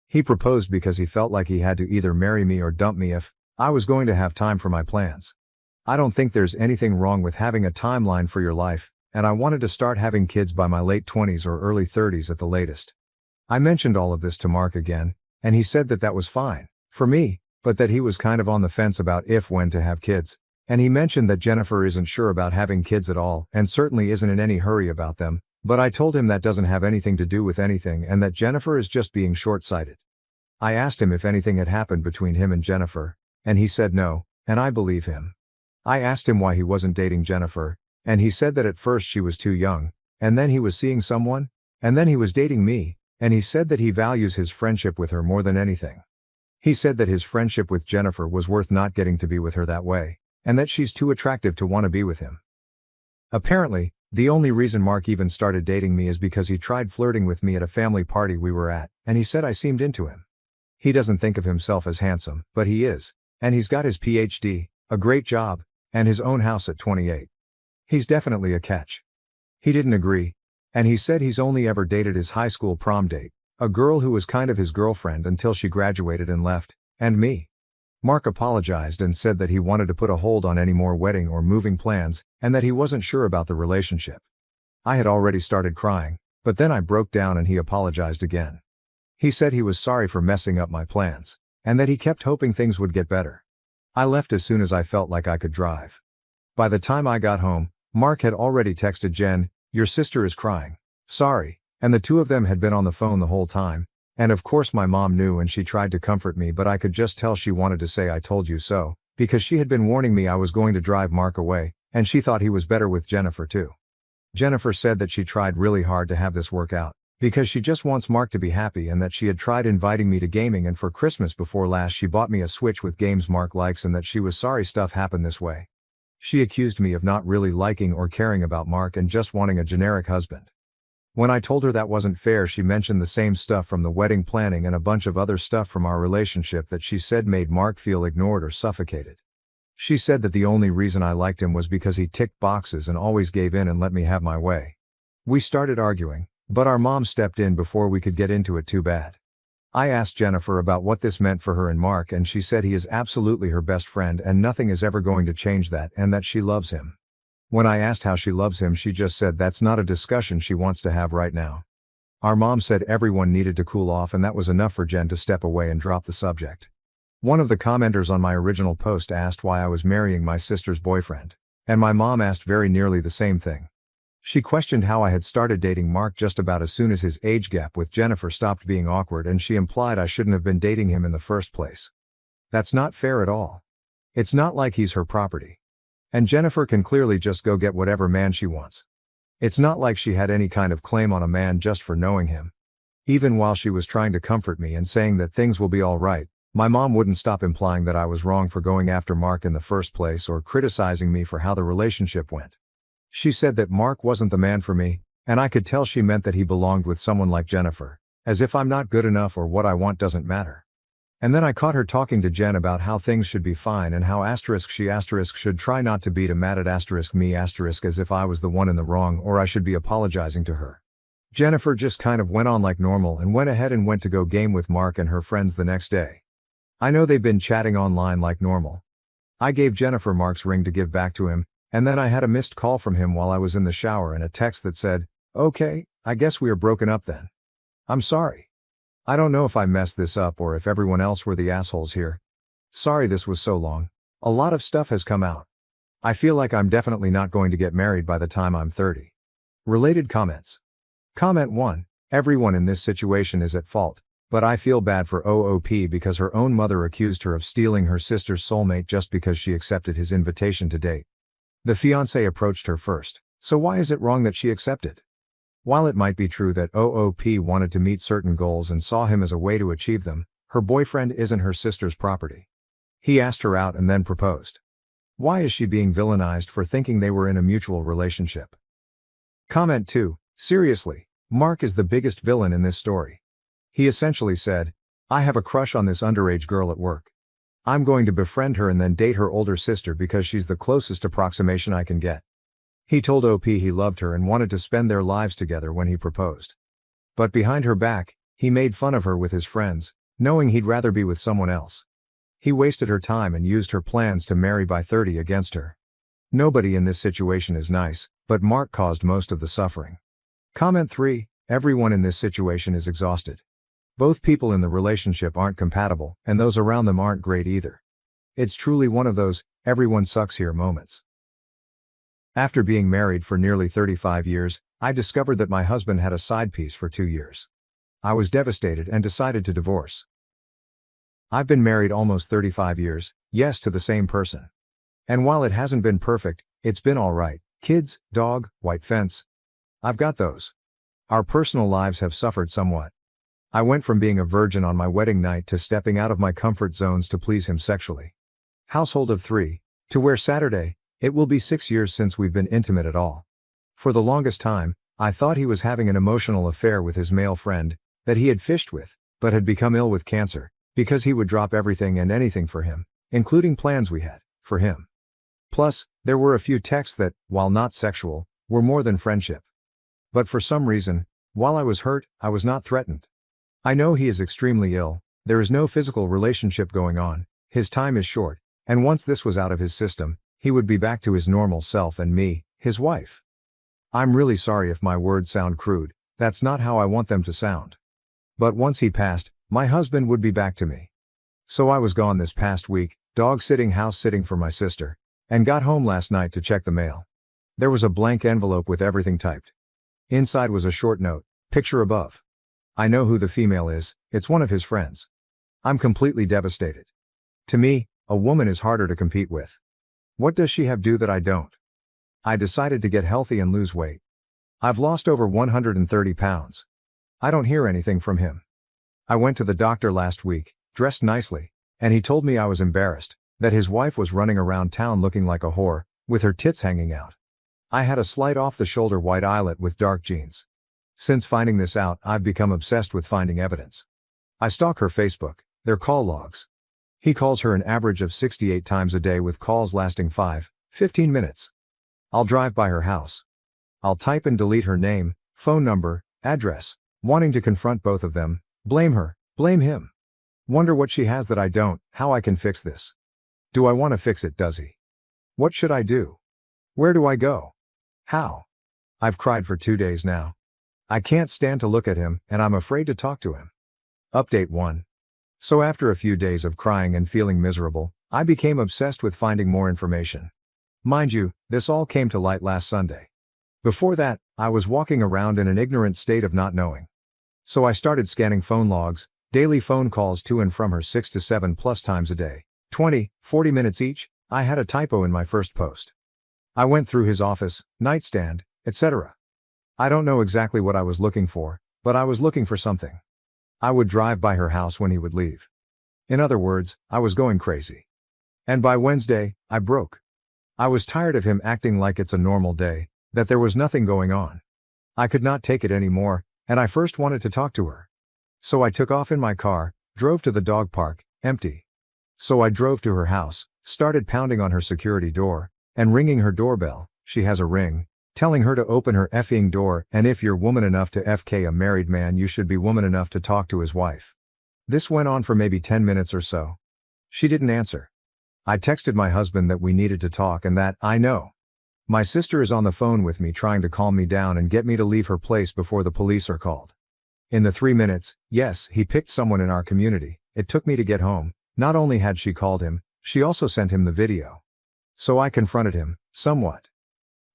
He proposed because he felt like he had to either marry me or dump me if I was going to have time for my plans. I don't think there's anything wrong with having a timeline for your life, and I wanted to start having kids by my late 20s or early 30s at the latest. I mentioned all of this to Mark again, and he said that that was fine for me, but that he was kind of on the fence about when to have kids, and he mentioned that Jennifer isn't sure about having kids at all and certainly isn't in any hurry about them, but I told him that doesn't have anything to do with anything and that Jennifer is just being short-sighted. I asked him if anything had happened between him and Jennifer, and he said no, and I believe him. I asked him why he wasn't dating Jennifer, and he said that at first she was too young, and then he was seeing someone, and then he was dating me, and he said that he values his friendship with her more than anything. He said that his friendship with Jennifer was worth not getting to be with her that way, and that she's too attractive to want to be with him. Apparently, the only reason Mark even started dating me is because he tried flirting with me at a family party we were at, and he said I seemed into him. He doesn't think of himself as handsome, but he is, and he's got his PhD, a great job, and his own house at 28. He's definitely a catch. He didn't agree, and he said he's only ever dated his high school prom date, a girl who was kind of his girlfriend until she graduated and left, and me. Mark apologized and said that he wanted to put a hold on any more wedding or moving plans, and that he wasn't sure about the relationship. I had already started crying, but then I broke down and he apologized again. He said he was sorry for messing up my plans, and that he kept hoping things would get better. I left as soon as I felt like I could drive. By the time I got home, Mark had already texted Jen, "Your sister is crying. Sorry," and the two of them had been on the phone the whole time, and of course my mom knew and she tried to comfort me, but I could just tell she wanted to say "I told you so," because she had been warning me I was going to drive Mark away, and she thought he was better with Jennifer too. Jennifer said that she tried really hard to have this work out, because she just wants Mark to be happy, and that she had tried inviting me to gaming, and for Christmas before last she bought me a Switch with games Mark likes, and that she was sorry stuff happened this way. She accused me of not really liking or caring about Mark and just wanting a generic husband. When I told her that wasn't fair, she mentioned the same stuff from the wedding planning and a bunch of other stuff from our relationship that she said made Mark feel ignored or suffocated. She said that the only reason I liked him was because he ticked boxes and always gave in and let me have my way. We started arguing, but our mom stepped in before we could get into it too bad. I asked Jennifer about what this meant for her and Mark, and she said he is absolutely her best friend and nothing is ever going to change that, and that she loves him. When I asked how she loves him, she just said that's not a discussion she wants to have right now. Our mom said everyone needed to cool off, and that was enough for Jen to step away and drop the subject. One of the commenters on my original post asked why I was marrying my sister's boyfriend, and my mom asked very nearly the same thing. She questioned how I had started dating Mark just about as soon as his age gap with Jennifer stopped being awkward, and she implied I shouldn't have been dating him in the first place. That's not fair at all. It's not like he's her property. And Jennifer can clearly just go get whatever man she wants. It's not like she had any kind of claim on a man just for knowing him. Even while she was trying to comfort me and saying that things will be all right, my mom wouldn't stop implying that I was wrong for going after Mark in the first place or criticizing me for how the relationship went. She said that Mark wasn't the man for me, and I could tell she meant that he belonged with someone like Jennifer, as if I'm not good enough or what I want doesn't matter. And then I caught her talking to Jen about how things should be fine and how she should try not to be too mad at me as if I was the one in the wrong or I should be apologizing to her. Jennifer just kind of went on like normal and went ahead and went to go game with Mark and her friends the next day. I know they've been chatting online like normal. I gave Jennifer Mark's ring to give back to him, And then I had a missed call from him while I was in the shower and a text that said, "Okay, I guess we are broken up then. I'm sorry. I don't know if I messed this up or if everyone else were the assholes here. Sorry this was so long. A lot of stuff has come out. I feel like I'm definitely not going to get married by the time I'm 30. Related comments. Comment 1. Everyone in this situation is at fault, but I feel bad for OOP because her own mother accused her of stealing her sister's soulmate just because she accepted his invitation to date. The fiancé approached her first, so why is it wrong that she accepted? While it might be true that OOP wanted to meet certain goals and saw him as a way to achieve them, her boyfriend isn't her sister's property. He asked her out and then proposed. Why is she being villainized for thinking they were in a mutual relationship? Comment 2. Seriously, Mark is the biggest villain in this story. He essentially said, "I have a crush on this underage girl at work. I'm going to befriend her and then date her older sister because she's the closest approximation I can get." He told OP he loved her and wanted to spend their lives together when he proposed. But behind her back, he made fun of her with his friends, knowing he'd rather be with someone else. He wasted her time and used her plans to marry by 30 against her. Nobody in this situation is nice, but Mark caused most of the suffering. Comment 3. Everyone in this situation is exhausted. Both people in the relationship aren't compatible, and those around them aren't great either. It's truly one of those, everyone sucks here moments. After being married for nearly 35 years, I discovered that my husband had a side piece for 2 years. I was devastated and decided to divorce. I've been married almost 35 years, yes, to the same person. And while it hasn't been perfect, it's been alright. Kids, dog, white fence. I've got those. Our personal lives have suffered somewhat. I went from being a virgin on my wedding night to stepping out of my comfort zones to please him sexually. Household of 3. To where Saturday, it will be 6 years since we've been intimate at all. For the longest time, I thought he was having an emotional affair with his male friend, that he had fished with, but had become ill with cancer, because he would drop everything and anything for him, including plans we had, for him. Plus, there were a few texts that, while not sexual, were more than friendship. But for some reason, while I was hurt, I was not threatened. I know he is extremely ill, there is no physical relationship going on, his time is short, and once this was out of his system, he would be back to his normal self and me, his wife. I'm really sorry if my words sound crude, that's not how I want them to sound. But once he passed, my husband would be back to me. So I was gone this past week, dog sitting, house sitting for my sister, and got home last night to check the mail. There was a blank envelope with everything typed. Inside was a short note, picture above. I know who the female is, it's one of his friends. I'm completely devastated. To me, a woman is harder to compete with. What does she have do that I don't? I decided to get healthy and lose weight. I've lost over 130 pounds. I don't hear anything from him. I went to the doctor last week, dressed nicely, and he told me I was embarrassed, that his wife was running around town looking like a whore, with her tits hanging out. I had a slight off-the-shoulder white eyelet with dark jeans. Since finding this out, I've become obsessed with finding evidence. I stalk her Facebook, their call logs. He calls her an average of 68 times a day with calls lasting 5-15 minutes. I'll drive by her house. I'll type and delete her name, phone number, address, wanting to confront both of them, blame her, blame him. Wonder what she has that I don't, how I can fix this. Do I want to fix it, does he? What should I do? Where do I go? How? I've cried for 2 days now. I can't stand to look at him, and I'm afraid to talk to him. Update 1. So after a few days of crying and feeling miserable, I became obsessed with finding more information. Mind you, this all came to light last Sunday. Before that, I was walking around in an ignorant state of not knowing. So I started scanning phone logs, daily phone calls to and from her 6 to 7 plus times a day, 20-40 minutes each. I had a typo in my first post. I went through his office, nightstand, etc. I don't know exactly what I was looking for, but I was looking for something. I would drive by her house when he would leave. In other words, I was going crazy. And by Wednesday, I broke. I was tired of him acting like it's a normal day, that there was nothing going on. I could not take it anymore, and I first wanted to talk to her. So I took off in my car, drove to the dog park, empty. So I drove to her house, started pounding on her security door, and ringing her doorbell. She has a ring, telling her to open her effing door, and if you're woman enough to FK a married man, you should be woman enough to talk to his wife. This went on for maybe 10 minutes or so. She didn't answer. I texted my husband that we needed to talk and that, I know. My sister is on the phone with me trying to calm me down and get me to leave her place before the police are called. In the 3 minutes, yes, he picked someone in our community, it took me to get home. Not only had she called him, she also sent him the video. So I confronted him, somewhat.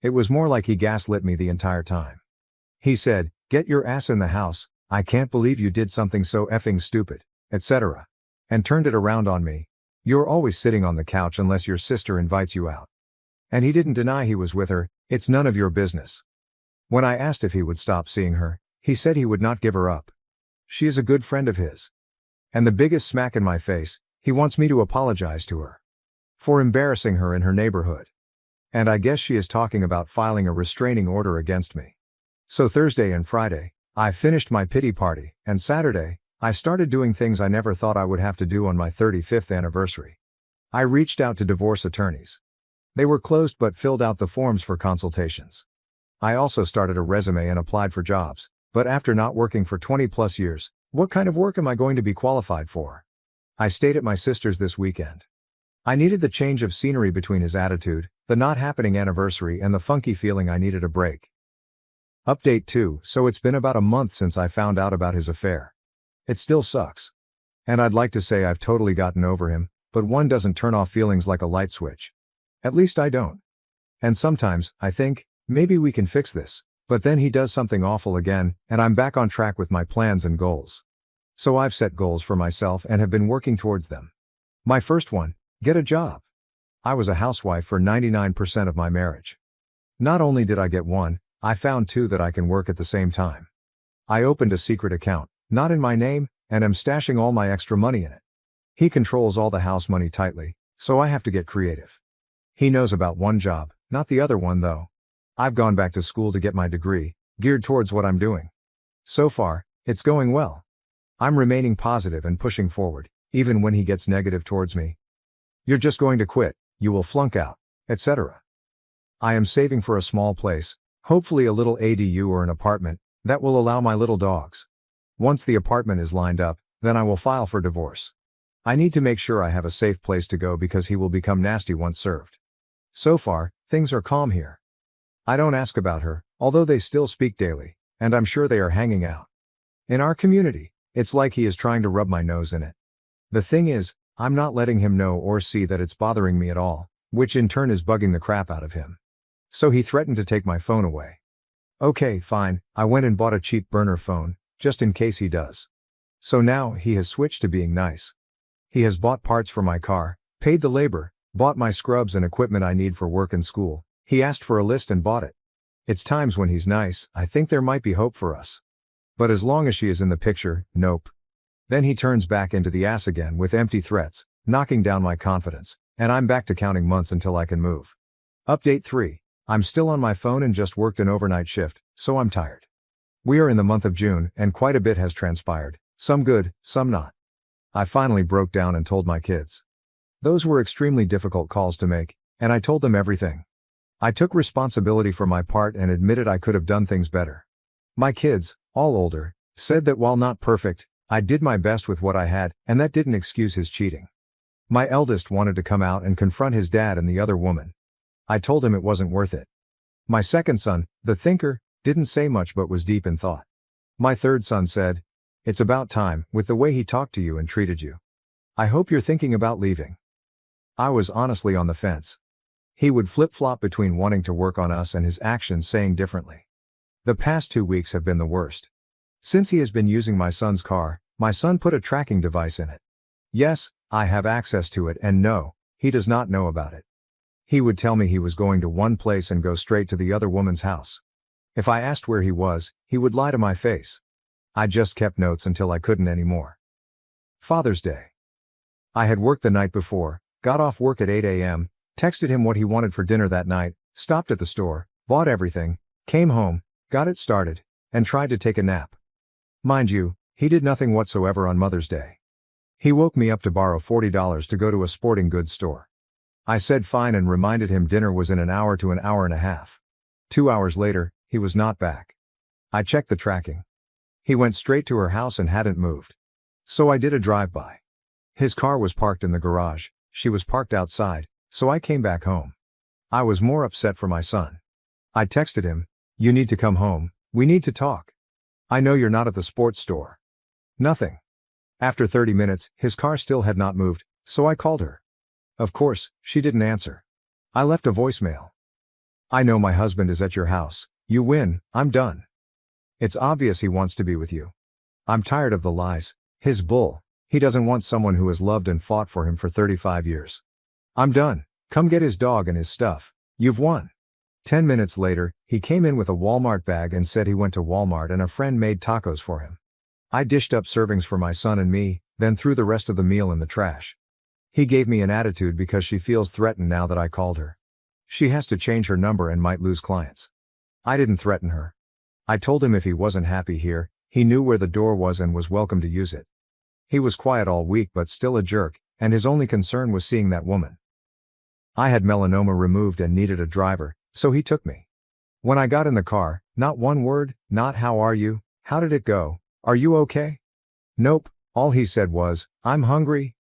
It was more like he gaslit me the entire time. He said, "Get your ass in the house, I can't believe you did something so effing stupid," etc. And turned it around on me. "You're always sitting on the couch unless your sister invites you out." And he didn't deny he was with her, "It's none of your business." When I asked if he would stop seeing her, he said he would not give her up. She is a good friend of his. And the biggest smack in my face, he wants me to apologize to her for embarrassing her in her neighborhood. And I guess she is talking about filing a restraining order against me. So Thursday and Friday, I finished my pity party, and Saturday, I started doing things I never thought I would have to do on my 35th anniversary. I reached out to divorce attorneys. They were closed but filled out the forms for consultations. I also started a resume and applied for jobs, but after not working for 20 plus years, what kind of work am I going to be qualified for? I stayed at my sister's this weekend. I needed the change of scenery between his attitude, the not happening anniversary, and the funky feeling I needed a break. Update 2, so it's been about a month since I found out about his affair. It still sucks. And I'd like to say I've totally gotten over him, but one doesn't turn off feelings like a light switch. At least I don't. And sometimes, I think, maybe we can fix this, but then he does something awful again, and I'm back on track with my plans and goals. So I've set goals for myself and have been working towards them. My first one, get a job. I was a housewife for 99% of my marriage. Not only did I get one, I found two that I can work at the same time. I opened a secret account, not in my name, and am stashing all my extra money in it. He controls all the house money tightly, so I have to get creative. He knows about one job, not the other one though. I've gone back to school to get my degree, geared towards what I'm doing. So far, it's going well. I'm remaining positive and pushing forward, even when he gets negative towards me. "You're just going to quit, you will flunk out," etc. I am saving for a small place, hopefully a little ADU or an apartment, that will allow my little dogs. Once the apartment is lined up, then I will file for divorce. I need to make sure I have a safe place to go because he will become nasty once served. So far, things are calm here. I don't ask about her, although they still speak daily, and I'm sure they are hanging out. In our community, it's like he is trying to rub my nose in it. The thing is, I'm not letting him know or see that it's bothering me at all, which in turn is bugging the crap out of him. So he threatened to take my phone away. Okay, fine, I went and bought a cheap burner phone, just in case he does. So now he has switched to being nice. He has bought parts for my car, paid the labor, bought my scrubs and equipment I need for work and school. He asked for a list and bought it. It's times when he's nice, I think there might be hope for us. But as long as she is in the picture, nope. Then he turns back into the ass again with empty threats, knocking down my confidence, and I'm back to counting months until I can move. Update 3. I'm still on my phone and just worked an overnight shift, so I'm tired. We are in the month of June, and quite a bit has transpired, some good, some not. I finally broke down and told my kids. Those were extremely difficult calls to make, and I told them everything. I took responsibility for my part and admitted I could have done things better. My kids, all older, said that while not perfect, I did my best with what I had, and that didn't excuse his cheating. My eldest wanted to come out and confront his dad and the other woman. I told him it wasn't worth it. My second son, the thinker, didn't say much but was deep in thought. My third son said, "It's about time, with the way he talked to you and treated you. I hope you're thinking about leaving." I was honestly on the fence. He would flip-flop between wanting to work on us and his actions saying differently. The past 2 weeks have been the worst. Since he has been using my son's car, my son put a tracking device in it. Yes, I have access to it, and no, he does not know about it. He would tell me he was going to one place and go straight to the other woman's house. If I asked where he was, he would lie to my face. I just kept notes until I couldn't anymore. Father's Day. I had worked the night before, got off work at 8 a.m., texted him what he wanted for dinner that night, stopped at the store, bought everything, came home, got it started, and tried to take a nap. Mind you, he did nothing whatsoever on Mother's Day. He woke me up to borrow $40 to go to a sporting goods store. I said fine and reminded him dinner was in an hour to an hour and a half. 2 hours later, he was not back. I checked the tracking. He went straight to her house and hadn't moved. So I did a drive-by. His car was parked in the garage, she was parked outside, so I came back home. I was more upset for my son. I texted him, "You need to come home, we need to talk. I know you're not at the sports store." Nothing. After 30 minutes, his car still had not moved, so I called her. Of course, she didn't answer. I left a voicemail. "I know my husband is at your house. You win, I'm done. It's obvious he wants to be with you. I'm tired of the lies, his bull. He doesn't want someone who has loved and fought for him for 35 years. I'm done. Come get his dog and his stuff. You've won." 10 minutes later, he came in with a Walmart bag and said he went to Walmart and a friend made tacos for him. I dished up servings for my son and me, then threw the rest of the meal in the trash. He gave me an attitude because she feels threatened now that I called her. She has to change her number and might lose clients. I didn't threaten her. I told him if he wasn't happy here, he knew where the door was and was welcome to use it. He was quiet all week but still a jerk, and his only concern was seeing that woman. I had melanoma removed and needed a driver, so he took me. When I got in the car, not one word, not "How are you? How did it go? Are you okay?" Nope, all he said was, "I'm hungry."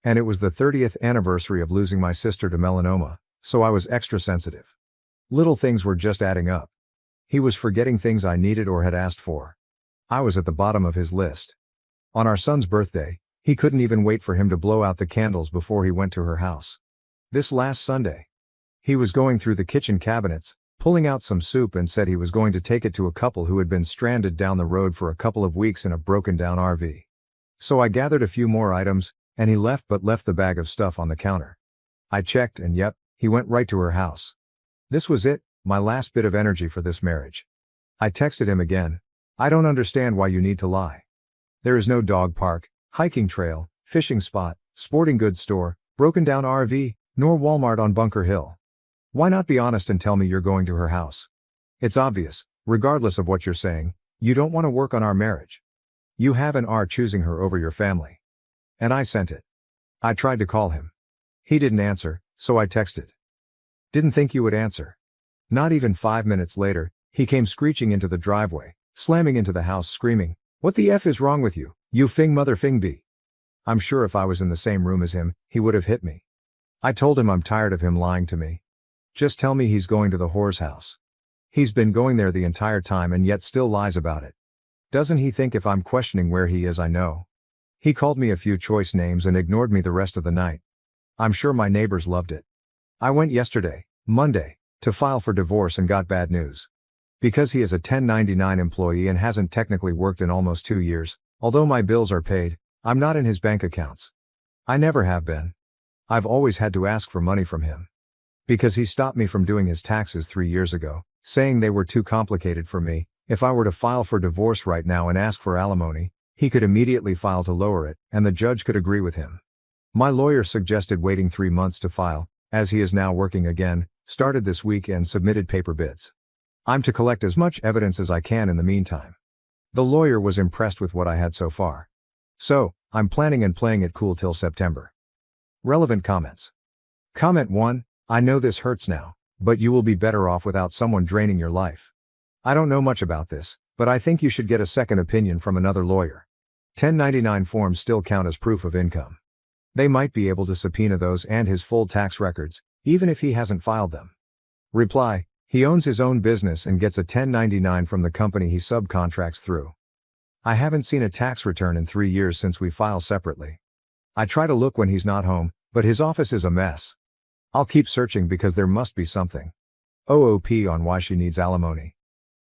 And it was the 30th anniversary of losing my sister to melanoma, so I was extra sensitive. Little things were just adding up. He was forgetting things I needed or had asked for. I was at the bottom of his list. On our son's birthday, he couldn't even wait for him to blow out the candles before he went to her house. This last Sunday, he was going through the kitchen cabinets, pulling out some soup and said he was going to take it to a couple who had been stranded down the road for a couple of weeks in a broken-down RV. So I gathered a few more items, and he left the bag of stuff on the counter. I checked and yep, he went right to her house. This was it, my last bit of energy for this marriage. I texted him again. "I don't understand why you need to lie. There is no dog park, hiking trail, fishing spot, sporting goods store, broken-down RV, nor Walmart on Bunker Hill. Why not be honest and tell me you're going to her house? It's obvious, regardless of what you're saying, you don't want to work on our marriage. You have and are choosing her over your family." And I sent it. I tried to call him. He didn't answer, so I texted. "Didn't think you would answer." Not even 5 minutes later, he came screeching into the driveway, slamming into the house screaming, "What the F is wrong with you, you fing mother fing b?" I'm sure if I was in the same room as him, he would have hit me. I told him I'm tired of him lying to me. Just tell me he's going to the whore's house. He's been going there the entire time and yet still lies about it. Doesn't he think if I'm questioning where he is I know? He called me a few choice names and ignored me the rest of the night. I'm sure my neighbors loved it. I went yesterday, Monday, to file for divorce and got bad news. Because he is a 1099 employee and hasn't technically worked in almost 2 years, although my bills are paid, I'm not in his bank accounts. I never have been. I've always had to ask for money from him. Because he stopped me from doing his taxes 3 years ago, saying they were too complicated for me. If I were to file for divorce right now and ask for alimony, he could immediately file to lower it, and the judge could agree with him. My lawyer suggested waiting 3 months to file, as he is now working again, started this week and submitted paper bids. I'm to collect as much evidence as I can in the meantime. The lawyer was impressed with what I had so far. So, I'm planning and playing it cool till September. Relevant comments. Comment 1, I know this hurts now, but you will be better off without someone draining your life. I don't know much about this, but I think you should get a second opinion from another lawyer. 1099 forms still count as proof of income. They might be able to subpoena those and his full tax records, even if he hasn't filed them. Reply, he owns his own business and gets a 1099 from the company he subcontracts through. I haven't seen a tax return in 3 years since we file separately. I try to look when he's not home, but his office is a mess. I'll keep searching because there must be something. OOP on why she needs alimony.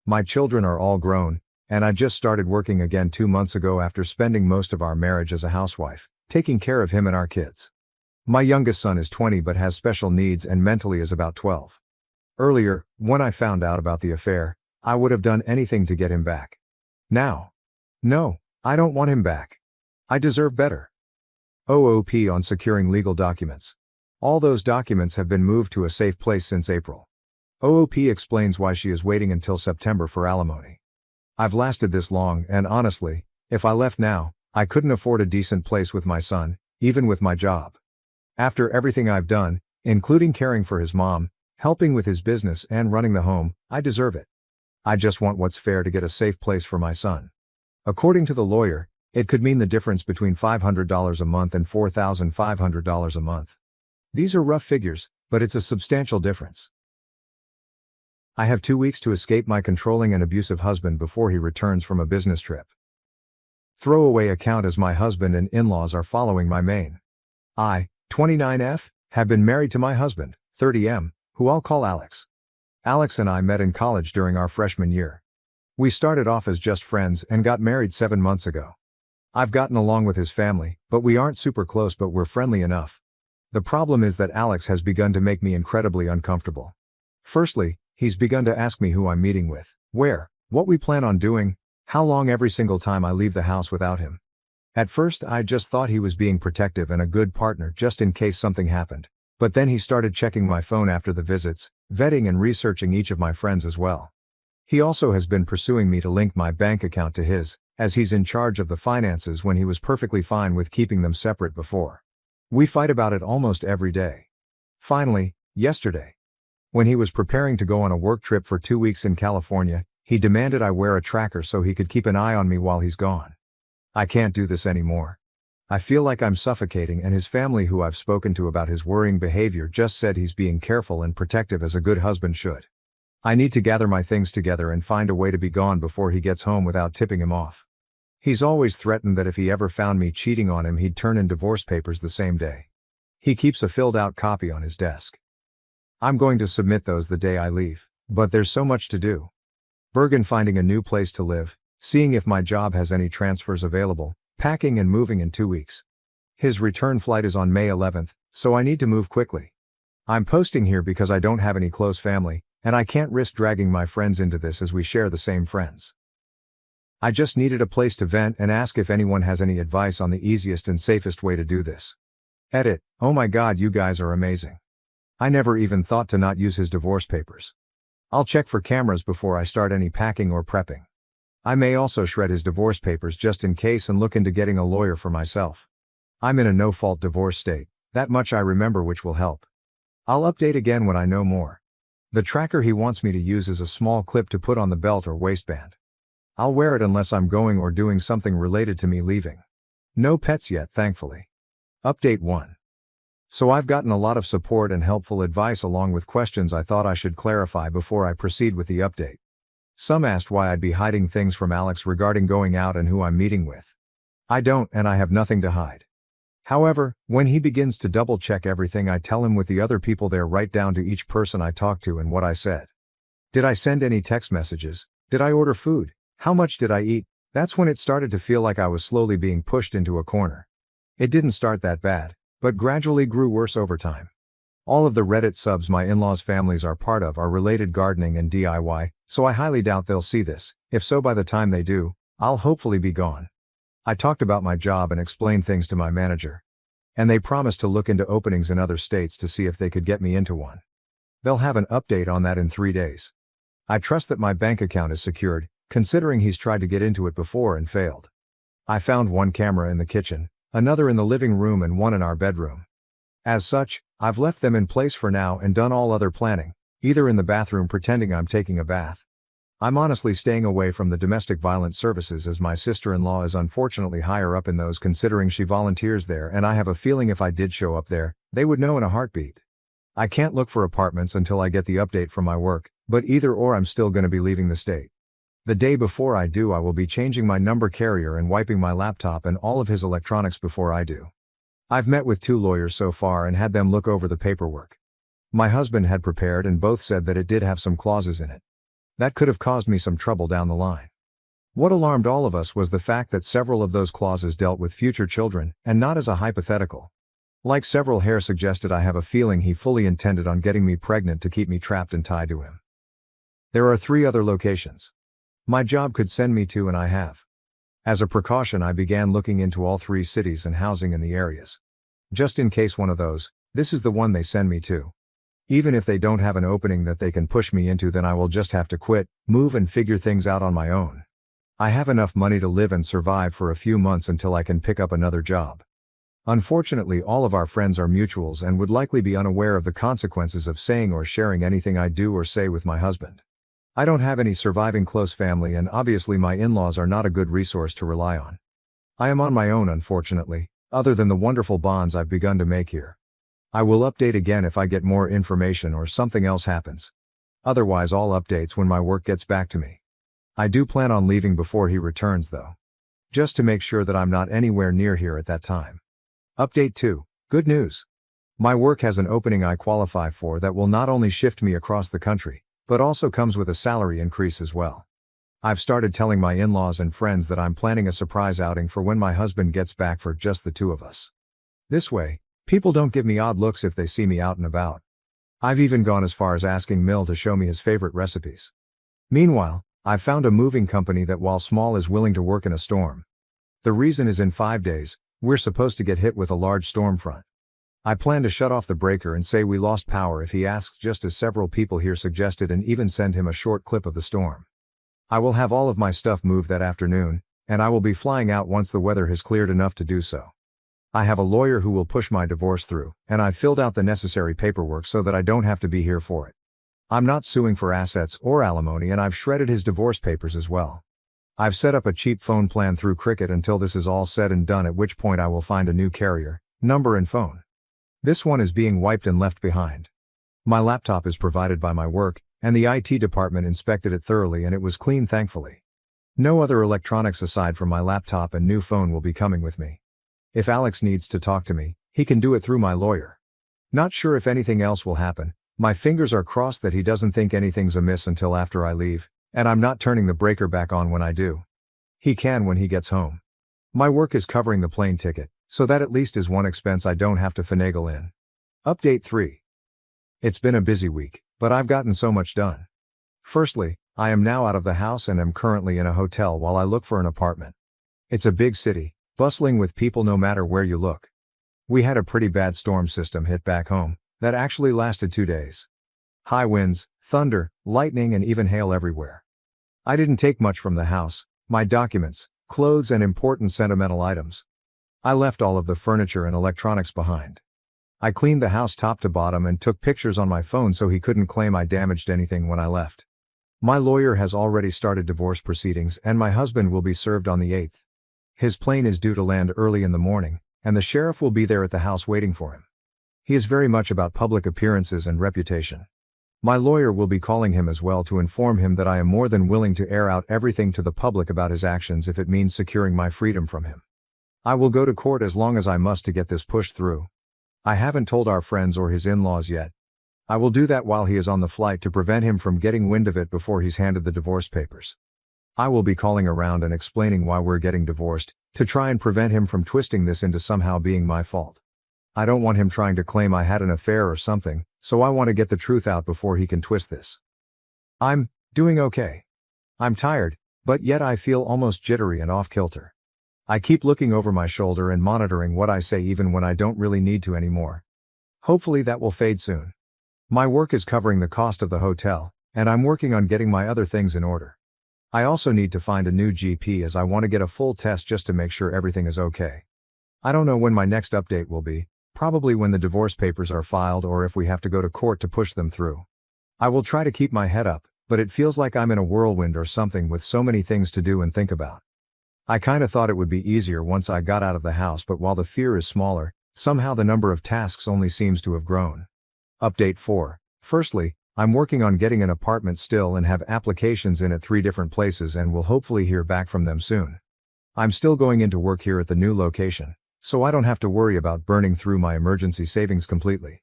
My children are all grown, and I just started working again 2 months ago after spending most of our marriage as a housewife, taking care of him and our kids. My youngest son is 20 but has special needs and mentally is about 12. Earlier, when I found out about the affair, I would have done anything to get him back. Now, no, I don't want him back. I deserve better. OOP on securing legal documents. All those documents have been moved to a safe place since April. OOP explains why she is waiting until September for alimony. I've lasted this long and honestly, if I left now, I couldn't afford a decent place with my son, even with my job. After everything I've done, including caring for his mom, helping with his business and running the home, I deserve it. I just want what's fair to get a safe place for my son. According to the lawyer, it could mean the difference between $500 a month and $4,500 a month. These are rough figures, But it's a substantial difference. I have 2 weeks to escape my controlling and abusive husband before he returns from a business trip. Throwaway account as my husband and in-laws are following my main. I, 29F, have been married to my husband, 30M, who I'll call Alex. Alex and I met in college during our freshman year. We started off as just friends and got married 7 months ago. I've gotten along with his family, but we aren't super close, but we're friendly enough. The problem is that Alex has begun to make me incredibly uncomfortable. Firstly, he's begun to ask me who I'm meeting with, where, what we plan on doing, how long every single time I leave the house without him. At first I just thought he was being protective and a good partner just in case something happened, but then he started checking my phone after the visits, vetting and researching each of my friends as well. He also has been pursuing me to link my bank account to his, as he's in charge of the finances when he was perfectly fine with keeping them separate before. We fight about it almost every day. Finally, yesterday, when he was preparing to go on a work trip for 2 weeks in California, he demanded I wear a tracker so he could keep an eye on me while he's gone. I can't do this anymore. I feel like I'm suffocating, and his family, who I've spoken to about his worrying behavior, just said he's being careful and protective as a good husband should. I need to gather my things together and find a way to be gone before he gets home without tipping him off. He's always threatened that if he ever found me cheating on him, he'd turn in divorce papers the same day. He keeps a filled-out copy on his desk. I'm going to submit those the day I leave, but there's so much to do. Bergen, finding a new place to live, seeing if my job has any transfers available, packing and moving in 2 weeks. His return flight is on May 11th, so I need to move quickly. I'm posting here because I don't have any close family, and I can't risk dragging my friends into this as we share the same friends. I just needed a place to vent and ask if anyone has any advice on the easiest and safest way to do this. Edit. Oh my god, you guys are amazing. I never even thought to not use his divorce papers. I'll check for cameras before I start any packing or prepping. I may also shred his divorce papers just in case and look into getting a lawyer for myself. I'm in a no-fault divorce state, that much I remember, which will help. I'll update again when I know more. The tracker he wants me to use is a small clip to put on the belt or waistband. I'll wear it unless I'm going or doing something related to me leaving. No pets yet, thankfully. Update 1. So I've gotten a lot of support and helpful advice along with questions I thought I should clarify before I proceed with the update. Some asked why I'd be hiding things from Alex regarding going out and who I'm meeting with. I don't, and I have nothing to hide. However, when he begins to double-check everything I tell him with the other people there, right down to each person I talk to and what I said. Did I send any text messages? Did I order food? How much did I eat? That's when it started to feel like I was slowly being pushed into a corner. It didn't start that bad, but gradually grew worse over time. All of the Reddit subs my in-laws' families are part of are related gardening and DIY, so I highly doubt they'll see this. If so, by the time they do, I'll hopefully be gone. I talked about my job and explained things to my manager. And they promised to look into openings in other states to see if they could get me into one. They'll have an update on that in 3 days. I trust that my bank account is secured, considering he's tried to get into it before and failed. I found one camera in the kitchen, another in the living room, and one in our bedroom. As such, I've left them in place for now and done all other planning, either in the bathroom pretending I'm taking a bath. I'm honestly staying away from the domestic violence services as my sister-in-law is unfortunately higher up in those, considering she volunteers there, and I have a feeling if I did show up there, they would know in a heartbeat. I can't look for apartments until I get the update from my work, but either or I'm still going to be leaving the state. The day before I do, I will be changing my number carrier and wiping my laptop and all of his electronics before I do. I've met with 2 lawyers so far and had them look over the paperwork. My husband had prepared and both said that it did have some clauses in it. That could have caused me some trouble down the line. What alarmed all of us was the fact that several of those clauses dealt with future children, and not as a hypothetical. Like several hair suggested, I have a feeling he fully intended on getting me pregnant to keep me trapped and tied to him. There are 3 other locations my job could send me to, and I have. As a precaution, I began looking into all 3 cities and housing in the areas. Just in case one of those, this is the one they send me to. Even if they don't have an opening that they can push me into, then I will just have to quit, move and figure things out on my own. I have enough money to live and survive for a few months until I can pick up another job. Unfortunately, all of our friends are mutuals and would likely be unaware of the consequences of saying or sharing anything I do or say with my husband. I don't have any surviving close family, and obviously my in-laws are not a good resource to rely on. I am on my own, unfortunately, other than the wonderful bonds I've begun to make here. I will update again if I get more information or something else happens. Otherwise, all updates when my work gets back to me. I do plan on leaving before he returns though. Just to make sure that I'm not anywhere near here at that time. Update 2. Good news. My work has an opening I qualify for that will not only shift me across the country, but also comes with a salary increase as well. I've started telling my in-laws and friends that I'm planning a surprise outing for when my husband gets back for just the two of us. This way, people don't give me odd looks if they see me out and about. I've even gone as far as asking Mill to show me his favorite recipes. Meanwhile, I've found a moving company that, while small, is willing to work in a storm. The reason is in 5 days, we're supposed to get hit with a large storm front. I plan to shut off the breaker and say we lost power if he asks, just as several people here suggested, and even send him a short clip of the storm. I will have all of my stuff moved that afternoon, and I will be flying out once the weather has cleared enough to do so. I have a lawyer who will push my divorce through, and I've filled out the necessary paperwork so that I don't have to be here for it. I'm not suing for assets or alimony, and I've shredded his divorce papers as well. I've set up a cheap phone plan through Cricket until this is all said and done, at which point I will find a new carrier, number and phone. This one is being wiped and left behind. My laptop is provided by my work, and the IT department inspected it thoroughly and it was clean, thankfully. No other electronics aside from my laptop and new phone will be coming with me. If Alex needs to talk to me, he can do it through my lawyer. Not sure if anything else will happen. My fingers are crossed that he doesn't think anything's amiss until after I leave, and I'm not turning the breaker back on when I do. He can when he gets home. My work is covering the plane ticket, so that at least is one expense I don't have to finagle in. Update 3. It's been a busy week, but I've gotten so much done. Firstly, I am now out of the house and am currently in a hotel while I look for an apartment. It's a big city, bustling with people no matter where you look. We had a pretty bad storm system hit back home, that actually lasted 2 days. High winds, thunder, lightning, and even hail everywhere. I didn't take much from the house: my documents, clothes, and important sentimental items. I left all of the furniture and electronics behind. I cleaned the house top to bottom and took pictures on my phone so he couldn't claim I damaged anything when I left. My lawyer has already started divorce proceedings, and my husband will be served on the 8th. His plane is due to land early in the morning, and the sheriff will be there at the house waiting for him. He is very much about public appearances and reputation. My lawyer will be calling him as well to inform him that I am more than willing to air out everything to the public about his actions if it means securing my freedom from him. I will go to court as long as I must to get this pushed through. I haven't told our friends or his in-laws yet. I will do that while he is on the flight to prevent him from getting wind of it before he's handed the divorce papers. I will be calling around and explaining why we're getting divorced, to try and prevent him from twisting this into somehow being my fault. I don't want him trying to claim I had an affair or something, so I want to get the truth out before he can twist this. I'm doing okay. I'm tired, but yet I feel almost jittery and off-kilter. I keep looking over my shoulder and monitoring what I say even when I don't really need to anymore. Hopefully that will fade soon. My work is covering the cost of the hotel, and I'm working on getting my other things in order. I also need to find a new GP as I want to get a full test just to make sure everything is okay. I don't know when my next update will be, probably when the divorce papers are filed or if we have to go to court to push them through. I will try to keep my head up, but it feels like I'm in a whirlwind or something with so many things to do and think about. I kinda thought it would be easier once I got out of the house, but while the fear is smaller, somehow the number of tasks only seems to have grown. Update 4. Firstly, I'm working on getting an apartment still and have applications in at 3 different places and will hopefully hear back from them soon. I'm still going into work here at the new location, so I don't have to worry about burning through my emergency savings completely.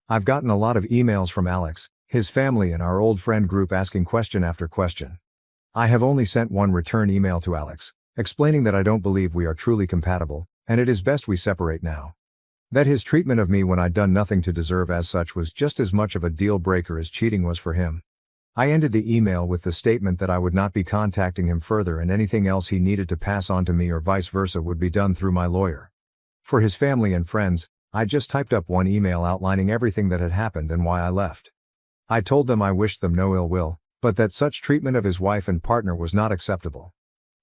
I've gotten a lot of emails from Alex, his family, and our old friend group asking question after question. I have only sent one return email to Alex, explaining that I don't believe we are truly compatible, and it is best we separate now. That his treatment of me when I'd done nothing to deserve as such was just as much of a deal breaker as cheating was for him. I ended the email with the statement that I would not be contacting him further and anything else he needed to pass on to me or vice versa would be done through my lawyer. For his family and friends, I just typed up one email outlining everything that had happened and why I left. I told them I wished them no ill will, but that such treatment of his wife and partner was not acceptable.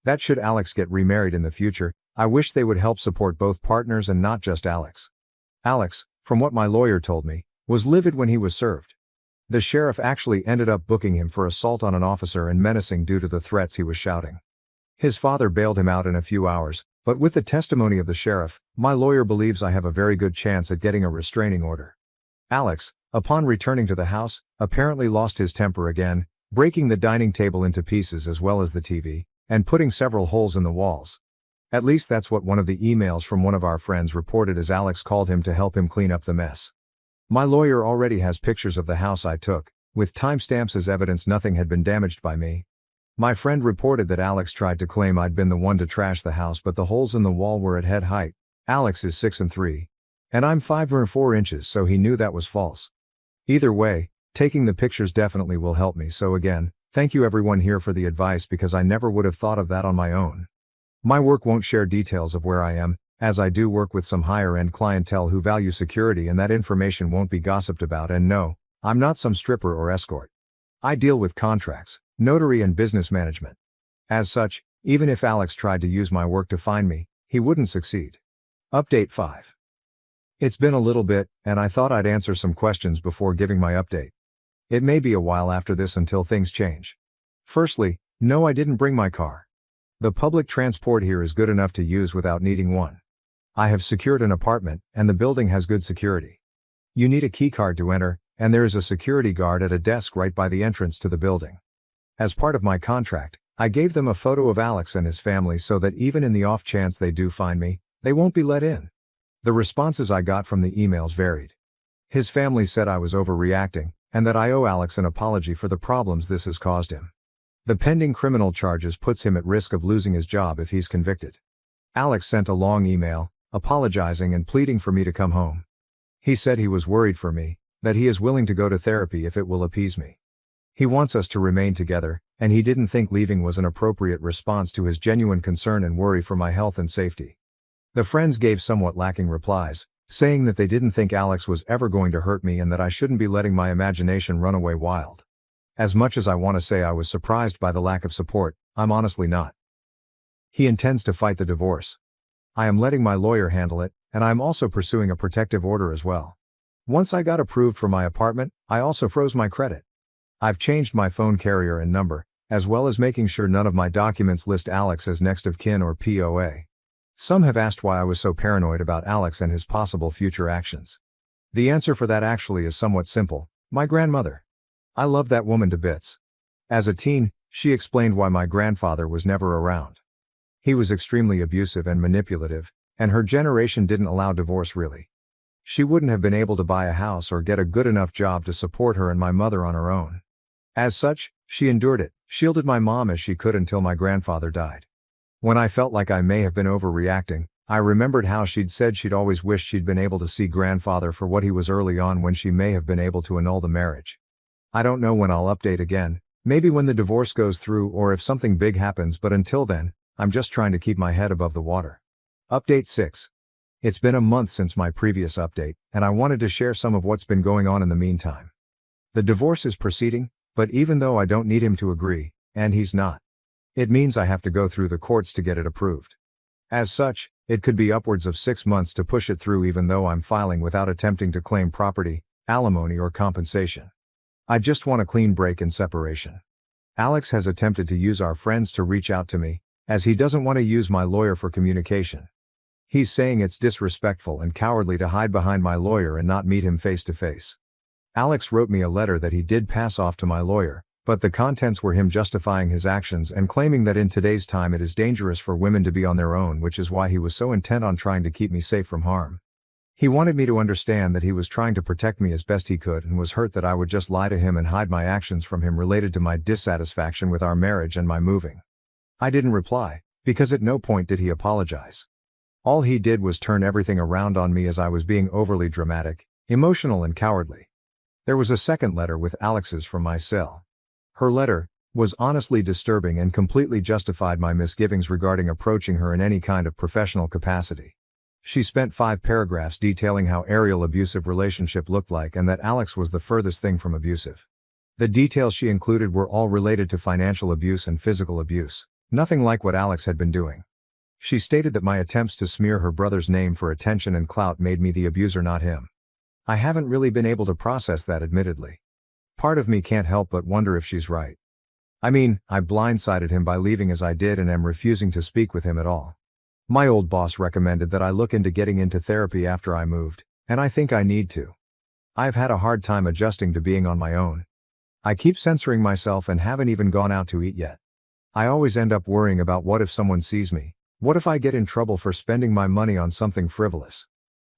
That should Alex get remarried in the future, I wish they would help support both partners and not just Alex. Alex, from what my lawyer told me, was livid when he was served. The sheriff actually ended up booking him for assault on an officer and menacing due to the threats he was shouting. His father bailed him out in a few hours, But with the testimony of the sheriff, my lawyer believes I have a very good chance at getting a restraining order. Alex, upon returning to the house, apparently lost his temper again, breaking the dining table into pieces as well as the TV, and putting several holes in the walls. At least that's what one of the emails from one of our friends reported as Alex called him to help him clean up the mess. My lawyer already has pictures of the house I took, with timestamps as evidence nothing had been damaged by me. My friend reported that Alex tried to claim I'd been the one to trash the house, but the holes in the wall were at head height. Alex is 6'3", and I'm 5'4", so he knew that was false. Either way, taking the pictures definitely will help me, so again, thank you everyone here for the advice, because I never would have thought of that on my own. My work won't share details of where I am, as I do work with some higher-end clientele who value security, and that information won't be gossiped about. And no, I'm not some stripper or escort. I deal with contracts, notary and business management. As such, even if Alex tried to use my work to find me, he wouldn't succeed. Update 5. It's been a little bit, and I thought I'd answer some questions before giving my update. It may be a while after this until things change. Firstly, no, I didn't bring my car. The public transport here is good enough to use without needing one. I have secured an apartment, and the building has good security. You need a key card to enter, and there is a security guard at a desk right by the entrance to the building. As part of my contract, I gave them a photo of Alex and his family so that even in the off chance they do find me, they won't be let in. The responses I got from the emails varied. His family said I was overreacting, and that I owe Alex an apology for the problems this has caused him. The pending criminal charges puts him at risk of losing his job if he's convicted. Alex sent a long email, apologizing and pleading for me to come home. He said he was worried for me, that he is willing to go to therapy if it will appease me. He wants us to remain together, and he didn't think leaving was an appropriate response to his genuine concern and worry for my health and safety. The friends gave somewhat lacking replies, saying that they didn't think Alex was ever going to hurt me and that I shouldn't be letting my imagination run away wild. As much as I want to say I was surprised by the lack of support, I'm honestly not. He intends to fight the divorce. I am letting my lawyer handle it, and I am also pursuing a protective order as well. Once I got approved for my apartment, I also froze my credit. I've changed my phone carrier and number, as well as making sure none of my documents list Alex as next of kin or POA. Some have asked why I was so paranoid about Alex and his possible future actions. The answer for that actually is somewhat simple: my grandmother. I love that woman to bits. As a teen, she explained why my grandfather was never around. He was extremely abusive and manipulative, and her generation didn't allow divorce really. She wouldn't have been able to buy a house or get a good enough job to support her and my mother on her own. As such, she endured it, shielded my mom as she could until my grandfather died. When I felt like I may have been overreacting, I remembered how she'd said she'd always wished she'd been able to see grandfather for what he was early on when she may have been able to annul the marriage. I don't know when I'll update again, maybe when the divorce goes through or if something big happens, but until then, I'm just trying to keep my head above the water. Update 6. It's been a month since my previous update, and I wanted to share some of what's been going on in the meantime. The divorce is proceeding, but even though I don't need him to agree, and he's not, it means I have to go through the courts to get it approved. As such, it could be upwards of 6 months to push it through, even though I'm filing without attempting to claim property, alimony or compensation. I just want a clean break and separation. Alex has attempted to use our friends to reach out to me, as he doesn't want to use my lawyer for communication. He's saying it's disrespectful and cowardly to hide behind my lawyer and not meet him face to face. Alex wrote me a letter that he did pass off to my lawyer, but the contents were him justifying his actions and claiming that in today's time it is dangerous for women to be on their own, which is why he was so intent on trying to keep me safe from harm. He wanted me to understand that he was trying to protect me as best he could and was hurt that I would just lie to him and hide my actions from him related to my dissatisfaction with our marriage and my moving. I didn't reply, because at no point did he apologize. All he did was turn everything around on me as I was being overly dramatic, emotional and cowardly. There was a second letter with Alex's from my cell. Her letter was honestly disturbing and completely justified my misgivings regarding approaching her in any kind of professional capacity. She spent 5 paragraphs detailing how Ariel's abusive relationship looked like and that Alex was the furthest thing from abusive. The details she included were all related to financial abuse and physical abuse, nothing like what Alex had been doing. She stated that my attempts to smear her brother's name for attention and clout made me the abuser, not him. I haven't really been able to process that, admittedly. Part of me can't help but wonder if she's right. I mean, I blindsided him by leaving as I did and am refusing to speak with him at all. My old boss recommended that I look into getting into therapy after I moved, and I think I need to. I've had a hard time adjusting to being on my own. I keep censoring myself and haven't even gone out to eat yet. I always end up worrying about what if someone sees me, what if I get in trouble for spending my money on something frivolous.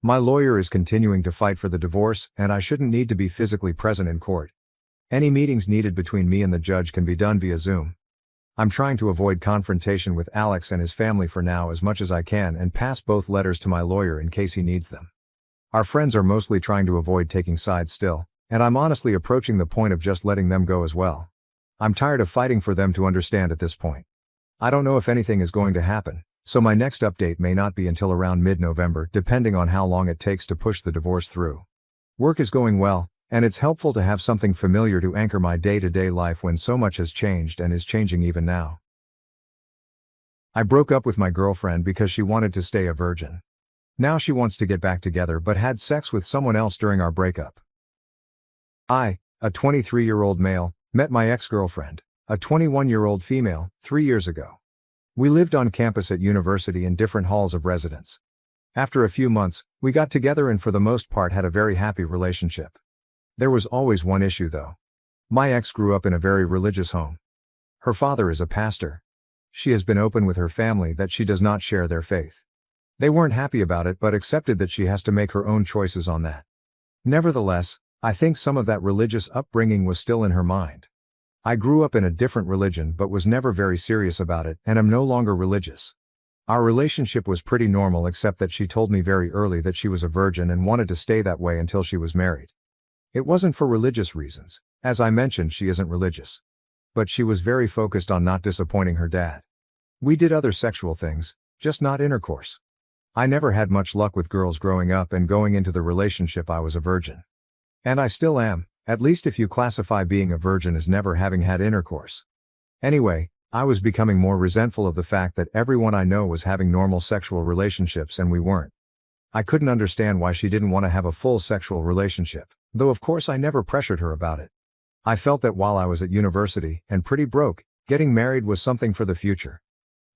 My lawyer is continuing to fight for the divorce, and I shouldn't need to be physically present in court. Any meetings needed between me and the judge can be done via Zoom. I'm trying to avoid confrontation with Alex and his family for now as much as I can and pass both letters to my lawyer in case he needs them. Our friends are mostly trying to avoid taking sides still, and I'm honestly approaching the point of just letting them go as well. I'm tired of fighting for them to understand at this point. I don't know if anything is going to happen, so my next update may not be until around mid-November, depending on how long it takes to push the divorce through. Work is going well, and it's helpful to have something familiar to anchor my day-to-day life when so much has changed and is changing even now. I broke up with my girlfriend because she wanted to stay a virgin. Now she wants to get back together but had sex with someone else during our breakup. I, a 23-year-old male, met my ex-girlfriend, a 21-year-old female, 3 years ago. We lived on campus at university in different halls of residence. After a few months, we got together and for the most part had a very happy relationship. There was always one issue though. My ex grew up in a very religious home. Her father is a pastor. She has been open with her family that she does not share their faith. They weren't happy about it but accepted that she has to make her own choices on that. Nevertheless, I think some of that religious upbringing was still in her mind. I grew up in a different religion but was never very serious about it and am no longer religious. Our relationship was pretty normal except that she told me very early that she was a virgin and wanted to stay that way until she was married. It wasn't for religious reasons, as I mentioned she isn't religious. But she was very focused on not disappointing her dad. We did other sexual things, just not intercourse. I never had much luck with girls growing up and going into the relationship I was a virgin. And I still am, at least if you classify being a virgin as never having had intercourse. Anyway, I was becoming more resentful of the fact that everyone I know was having normal sexual relationships and we weren't. I couldn't understand why she didn't want to have a full sexual relationship, though of course I never pressured her about it. I felt that while I was at university and pretty broke, getting married was something for the future.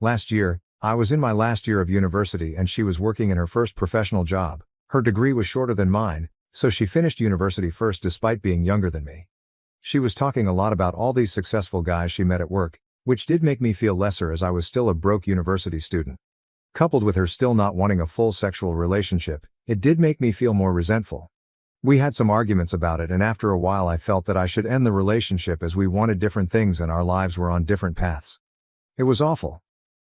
Last year, I was in my last year of university and she was working in her first professional job. Her degree was shorter than mine, so she finished university first despite being younger than me. She was talking a lot about all these successful guys she met at work, which did make me feel lesser as I was still a broke university student. Coupled with her still not wanting a full sexual relationship, it did make me feel more resentful. We had some arguments about it and after a while I felt that I should end the relationship as we wanted different things and our lives were on different paths. It was awful.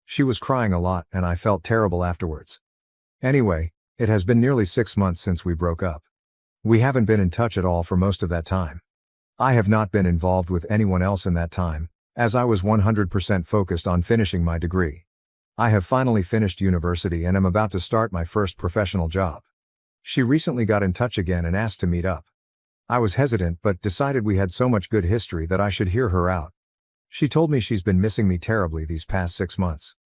She was crying a lot and I felt terrible afterwards. Anyway, it has been nearly 6 months since we broke up. We haven't been in touch at all for most of that time. I have not been involved with anyone else in that time, as I was 100% focused on finishing my degree. I have finally finished university and am about to start my first professional job. She recently got in touch again and asked to meet up. I was hesitant but decided we had so much good history that I should hear her out. She told me she's been missing me terribly these past 6 months.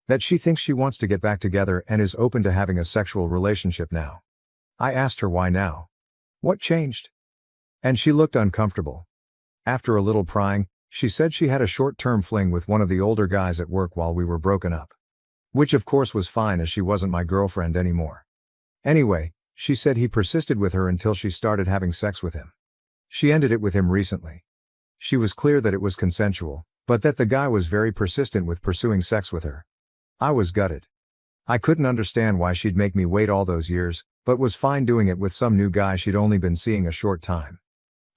That she thinks she wants to get back together and is open to having a sexual relationship now. I asked her why now. What changed? And she looked uncomfortable. After a little prying, she said she had a short-term fling with one of the older guys at work while we were broken up. Which of course was fine as she wasn't my girlfriend anymore. Anyway, she said he persisted with her until she started having sex with him. She ended it with him recently. She was clear that it was consensual, but that the guy was very persistent with pursuing sex with her. I was gutted. I couldn't understand why she'd make me wait all those years, but was fine doing it with some new guy she'd only been seeing a short time.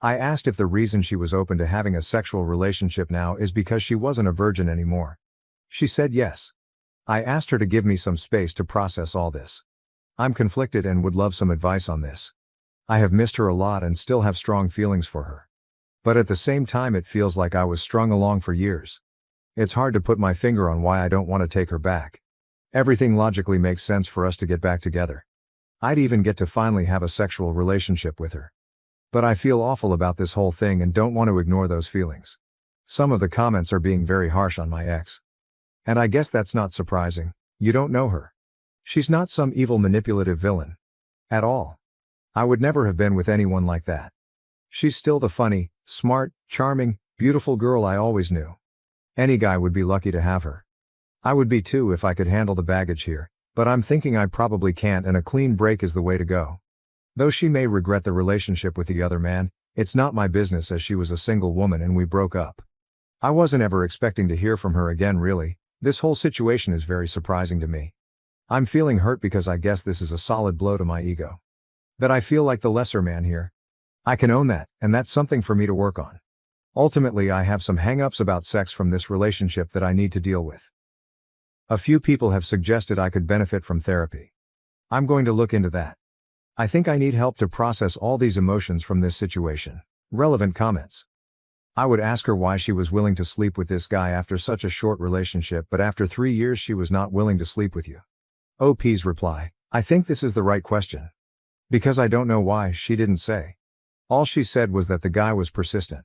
I asked if the reason she was open to having a sexual relationship now is because she wasn't a virgin anymore. She said yes. I asked her to give me some space to process all this. I'm conflicted and would love some advice on this. I have missed her a lot and still have strong feelings for her. But at the same time it feels like I was strung along for years. It's hard to put my finger on why I don't want to take her back. Everything logically makes sense for us to get back together. I'd even get to finally have a sexual relationship with her. But I feel awful about this whole thing and don't want to ignore those feelings. Some of the comments are being very harsh on my ex. And I guess that's not surprising. You don't know her. She's not some evil manipulative villain. At all. I would never have been with anyone like that. She's still the funny, smart, charming, beautiful girl I always knew. Any guy would be lucky to have her. I would be too if I could handle the baggage here, but I'm thinking I probably can't and a clean break is the way to go. Though she may regret the relationship with the other man, it's not my business as she was a single woman and we broke up. I wasn't ever expecting to hear from her again really. This whole situation is very surprising to me. I'm feeling hurt because I guess this is a solid blow to my ego. That I feel like the lesser man here. I can own that, and that's something for me to work on. Ultimately, I have some hang-ups about sex from this relationship that I need to deal with. A few people have suggested I could benefit from therapy. I'm going to look into that. I think I need help to process all these emotions from this situation. Relevant comments. I would ask her why she was willing to sleep with this guy after such a short relationship, but after 3 years she was not willing to sleep with you. OP's reply, I think this is the right question. Because I don't know why, she didn't say. All she said was that the guy was persistent.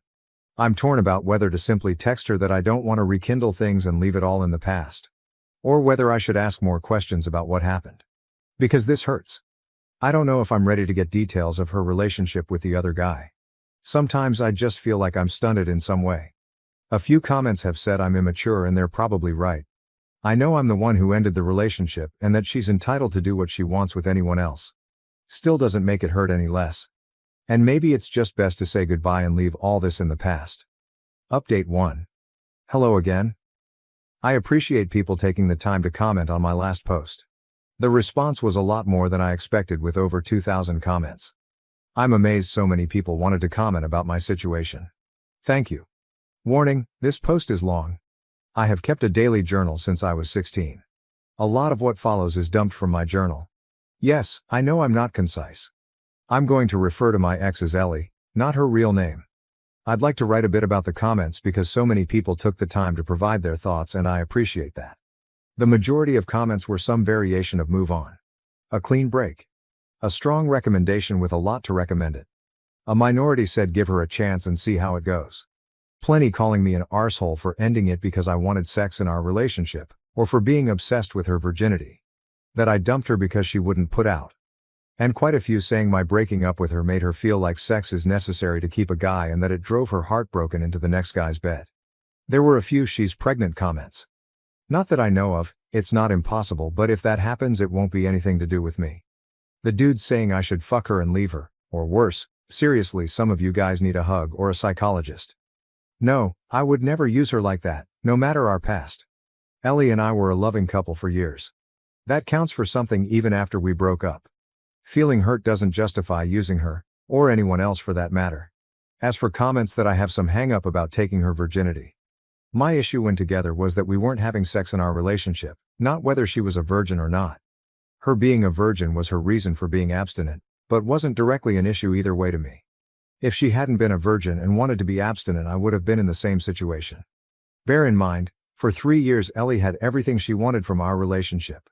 I'm torn about whether to simply text her that I don't want to rekindle things and leave it all in the past. Or whether I should ask more questions about what happened. Because this hurts. I don't know if I'm ready to get details of her relationship with the other guy. Sometimes I just feel like I'm stunted in some way. A few comments have said I'm immature and they're probably right. I know I'm the one who ended the relationship and that she's entitled to do what she wants with anyone else. Still doesn't make it hurt any less. And maybe it's just best to say goodbye and leave all this in the past. Update 1. Hello again. I appreciate people taking the time to comment on my last post. The response was a lot more than I expected with over 2,000 comments. I'm amazed so many people wanted to comment about my situation. Thank you. Warning, this post is long. I have kept a daily journal since I was 16. A lot of what follows is dumped from my journal. Yes, I know I'm not concise. I'm going to refer to my ex as Ellie, not her real name. I'd like to write a bit about the comments because so many people took the time to provide their thoughts and I appreciate that. The majority of comments were some variation of move on. A clean break. A strong recommendation with a lot to recommend it. A minority said give her a chance and see how it goes. Plenty calling me an arsehole for ending it because I wanted sex in our relationship, or for being obsessed with her virginity. That I dumped her because she wouldn't put out. And quite a few saying my breaking up with her made her feel like sex is necessary to keep a guy and that it drove her heartbroken into the next guy's bed. There were a few she's pregnant comments. Not that I know of, it's not impossible, but if that happens it won't be anything to do with me. The dude's saying I should fuck her and leave her, or worse, seriously some of you guys need a hug or a psychologist. No, I would never use her like that, no matter our past. Ellie and I were a loving couple for years. That counts for something even after we broke up. Feeling hurt doesn't justify using her, or anyone else for that matter. As for comments that I have some hang up about taking her virginity. My issue when together was that we weren't having sex in our relationship, not whether she was a virgin or not. Her being a virgin was her reason for being abstinent, but wasn't directly an issue either way to me. If she hadn't been a virgin and wanted to be abstinent I would have been in the same situation. Bear in mind, for 3 years Ellie had everything she wanted from our relationship.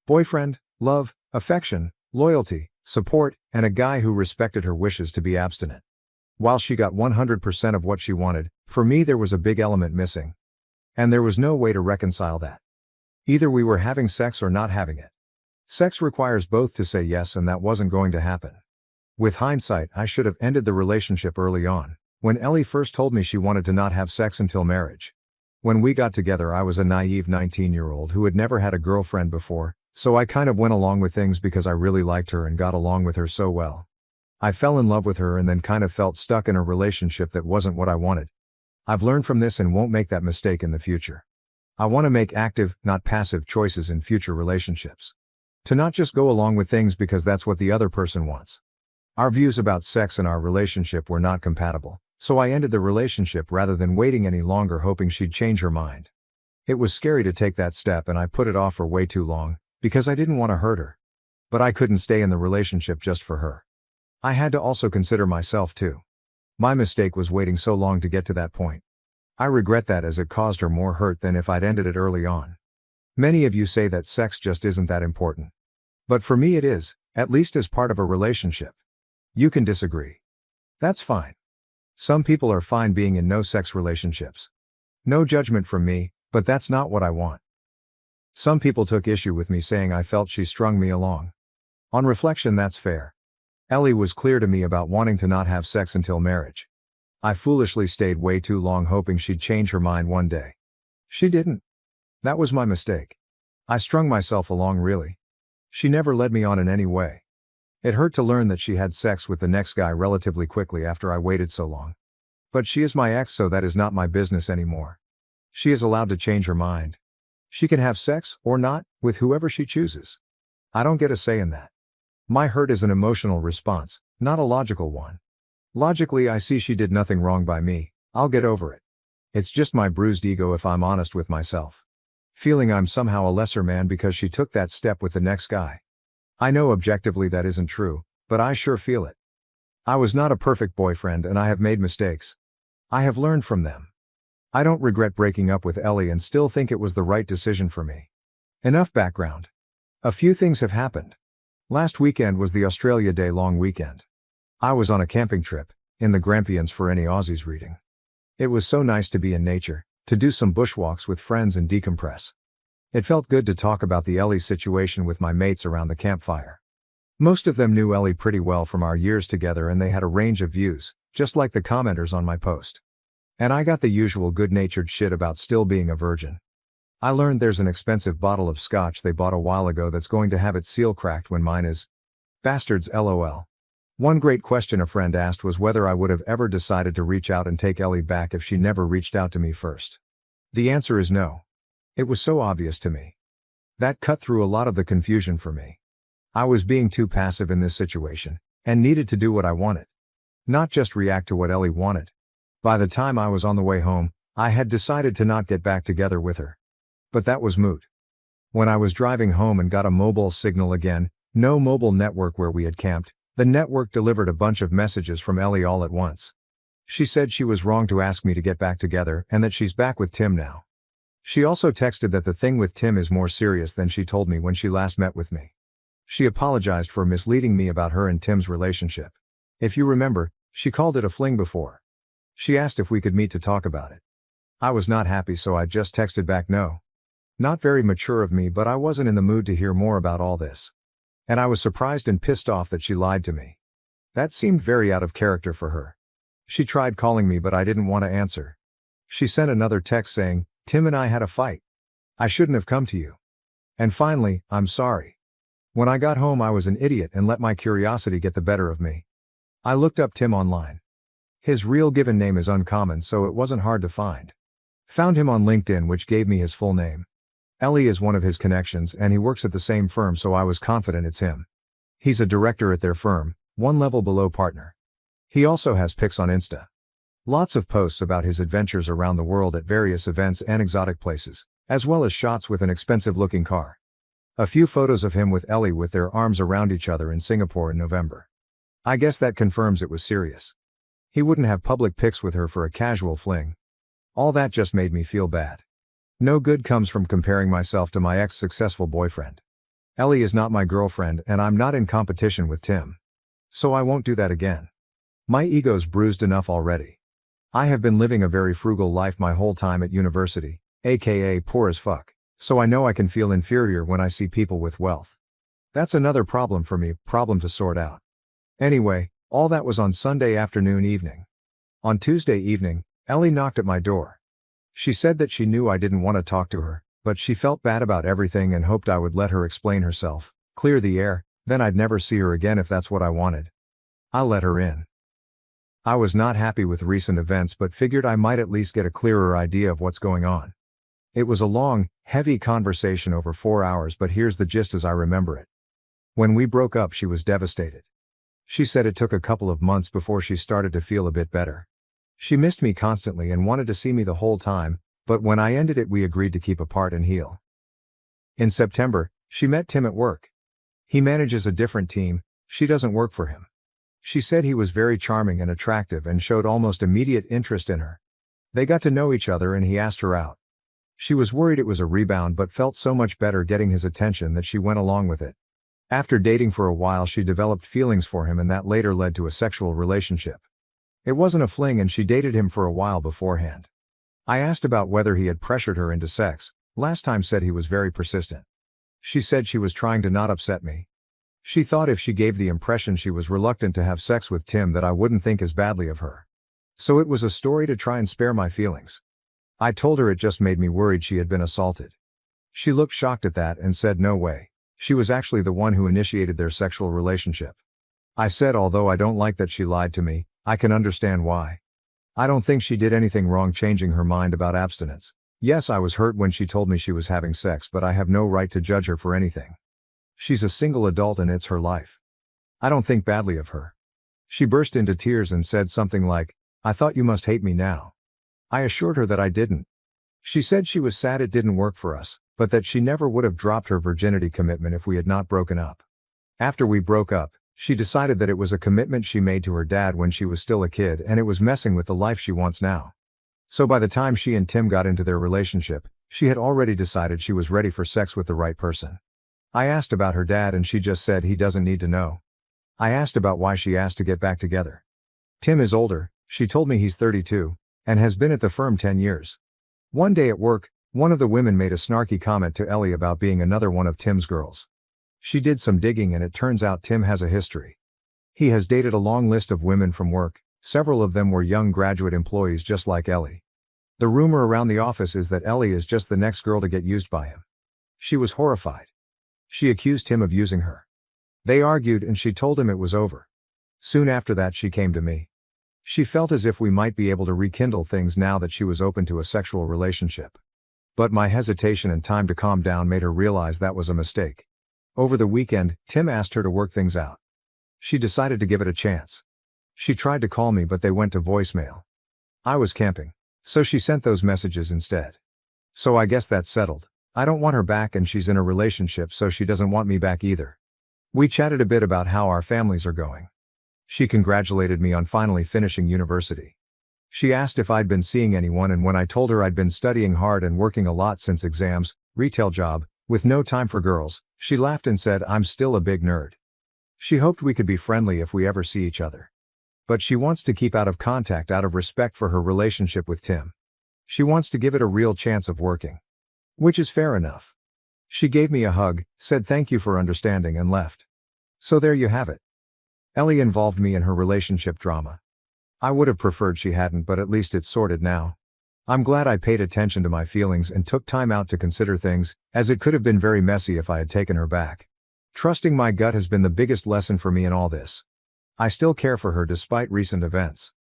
Boyfriend, love, affection, loyalty, support, and a guy who respected her wishes to be abstinent. While she got 100% of what she wanted, for me there was a big element missing. And there was no way to reconcile that. Either we were having sex or not having it. Sex requires both to say yes and that wasn't going to happen. With hindsight I should have ended the relationship early on, when Ellie first told me she wanted to not have sex until marriage. When we got together I was a naive 19-year-old who had never had a girlfriend before, so I kind of went along with things because I really liked her and got along with her so well. I fell in love with her and then kind of felt stuck in a relationship that wasn't what I wanted. I've learned from this and won't make that mistake in the future. I want to make active, not passive choices in future relationships. To not just go along with things because that's what the other person wants. Our views about sex in our relationship were not compatible, so I ended the relationship rather than waiting any longer hoping she'd change her mind. It was scary to take that step and I put it off for way too long, because I didn't want to hurt her. But I couldn't stay in the relationship just for her. I had to also consider myself too. My mistake was waiting so long to get to that point. I regret that as it caused her more hurt than if I'd ended it early on. Many of you say that sex just isn't that important. But for me it is, at least as part of a relationship. You can disagree. That's fine. Some people are fine being in no-sex relationships. No judgment from me, but that's not what I want. Some people took issue with me saying I felt she strung me along. On reflection that's fair. Ellie was clear to me about wanting to not have sex until marriage. I foolishly stayed way too long hoping she'd change her mind one day. She didn't. That was my mistake. I strung myself along really. She never led me on in any way. It hurt to learn that she had sex with the next guy relatively quickly after I waited so long. But she is my ex, so that is not my business anymore. She is allowed to change her mind. She can have sex, or not, with whoever she chooses. I don't get a say in that. My hurt is an emotional response, not a logical one. Logically, I see she did nothing wrong by me. I'll get over it. It's just my bruised ego if I'm honest with myself. Feeling I'm somehow a lesser man because she took that step with the next guy. I know objectively that isn't true, but I sure feel it. I was not a perfect boyfriend and I have made mistakes. I have learned from them. I don't regret breaking up with Ellie and still think it was the right decision for me. Enough background. A few things have happened. Last weekend was the Australia Day long weekend. I was on a camping trip, in the Grampians for any Aussies reading. It was so nice to be in nature, to do some bushwalks with friends and decompress. It felt good to talk about the Ellie situation with my mates around the campfire. Most of them knew Ellie pretty well from our years together and they had a range of views, just like the commenters on my post. And I got the usual good-natured shit about still being a virgin. I learned there's an expensive bottle of scotch they bought a while ago that's going to have its seal cracked when mine is. Bastards lol. One great question a friend asked was whether I would have ever decided to reach out and take Ellie back if she never reached out to me first. The answer is no. It was so obvious to me. That cut through a lot of the confusion for me. I was being too passive in this situation, and needed to do what I wanted. Not just react to what Ellie wanted. By the time I was on the way home, I had decided to not get back together with her. But that was moot. When I was driving home and got a mobile signal again, no mobile network where we had camped, the network delivered a bunch of messages from Ellie all at once. She said she was wrong to ask me to get back together and that she's back with Tim now. She also texted that the thing with Tim is more serious than she told me when she last met with me. She apologized for misleading me about her and Tim's relationship. If you remember, she called it a fling before. She asked if we could meet to talk about it. I was not happy, so I just texted back no. Not very mature of me, but I wasn't in the mood to hear more about all this. And I was surprised and pissed off that she lied to me. That seemed very out of character for her. She tried calling me, but I didn't want to answer. She sent another text saying, "Tim and I had a fight. I shouldn't have come to you. And finally, I'm sorry. When I got home I was an idiot and let my curiosity get the better of me. I looked up Tim online. His real given name is uncommon, so it wasn't hard to find. Found him on LinkedIn, which gave me his full name. Ellie is one of his connections and he works at the same firm, so I was confident it's him. He's a director at their firm, one level below partner. He also has pics on Insta. Lots of posts about his adventures around the world at various events and exotic places, as well as shots with an expensive-looking car. A few photos of him with Ellie with their arms around each other in Singapore in November. I guess that confirms it was serious. He wouldn't have public pics with her for a casual fling. All that just made me feel bad. No good comes from comparing myself to my ex-successful boyfriend. Ellie is not my girlfriend and I'm not in competition with Tim. So I won't do that again. My ego's bruised enough already. I have been living a very frugal life my whole time at university, aka poor as fuck, so I know I can feel inferior when I see people with wealth. That's another problem for me, problem to sort out. Anyway, all that was on Sunday evening. On Tuesday evening, Ellie knocked at my door. She said that she knew I didn't want to talk to her, but she felt bad about everything and hoped I would let her explain herself, clear the air, then I'd never see her again if that's what I wanted. I let her in. I was not happy with recent events but figured I might at least get a clearer idea of what's going on. It was a long, heavy conversation over 4 hours, but here's the gist as I remember it. When we broke up, she was devastated. She said it took a couple of months before she started to feel a bit better. She missed me constantly and wanted to see me the whole time, but when I ended it we agreed to keep apart and heal. In September, she met Tim at work. He manages a different team, she doesn't work for him. She said he was very charming and attractive and showed almost immediate interest in her. They got to know each other and he asked her out. She was worried it was a rebound but felt so much better getting his attention that she went along with it. After dating for a while she developed feelings for him and that later led to a sexual relationship. It wasn't a fling and she dated him for a while beforehand. I asked about whether he had pressured her into sex, last time said he was very persistent. She said she was trying to not upset me. She thought if she gave the impression she was reluctant to have sex with Tim that I wouldn't think as badly of her. So it was a story to try and spare my feelings. I told her it just made me worried she had been assaulted. She looked shocked at that and said no way. She was actually the one who initiated their sexual relationship. I said although I don't like that she lied to me, I can understand why. I don't think she did anything wrong changing her mind about abstinence. Yes, I was hurt when she told me she was having sex, but I have no right to judge her for anything. She's a single adult and it's her life. I don't think badly of her. She burst into tears and said something like, "I thought you must hate me now." I assured her that I didn't. She said she was sad it didn't work for us, but that she never would have dropped her virginity commitment if we had not broken up. After we broke up, she decided that it was a commitment she made to her dad when she was still a kid and it was messing with the life she wants now. So by the time she and Tim got into their relationship, she had already decided she was ready for sex with the right person. I asked about her dad and she just said he doesn't need to know. I asked about why she asked to get back together. Tim is older, she told me he's 32, and has been at the firm 10 years. One day at work, one of the women made a snarky comment to Ellie about being another one of Tim's girls. She did some digging and it turns out Tim has a history. He has dated a long list of women from work, several of them were young graduate employees just like Ellie. The rumor around the office is that Ellie is just the next girl to get used by him. She was horrified. She accused him of using her. They argued and she told him it was over. Soon after that she came to me. She felt as if we might be able to rekindle things now that she was open to a sexual relationship. But my hesitation and time to calm down made her realize that was a mistake. Over the weekend, Tim asked her to work things out. She decided to give it a chance. She tried to call me but they went to voicemail. I was camping, so she sent those messages instead. So I guess that's settled. I don't want her back and she's in a relationship so she doesn't want me back either. We chatted a bit about how our families are going. She congratulated me on finally finishing university. She asked if I'd been seeing anyone and when I told her I'd been studying hard and working a lot since exams, retail job, with no time for girls, she laughed and said I'm still a big nerd. She hoped we could be friendly if we ever see each other. But she wants to keep out of contact out of respect for her relationship with Tim. She wants to give it a real chance of working. Which is fair enough. She gave me a hug, said thank you for understanding and left. So there you have it. Ellie involved me in her relationship drama. I would have preferred she hadn't, but at least it's sorted now. I'm glad I paid attention to my feelings and took time out to consider things, as it could have been very messy if I had taken her back. Trusting my gut has been the biggest lesson for me in all this. I still care for her despite recent events.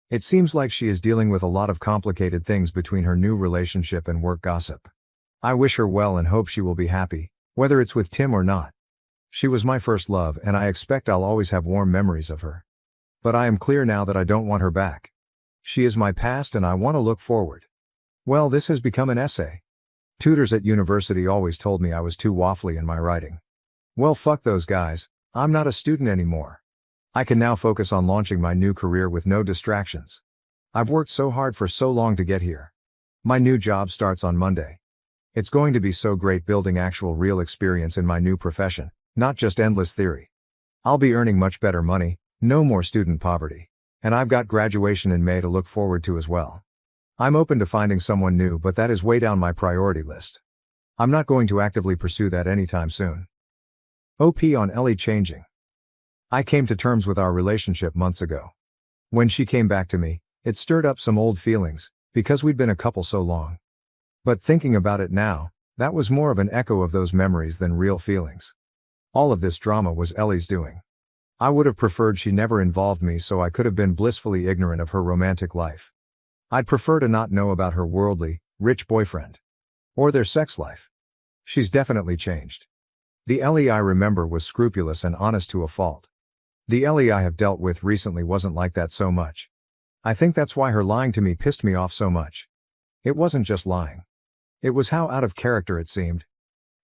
It seems like she is dealing with a lot of complicated things between her new relationship and work gossip. I wish her well and hope she will be happy, whether it's with Tim or not. She was my first love and I expect I'll always have warm memories of her. But I am clear now that I don't want her back. She is my past and I want to look forward. Well, this has become an essay. Tutors at university always told me I was too waffly in my writing. Well, fuck those guys, I'm not a student anymore. I can now focus on launching my new career with no distractions. I've worked so hard for so long to get here. My new job starts on Monday. It's going to be so great building actual real experience in my new profession, not just endless theory. I'll be earning much better money, no more student poverty. And I've got graduation in May to look forward to as well. I'm open to finding someone new, but that is way down my priority list. I'm not going to actively pursue that anytime soon. OP on Ellie changing. I came to terms with our relationship months ago. When she came back to me, it stirred up some old feelings, because we'd been a couple so long. But thinking about it now, that was more of an echo of those memories than real feelings. All of this drama was Ellie's doing. I would have preferred she never involved me so I could have been blissfully ignorant of her romantic life. I'd prefer to not know about her worldly, rich boyfriend. Or their sex life. She's definitely changed. The Ellie I remember was scrupulous and honest to a fault. The Ellie I have dealt with recently wasn't like that so much. I think that's why her lying to me pissed me off so much. It wasn't just lying. It was how out of character it seemed.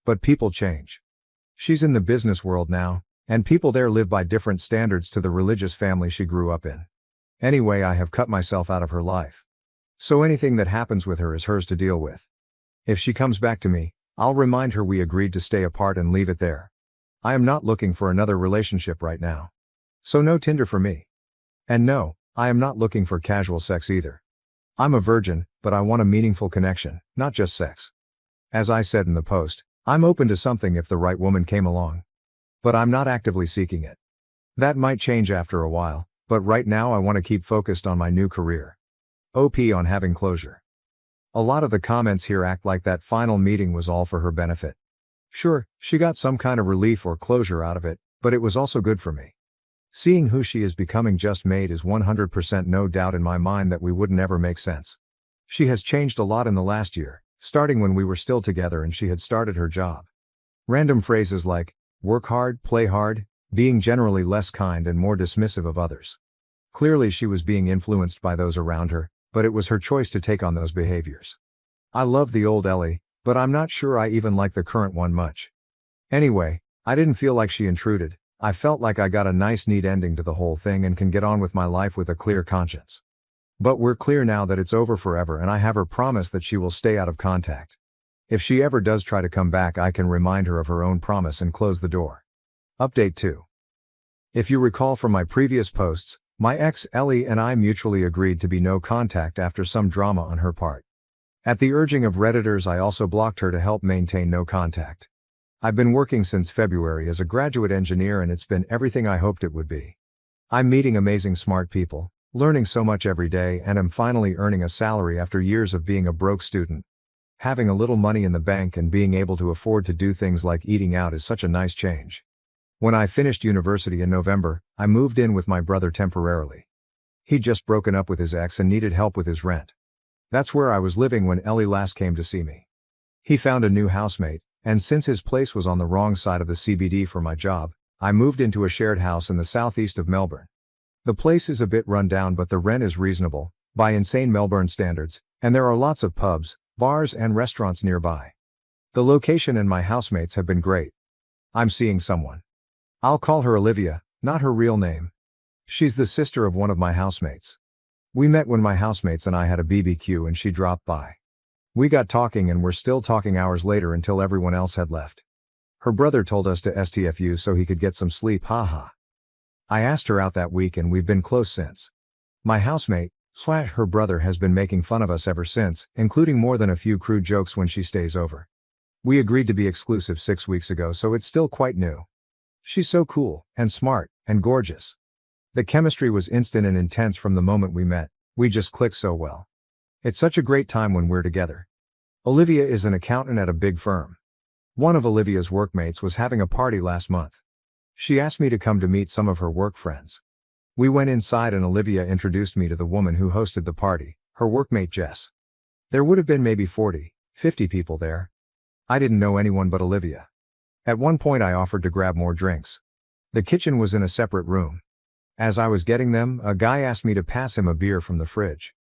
But people change. She's in the business world now, and people there live by different standards to the religious family she grew up in. Anyway, I have cut myself out of her life. So anything that happens with her is hers to deal with. If she comes back to me, I'll remind her we agreed to stay apart and leave it there. I am not looking for another relationship right now. So no Tinder for me. And no, I am not looking for casual sex either. I'm a virgin, but I want a meaningful connection, not just sex. As I said in the post, I'm open to something if the right woman came along. But I'm not actively seeking it. That might change after a while, but right now I want to keep focused on my new career. OP on having closure. A lot of the comments here act like that final meeting was all for her benefit. Sure, she got some kind of relief or closure out of it, but it was also good for me. Seeing who she is becoming just made is 100% no doubt in my mind that we wouldn't ever make sense. She has changed a lot in the last year, starting when we were still together and she had started her job. Random phrases like, work hard, play hard, being generally less kind and more dismissive of others. Clearly she was being influenced by those around her, but it was her choice to take on those behaviors. I love the old Ellie, but I'm not sure I even like the current one much. Anyway, I didn't feel like she intruded. I felt like I got a nice neat ending to the whole thing and can get on with my life with a clear conscience. But we're clear now that it's over forever and I have her promise that she will stay out of contact. If she ever does try to come back, I can remind her of her own promise and close the door. Update 2. If you recall from my previous posts, my ex Ellie and I mutually agreed to be no contact after some drama on her part. At the urging of Redditors, I also blocked her to help maintain no contact. I've been working since February as a graduate engineer and it's been everything I hoped it would be. I'm meeting amazing smart people, learning so much every day, and am finally earning a salary after years of being a broke student. Having a little money in the bank and being able to afford to do things like eating out is such a nice change. When I finished university in November, I moved in with my brother temporarily. He'd just broken up with his ex and needed help with his rent. That's where I was living when Ellie last came to see me. He found a new housemate, and since his place was on the wrong side of the CBD for my job, I moved into a shared house in the southeast of Melbourne. The place is a bit run down, but the rent is reasonable, by insane Melbourne standards, and there are lots of pubs, bars and restaurants nearby. The location and my housemates have been great. I'm seeing someone. I'll call her Olivia, not her real name. She's the sister of one of my housemates. We met when my housemates and I had a BBQ and she dropped by. We got talking and were still talking hours later until everyone else had left. Her brother told us to STFU so he could get some sleep, haha. I asked her out that week and we've been close since. My housemate, her brother, has been making fun of us ever since, including more than a few crude jokes when she stays over. We agreed to be exclusive 6 weeks ago, so it's still quite new. She's so cool, and smart, and gorgeous. The chemistry was instant and intense from the moment we met. We just clicked so well. It's such a great time when we're together. Olivia is an accountant at a big firm. One of Olivia's workmates was having a party last month. She asked me to come to meet some of her work friends. We went inside and Olivia introduced me to the woman who hosted the party, her workmate Jess. There would have been maybe 40, 50 people there. I didn't know anyone but Olivia. At one point I offered to grab more drinks. The kitchen was in a separate room. As I was getting them, a guy asked me to pass him a beer from the fridge.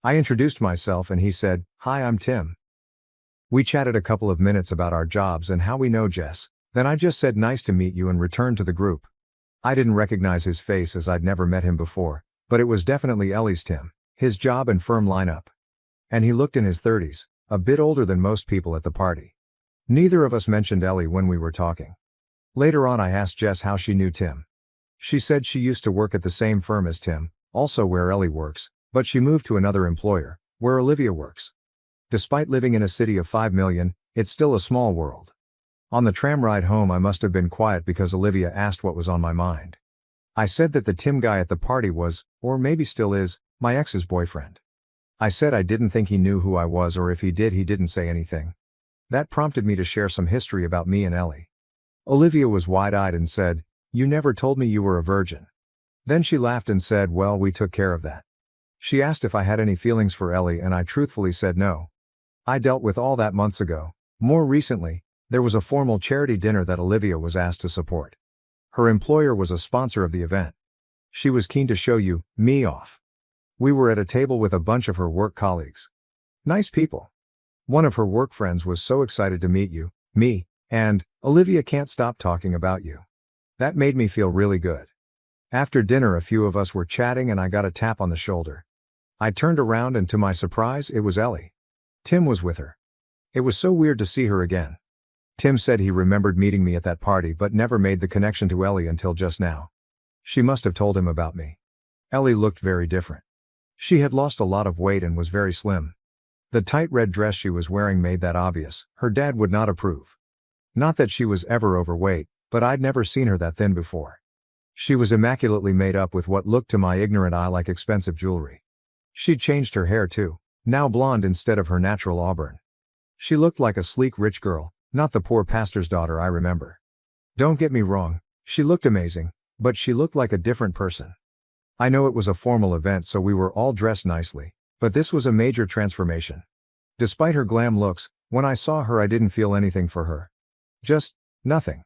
I introduced myself and he said, "Hi, I'm Tim." We chatted a couple of minutes about our jobs and how we know Jess, then I just said nice to meet you and returned to the group. I didn't recognize his face as I'd never met him before, but it was definitely Ellie's Tim, his job and firm lineup. And he looked in his 30s, a bit older than most people at the party. Neither of us mentioned Ellie when we were talking. Later on I asked Jess how she knew Tim. She said she used to work at the same firm as Tim, also where Ellie works, but she moved to another employer, where Olivia works. Despite living in a city of 5 million, it's still a small world. On the tram ride home I must have been quiet because Olivia asked what was on my mind. I said that the Tim guy at the party was, or maybe still is, my ex's boyfriend. I said I didn't think he knew who I was, or if he did he didn't say anything. That prompted me to share some history about me and Ellie. Olivia was wide-eyed and said, "You never told me you were a virgin." Then she laughed and said, "Well, we took care of that." She asked if I had any feelings for Ellie and I truthfully said no. I dealt with all that months ago. More recently, there was a formal charity dinner that Olivia was asked to support. Her employer was a sponsor of the event. She was keen to show me off. We were at a table with a bunch of her work colleagues. Nice people. One of her work friends was so excited to meet me, and Olivia can't stop talking about you. That made me feel really good. After dinner a few of us were chatting and I got a tap on the shoulder. I turned around and to my surprise it was Ellie. Tim was with her. It was so weird to see her again. Tim said he remembered meeting me at that party but never made the connection to Ellie until just now. She must have told him about me. Ellie looked very different. She had lost a lot of weight and was very slim. The tight red dress she was wearing made that obvious. Her dad would not approve. Not that she was ever overweight, but I'd never seen her that thin before. She was immaculately made up with what looked to my ignorant eye like expensive jewelry. She'd changed her hair too. now blonde instead of her natural auburn. She looked like a sleek rich girl, not the poor pastor's daughter I remember. Don't get me wrong, she looked amazing, but she looked like a different person. I know it was a formal event so we were all dressed nicely, but this was a major transformation. Despite her glam looks, when I saw her I didn't feel anything for her. Just, nothing.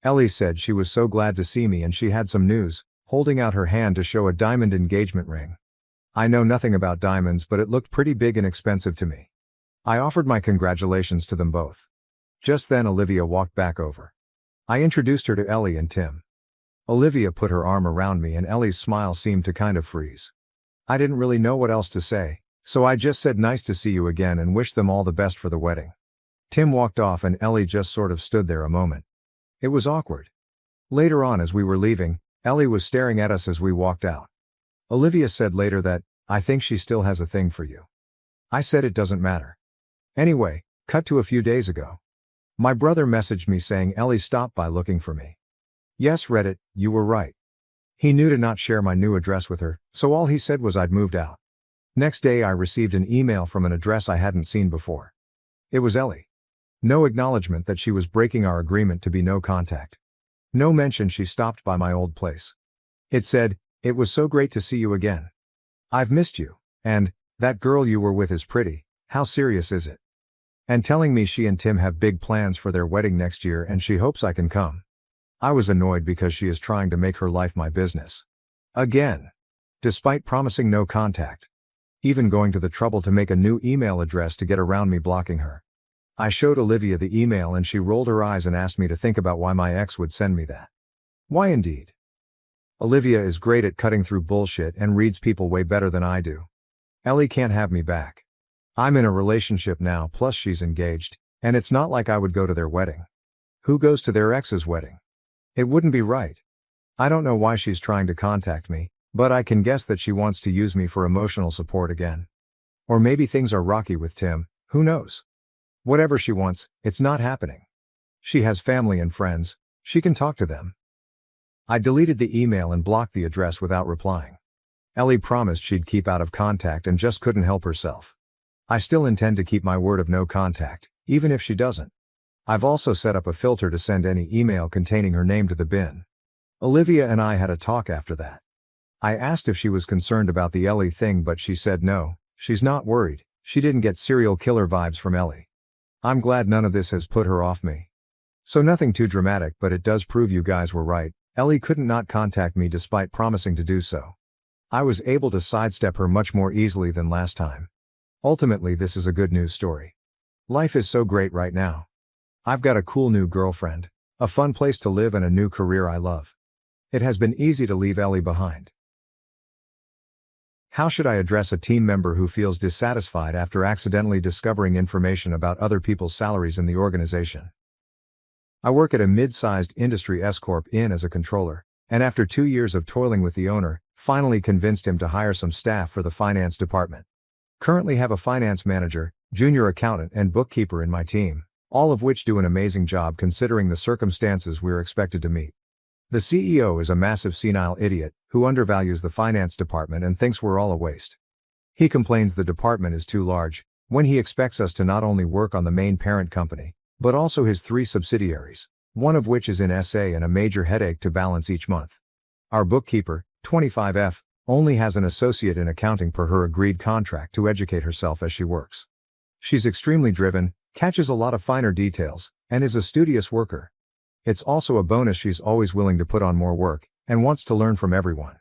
Ellie said she was so glad to see me and she had some news, holding out her hand to show a diamond engagement ring. I know nothing about diamonds but it looked pretty big and expensive to me. I offered my congratulations to them both. Just then Olivia walked back over. I introduced her to Ellie and Tim. Olivia put her arm around me and Ellie's smile seemed to kind of freeze. I didn't really know what else to say, so I just said nice to see you again and wished them all the best for the wedding. Tim walked off and Ellie just sort of stood there a moment. It was awkward. Later on as we were leaving, Ellie was staring at us as we walked out. Olivia said later that, I think she still has a thing for you. I said it doesn't matter. Anyway, cut to a few days ago. My brother messaged me saying Ellie stopped by looking for me. Yes, Reddit, you were right. He knew to not share my new address with her, so all he said was I'd moved out. Next day I received an email from an address I hadn't seen before. It was Ellie. No acknowledgement that she was breaking our agreement to be no contact. No mention she stopped by my old place. It said, it was so great to see you again. I've missed you, and, that girl you were with is pretty, how serious is it? And telling me she and Tim have big plans for their wedding next year and she hopes I can come. I was annoyed because she is trying to make her life my business. Again. Despite promising no contact. Even going to the trouble to make a new email address to get around me blocking her. I showed Olivia the email and she rolled her eyes and asked me to think about why my ex would send me that. Why indeed? Olivia is great at cutting through bullshit and reads people way better than I do. Ellie can't have me back. I'm in a relationship now plus she's engaged, and it's not like I would go to their wedding. Who goes to their ex's wedding? It wouldn't be right. I don't know why she's trying to contact me, but I can guess that she wants to use me for emotional support again. Or maybe things are rocky with Tim, who knows? Whatever she wants, it's not happening. She has family and friends, she can talk to them. I deleted the email and blocked the address without replying. Ellie promised she'd keep out of contact and just couldn't help herself. I still intend to keep my word of no contact, even if she doesn't. I've also set up a filter to send any email containing her name to the bin. Olivia and I had a talk after that. I asked if she was concerned about the Ellie thing but she said no, she's not worried, she didn't get serial killer vibes from Ellie. I'm glad none of this has put her off me. So nothing too dramatic but it does prove you guys were right, Ellie couldn't not contact me despite promising to do so. I was able to sidestep her much more easily than last time. Ultimately this is a good news story. Life is so great right now. I've got a cool new girlfriend, a fun place to live and a new career I love. It has been easy to leave Ellie behind. How should I address a team member who feels dissatisfied after accidentally discovering information about other people's salaries in the organization? I work at a mid-sized industry S-corp in as a controller, and after 2 years of toiling with the owner, finally convinced him to hire some staff for the finance department. Currently have a finance manager, junior accountant and bookkeeper in my team, all of which do an amazing job considering the circumstances we're expected to meet. The CEO is a massive senile idiot, who undervalues the finance department and thinks we're all a waste. He complains the department is too large, when he expects us to not only work on the main parent company, but also his 3 subsidiaries, one of which is in SA and a major headache to balance each month. Our bookkeeper, 25F, only has an associate in accounting per her agreed contract to educate herself as she works. She's extremely driven, catches a lot of finer details, and is a studious worker. It's also a bonus she's always willing to put on more work, and wants to learn from everyone.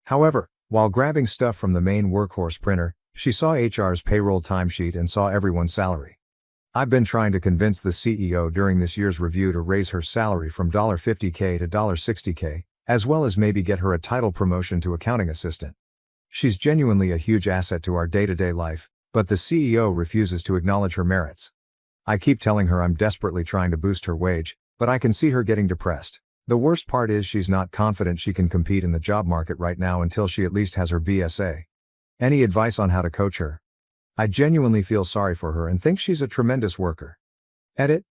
However, while grabbing stuff from the main workhorse printer, she saw HR's payroll timesheet and saw everyone's salary. I've been trying to convince the CEO during this year's review to raise her salary from $50K to $60K, as well as maybe get her a title promotion to accounting assistant. She's genuinely a huge asset to our day-to-day life, but the CEO refuses to acknowledge her merits. I keep telling her I'm desperately trying to boost her wage, but I can see her getting depressed. The worst part is she's not confident she can compete in the job market right now until she at least has her BSA. Any advice on how to coach her? I genuinely feel sorry for her and think she's a tremendous worker. Edit.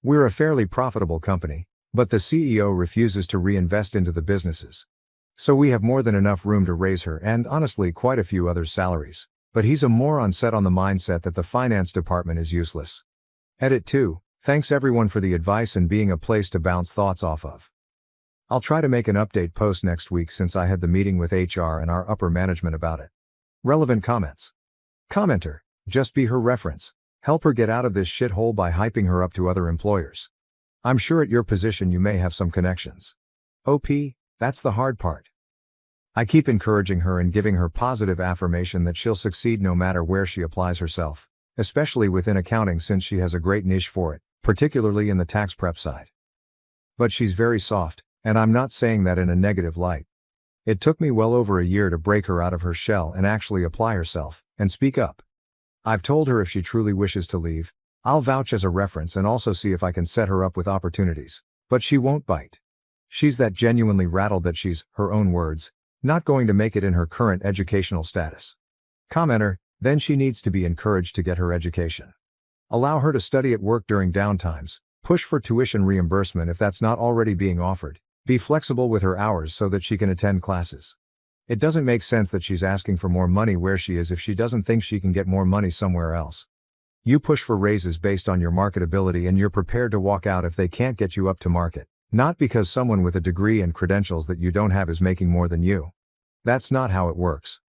We're a fairly profitable company, but the CEO refuses to reinvest into the businesses. So we have more than enough room to raise her and honestly quite a few others' salaries. But he's a moron set on the mindset that the finance department is useless. Edit 2. Thanks everyone for the advice and being a place to bounce thoughts off of. I'll try to make an update post next week since I had the meeting with HR and our upper management about it. Relevant comments. Commenter. Just be her reference. Help her get out of this shithole by hyping her up to other employers. I'm sure at your position you may have some connections. OP, that's the hard part. I keep encouraging her and giving her positive affirmation that she'll succeed no matter where she applies herself, especially within accounting since she has a great niche for it, particularly in the tax prep side. But she's very soft, and I'm not saying that in a negative light. It took me well over a year to break her out of her shell and actually apply herself, and speak up. I've told her if she truly wishes to leave, I'll vouch as a reference and also see if I can set her up with opportunities, but she won't bite. She's that genuinely rattled that she's, her own words, not going to make it in her current educational status. Commenter, then she needs to be encouraged to get her education. Allow her to study at work during downtimes, push for tuition reimbursement if that's not already being offered, be flexible with her hours so that she can attend classes. It doesn't make sense that she's asking for more money where she is if she doesn't think she can get more money somewhere else. You push for raises based on your marketability and you're prepared to walk out if they can't get you up to market, not because someone with a degree and credentials that you don't have is making more than you. That's not how it works.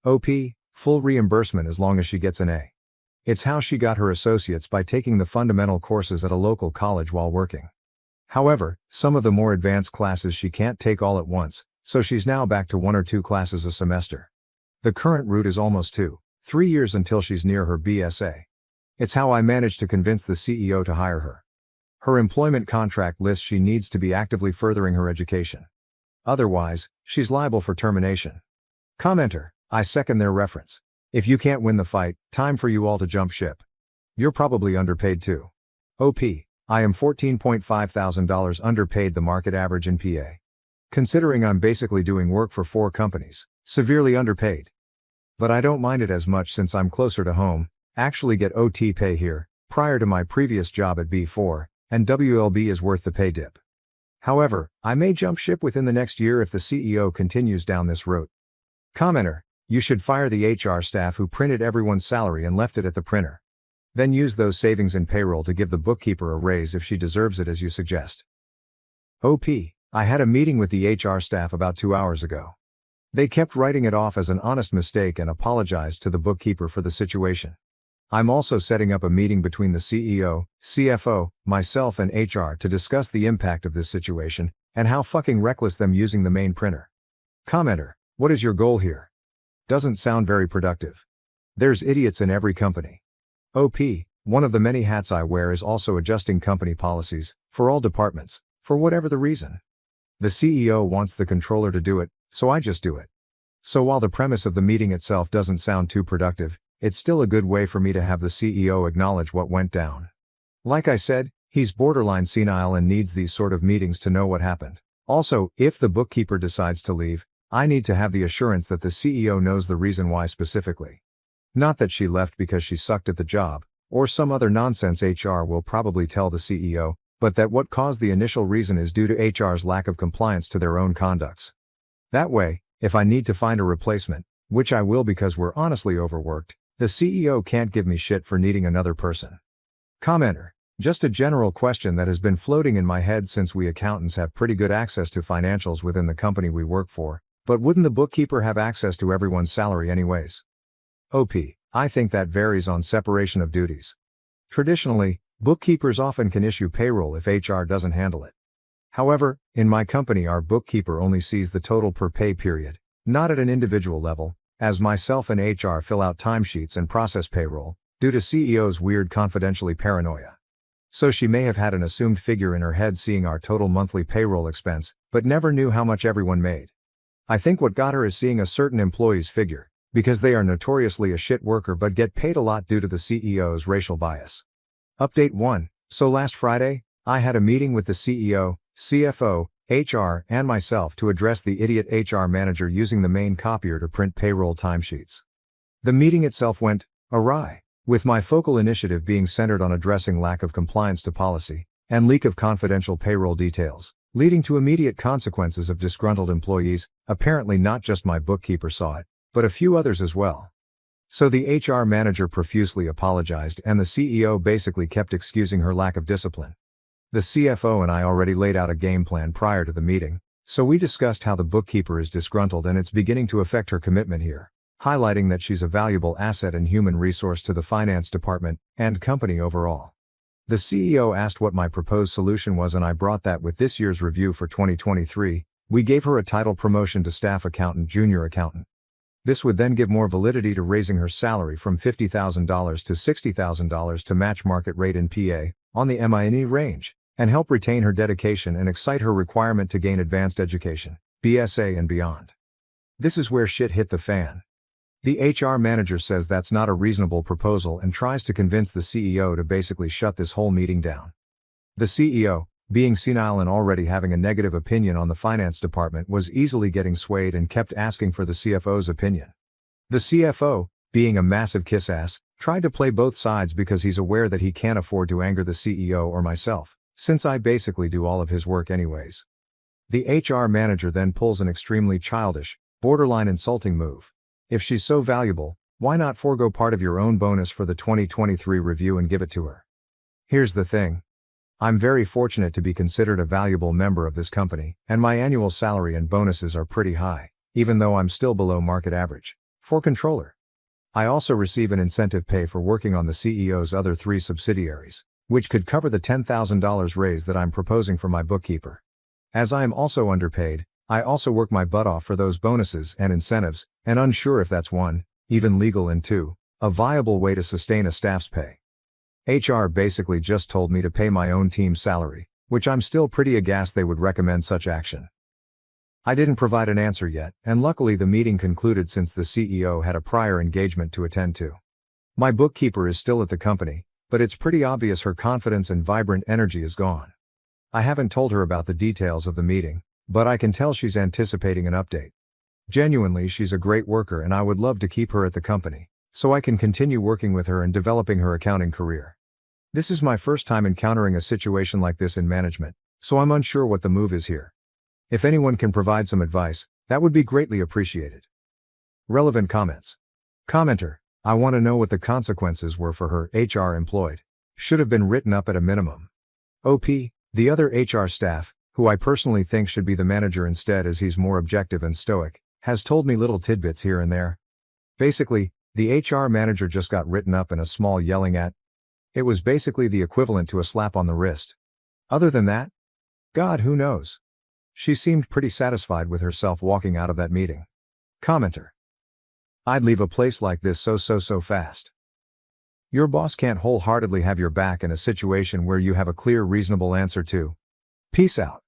OP, full reimbursement as long as she gets an A. It's how she got her associates by taking the fundamental courses at a local college while working. However, some of the more advanced classes she can't take all at once, so she's now back to 1 or 2 classes a semester. The current route is almost 2-3 years until she's near her BSA. It's how I managed to convince the CEO to hire her. Her employment contract lists she needs to be actively furthering her education. Otherwise, she's liable for termination. Commenter, I second their reference. If you can't win the fight, time for you all to jump ship. You're probably underpaid too. OP, I am $14,500 underpaid the market average in PA. Considering I'm basically doing work for 4 companies, severely underpaid. But I don't mind it as much since I'm closer to home, actually get OT pay here, prior to my previous job at B4, and WLB is worth the pay dip. However, I may jump ship within the next year if the CEO continues down this route. Commenter, you should fire the HR staff who printed everyone's salary and left it at the printer. Then use those savings in payroll to give the bookkeeper a raise if she deserves it as you suggest. OP, I had a meeting with the HR staff about 2 hours ago. They kept writing it off as an honest mistake and apologized to the bookkeeper for the situation. I'm also setting up a meeting between the CEO, CFO, myself and HR to discuss the impact of this situation, and how fucking reckless them using the main printer. Commenter, what is your goal here? Doesn't sound very productive. There's idiots in every company. OP, one of the many hats I wear is also adjusting company policies, for all departments, for whatever the reason. The CEO wants the controller to do it, so I just do it. So while the premise of the meeting itself doesn't sound too productive, it's still a good way for me to have the CEO acknowledge what went down. Like I said, he's borderline senile and needs these sort of meetings to know what happened. Also, if the bookkeeper decides to leave, I need to have the assurance that the CEO knows the reason why specifically. Not that she left because she sucked at the job, or some other nonsense HR will probably tell the CEO, but that what caused the initial reason is due to HR's lack of compliance to their own conducts. That way, if I need to find a replacement, which I will because we're honestly overworked, the CEO can't give me shit for needing another person. Commenter, just a general question that has been floating in my head since we accountants have pretty good access to financials within the company we work for, but wouldn't the bookkeeper have access to everyone's salary anyways? OP, I think that varies on separation of duties. Traditionally, bookkeepers often can issue payroll if HR doesn't handle it. However, in my company our bookkeeper only sees the total per pay period, not at an individual level, as myself and HR fill out timesheets and process payroll, due to CEO's weird confidentially paranoia. So she may have had an assumed figure in her head seeing our total monthly payroll expense, but never knew how much everyone made. I think what got her is seeing a certain employee's figure, because they are notoriously a shit worker but get paid a lot due to the CEO's racial bias. Update 1. So last Friday, I had a meeting with the CEO, CFO, HR, and myself to address the idiot HR manager using the main copier to print payroll timesheets. The meeting itself went awry, with my focal initiative being centered on addressing lack of compliance to policy and leak of confidential payroll details, leading to immediate consequences of disgruntled employees. Apparently not just my bookkeeper saw it, but a few others as well. So the HR manager profusely apologized and the CEO basically kept excusing her lack of discipline. The CFO and I already laid out a game plan prior to the meeting, so we discussed how the bookkeeper is disgruntled and it's beginning to affect her commitment here, highlighting that she's a valuable asset and human resource to the finance department and company overall. The CEO asked what my proposed solution was and I brought that with this year's review for 2023, we gave her a title promotion to staff accountant junior accountant. This would then give more validity to raising her salary from $50,000 to $60,000 to match market rate in PA, on the MINE range, and help retain her dedication and excite her requirement to gain advanced education, BSA and beyond. This is where shit hit the fan. The HR manager says that's not a reasonable proposal and tries to convince the CEO to basically shut this whole meeting down. The CEO, being senile and already having a negative opinion on the finance department, was easily getting swayed and kept asking for the CFO's opinion. The CFO, being a massive kiss-ass, tried to play both sides because he's aware that he can't afford to anger the CEO or myself, since I basically do all of his work anyways. The HR manager then pulls an extremely childish, borderline insulting move. If she's so valuable, why not forego part of your own bonus for the 2023 review and give it to her? Here's the thing. I'm very fortunate to be considered a valuable member of this company, and my annual salary and bonuses are pretty high, even though I'm still below market average, for controller. I also receive an incentive pay for working on the CEO's other 3 subsidiaries, which could cover the $10,000 raise that I'm proposing for my bookkeeper. As I am also underpaid, I also work my butt off for those bonuses and incentives, and unsure if that's 1, even legal, and 2, a viable way to sustain a staff's pay. HR basically just told me to pay my own team's salary, which I'm still pretty aghast they would recommend such action. I didn't provide an answer yet, and luckily the meeting concluded since the CEO had a prior engagement to attend to. My bookkeeper is still at the company, but it's pretty obvious her confidence and vibrant energy is gone. I haven't told her about the details of the meeting, but I can tell she's anticipating an update. Genuinely, she's a great worker and I would love to keep her at the company, so I can continue working with her and developing her accounting career. This is my first time encountering a situation like this in management, so I'm unsure what the move is here. If anyone can provide some advice, that would be greatly appreciated. Relevant comments. Commenter: I want to know what the consequences were for her HR employed. Should have been written up at a minimum. OP: the other HR staff, who I personally think should be the manager instead as he's more objective and stoic, has told me little tidbits here and there. Basically, the HR manager just got written up in a small yelling at. It was basically the equivalent to a slap on the wrist. Other than that, God, who knows? She seemed pretty satisfied with herself walking out of that meeting. Commenter: I'd leave a place like this so fast. Your boss can't wholeheartedly have your back in a situation where you have a clear, reasonable answer to. Peace out.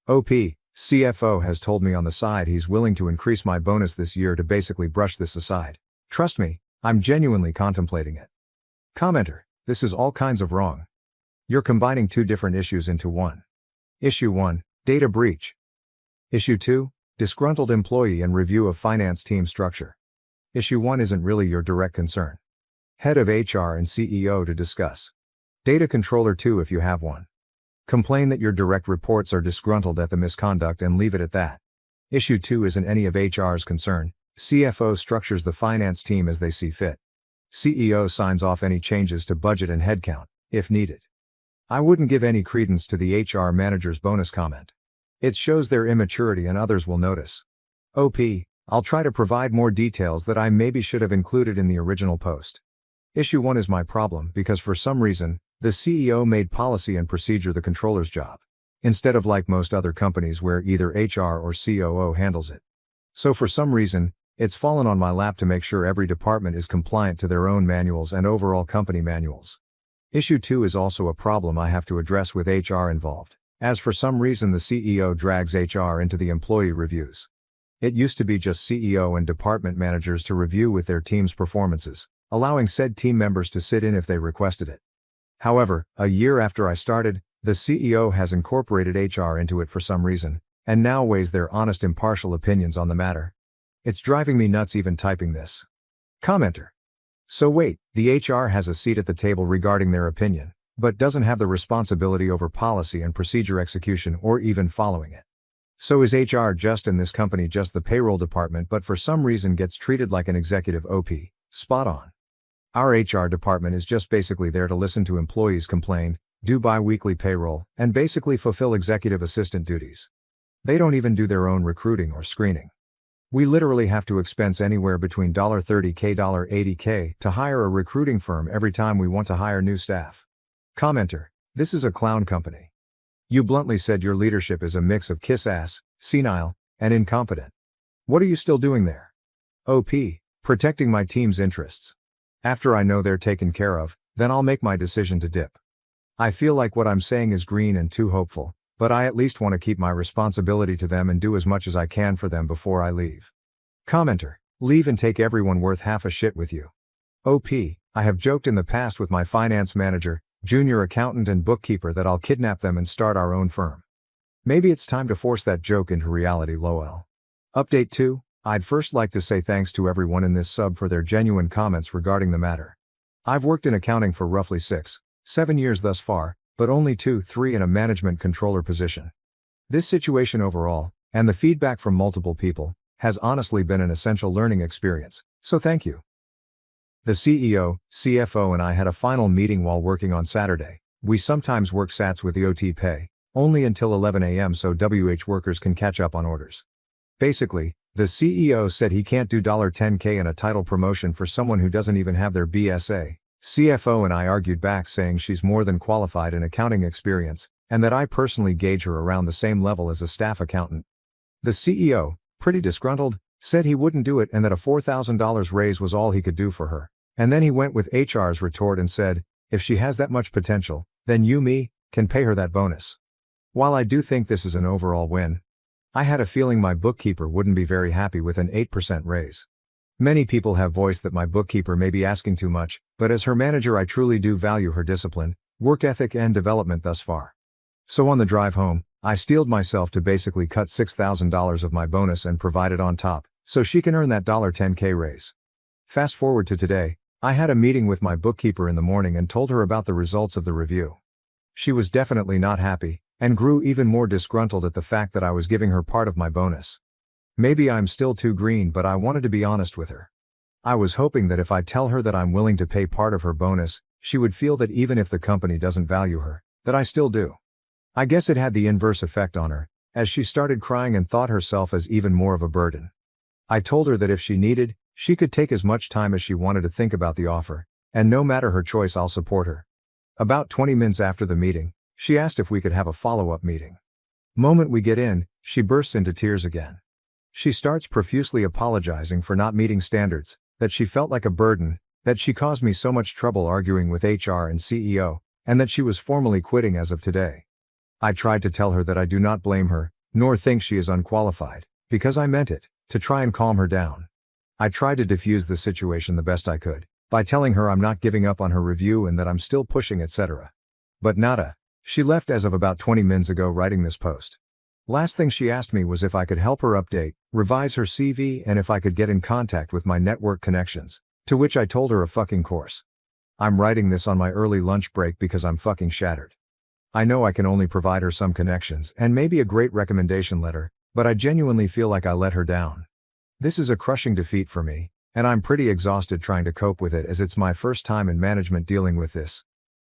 OP: CFO has told me on the side he's willing to increase my bonus this year to basically brush this aside. Trust me, I'm genuinely contemplating it. Commenter: This is all kinds of wrong. You're combining 2 different issues into one. Issue 1, data breach. Issue 2, disgruntled employee and review of finance team structure. Issue 1 isn't really your direct concern. Head of HR and CEO to discuss. Data controller 2 if you have one. Complain that your direct reports are disgruntled at the misconduct and leave it at that. Issue 2 isn't any of HR's concern. CFO structures the finance team as they see fit. CEO signs off any changes to budget and headcount, if needed. I wouldn't give any credence to the HR manager's bonus comment. It shows their immaturity and others will notice. OP: I'll try to provide more details that I maybe should have included in the original post. Issue 1 is my problem because for some reason, the CEO made policy and procedure the controller's job, instead of like most other companies where either HR or COO handles it. So for some reason, it's fallen on my lap to make sure every department is compliant to their own manuals and overall company manuals. Issue 2 is also a problem I have to address with HR involved, as for some reason the CEO drags HR into the employee reviews. It used to be just CEO and department managers to review with their team's performances, allowing said team members to sit in if they requested it. However, a year after I started, the CEO has incorporated HR into it for some reason, and now weighs their honest impartial opinions on the matter. It's driving me nuts even typing this. Commenter: So wait, the HR has a seat at the table regarding their opinion, but doesn't have the responsibility over policy and procedure execution or even following it. So is HR just in this company just the payroll department but for some reason gets treated like an executive OP, Spot on. Our HR department is just basically there to listen to employees complain, do bi-weekly payroll, and basically fulfill executive assistant duties. They don't even do their own recruiting or screening. We literally have to expense anywhere between $30K, $80K to hire a recruiting firm every time we want to hire new staff. Commenter: this is a clown company. You bluntly said your leadership is a mix of kiss-ass, senile, and incompetent. What are you still doing there? OP: protecting my team's interests. After I know they're taken care of, then I'll make my decision to dip. I feel like what I'm saying is green and too hopeful, but I at least want to keep my responsibility to them and do as much as I can for them before I leave. Commenter: leave and take everyone worth half a shit with you. OP: I have joked in the past with my finance manager, junior accountant and bookkeeper that I'll kidnap them and start our own firm. Maybe it's time to force that joke into reality. LOL. Update 2. I'd first like to say thanks to everyone in this sub for their genuine comments regarding the matter. I've worked in accounting for roughly 6-7 years thus far, but only 2-3 in a management controller position. This situation overall, and the feedback from multiple people, has honestly been an essential learning experience, so thank you. The CEO, CFO and I had a final meeting while working on Saturday. We sometimes work Sats with the OT pay, only until 11 a.m. so WH workers can catch up on orders. Basically, the CEO said he can't do $10K in a title promotion for someone who doesn't even have their BSA. CFO and I argued back saying she's more than qualified in accounting experience, and that I personally gauge her around the same level as a staff accountant. The CEO, pretty disgruntled, said he wouldn't do it and that a $4,000 raise was all he could do for her. And then he went with HR's retort and said, if she has that much potential, then you can pay her that bonus. While I do think this is an overall win, I had a feeling my bookkeeper wouldn't be very happy with an 8% raise. Many people have voiced that my bookkeeper may be asking too much, but as her manager I truly do value her discipline, work ethic and development thus far. So on the drive home, I steeled myself to basically cut $6,000 of my bonus and provide it on top, so she can earn that $10K raise. Fast forward to today, I had a meeting with my bookkeeper in the morning and told her about the results of the review. She was definitely not happy, and grew even more disgruntled at the fact that I was giving her part of my bonus. Maybe I'm still too green, but I wanted to be honest with her. I was hoping that if I tell her that I'm willing to pay part of her bonus, she would feel that even if the company doesn't value her, that I still do. I guess it had the inverse effect on her, as she started crying and thought herself as even more of a burden. I told her that if she needed, she could take as much time as she wanted to think about the offer, and no matter her choice I'll support her. About 20 minutes after the meeting, she asked if we could have a follow-up meeting. Moment we get in, she bursts into tears again. She starts profusely apologizing for not meeting standards, that she felt like a burden, that she caused me so much trouble arguing with HR and CEO, and that she was formally quitting as of today. I tried to tell her that I do not blame her, nor think she is unqualified, because I meant it, to try and calm her down. I tried to diffuse the situation the best I could, by telling her I'm not giving up on her review and that I'm still pushing etc. But nada. She left as of about 20 minutes ago writing this post. Last thing she asked me was if I could help her update, revise her CV and if I could get in contact with my network connections, to which I told her of fucking course. I'm writing this on my early lunch break because I'm fucking shattered. I know I can only provide her some connections and maybe a great recommendation letter, but I genuinely feel like I let her down. This is a crushing defeat for me, and I'm pretty exhausted trying to cope with it as it's my first time in management dealing with this.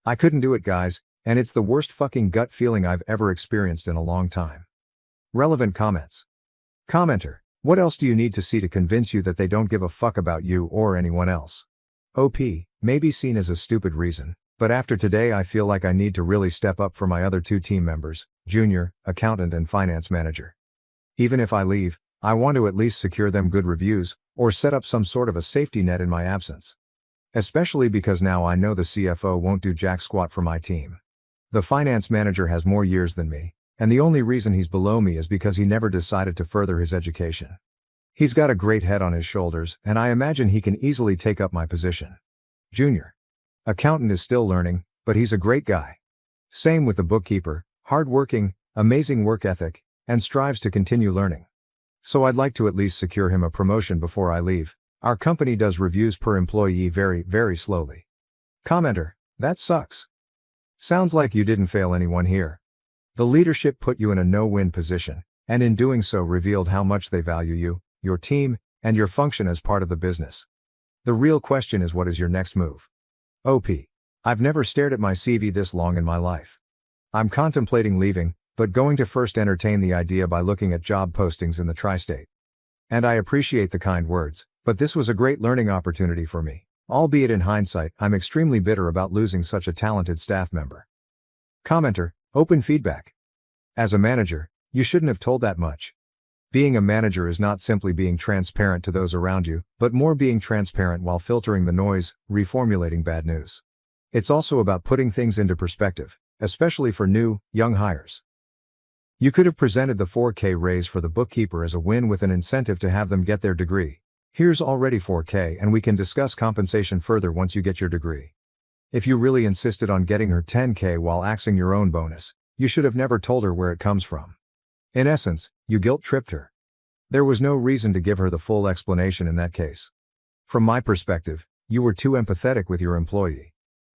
I couldn't do it, guys, and it's the worst fucking gut feeling I've ever experienced in a long time. Relevant comments. Commenter: what else do you need to see to convince you that they don't give a fuck about you or anyone else? OP: may be seen as a stupid reason, but after today I feel like I need to really step up for my other two team members, junior, accountant and finance manager. Even if I leave, I want to at least secure them good reviews, or set up some sort of a safety net in my absence. Especially because now I know the CFO won't do jack squat for my team. The finance manager has more years than me, and the only reason he's below me is because he never decided to further his education. He's got a great head on his shoulders, and I imagine he can easily take up my position. Junior accountant is still learning, but he's a great guy. Same with the bookkeeper, hard-working, amazing work ethic, and strives to continue learning. So I'd like to at least secure him a promotion before I leave. Our company does reviews per employee very, very slowly. Commenter: that sucks. Sounds like you didn't fail anyone here. The leadership put you in a no-win position, and in doing so revealed how much they value you, your team, and your function as part of the business. The real question is, what is your next move? OP. I've never stared at my CV this long in my life. I'm contemplating leaving, but going to first entertain the idea by looking at job postings in the tri-state. And I appreciate the kind words, but this was a great learning opportunity for me. Albeit in hindsight, I'm extremely bitter about losing such a talented staff member. Commenter, open feedback. As a manager, you shouldn't have told that much. Being a manager is not simply being transparent to those around you, but more being transparent while filtering the noise, reformulating bad news. It's also about putting things into perspective, especially for new, young hires. You could have presented the 4K raise for the bookkeeper as a win with an incentive to have them get their degree. Here's already 4K and we can discuss compensation further once you get your degree. If you really insisted on getting her 10K while axing your own bonus, you should have never told her where it comes from. In essence, you guilt-tripped her. There was no reason to give her the full explanation in that case. From my perspective, you were too empathetic with your employee.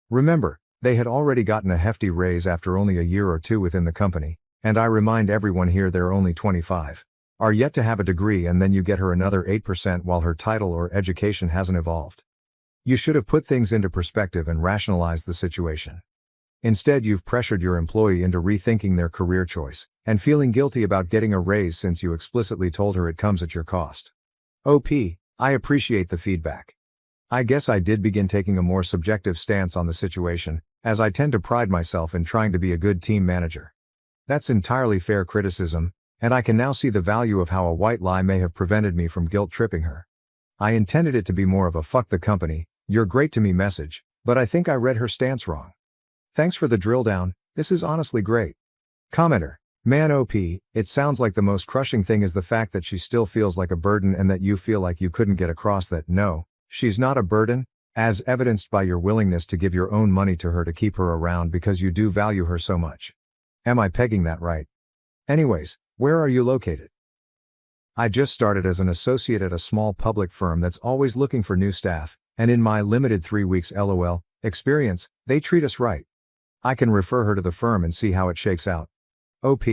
Remember, they had already gotten a hefty raise after only a year or two within the company, and I remind everyone here they're only 25. Are yet to have a degree, and then you get her another 8% while her title or education hasn't evolved. You should have put things into perspective and rationalized the situation. Instead, you've pressured your employee into rethinking their career choice, and feeling guilty about getting a raise since you explicitly told her it comes at your cost. OP, I appreciate the feedback. I guess I did begin taking a more subjective stance on the situation, as I tend to pride myself in trying to be a good team manager. That's entirely fair criticism, and I can now see the value of how a white lie may have prevented me from guilt-tripping her. I intended it to be more of a "fuck the company, you're great to me" message, but I think I read her stance wrong. Thanks for the drill down, this is honestly great. Commenter, man OP, it sounds like the most crushing thing is the fact that she still feels like a burden and that you feel like you couldn't get across that no, she's not a burden, as evidenced by your willingness to give your own money to her to keep her around because you do value her so much. Am I pegging that right? Anyways, where are you located? I just started as an associate at a small public firm that's always looking for new staff, and in my limited 3 weeks LOL experience, they treat us right. I can refer her to the firm and see how it shakes out. OP,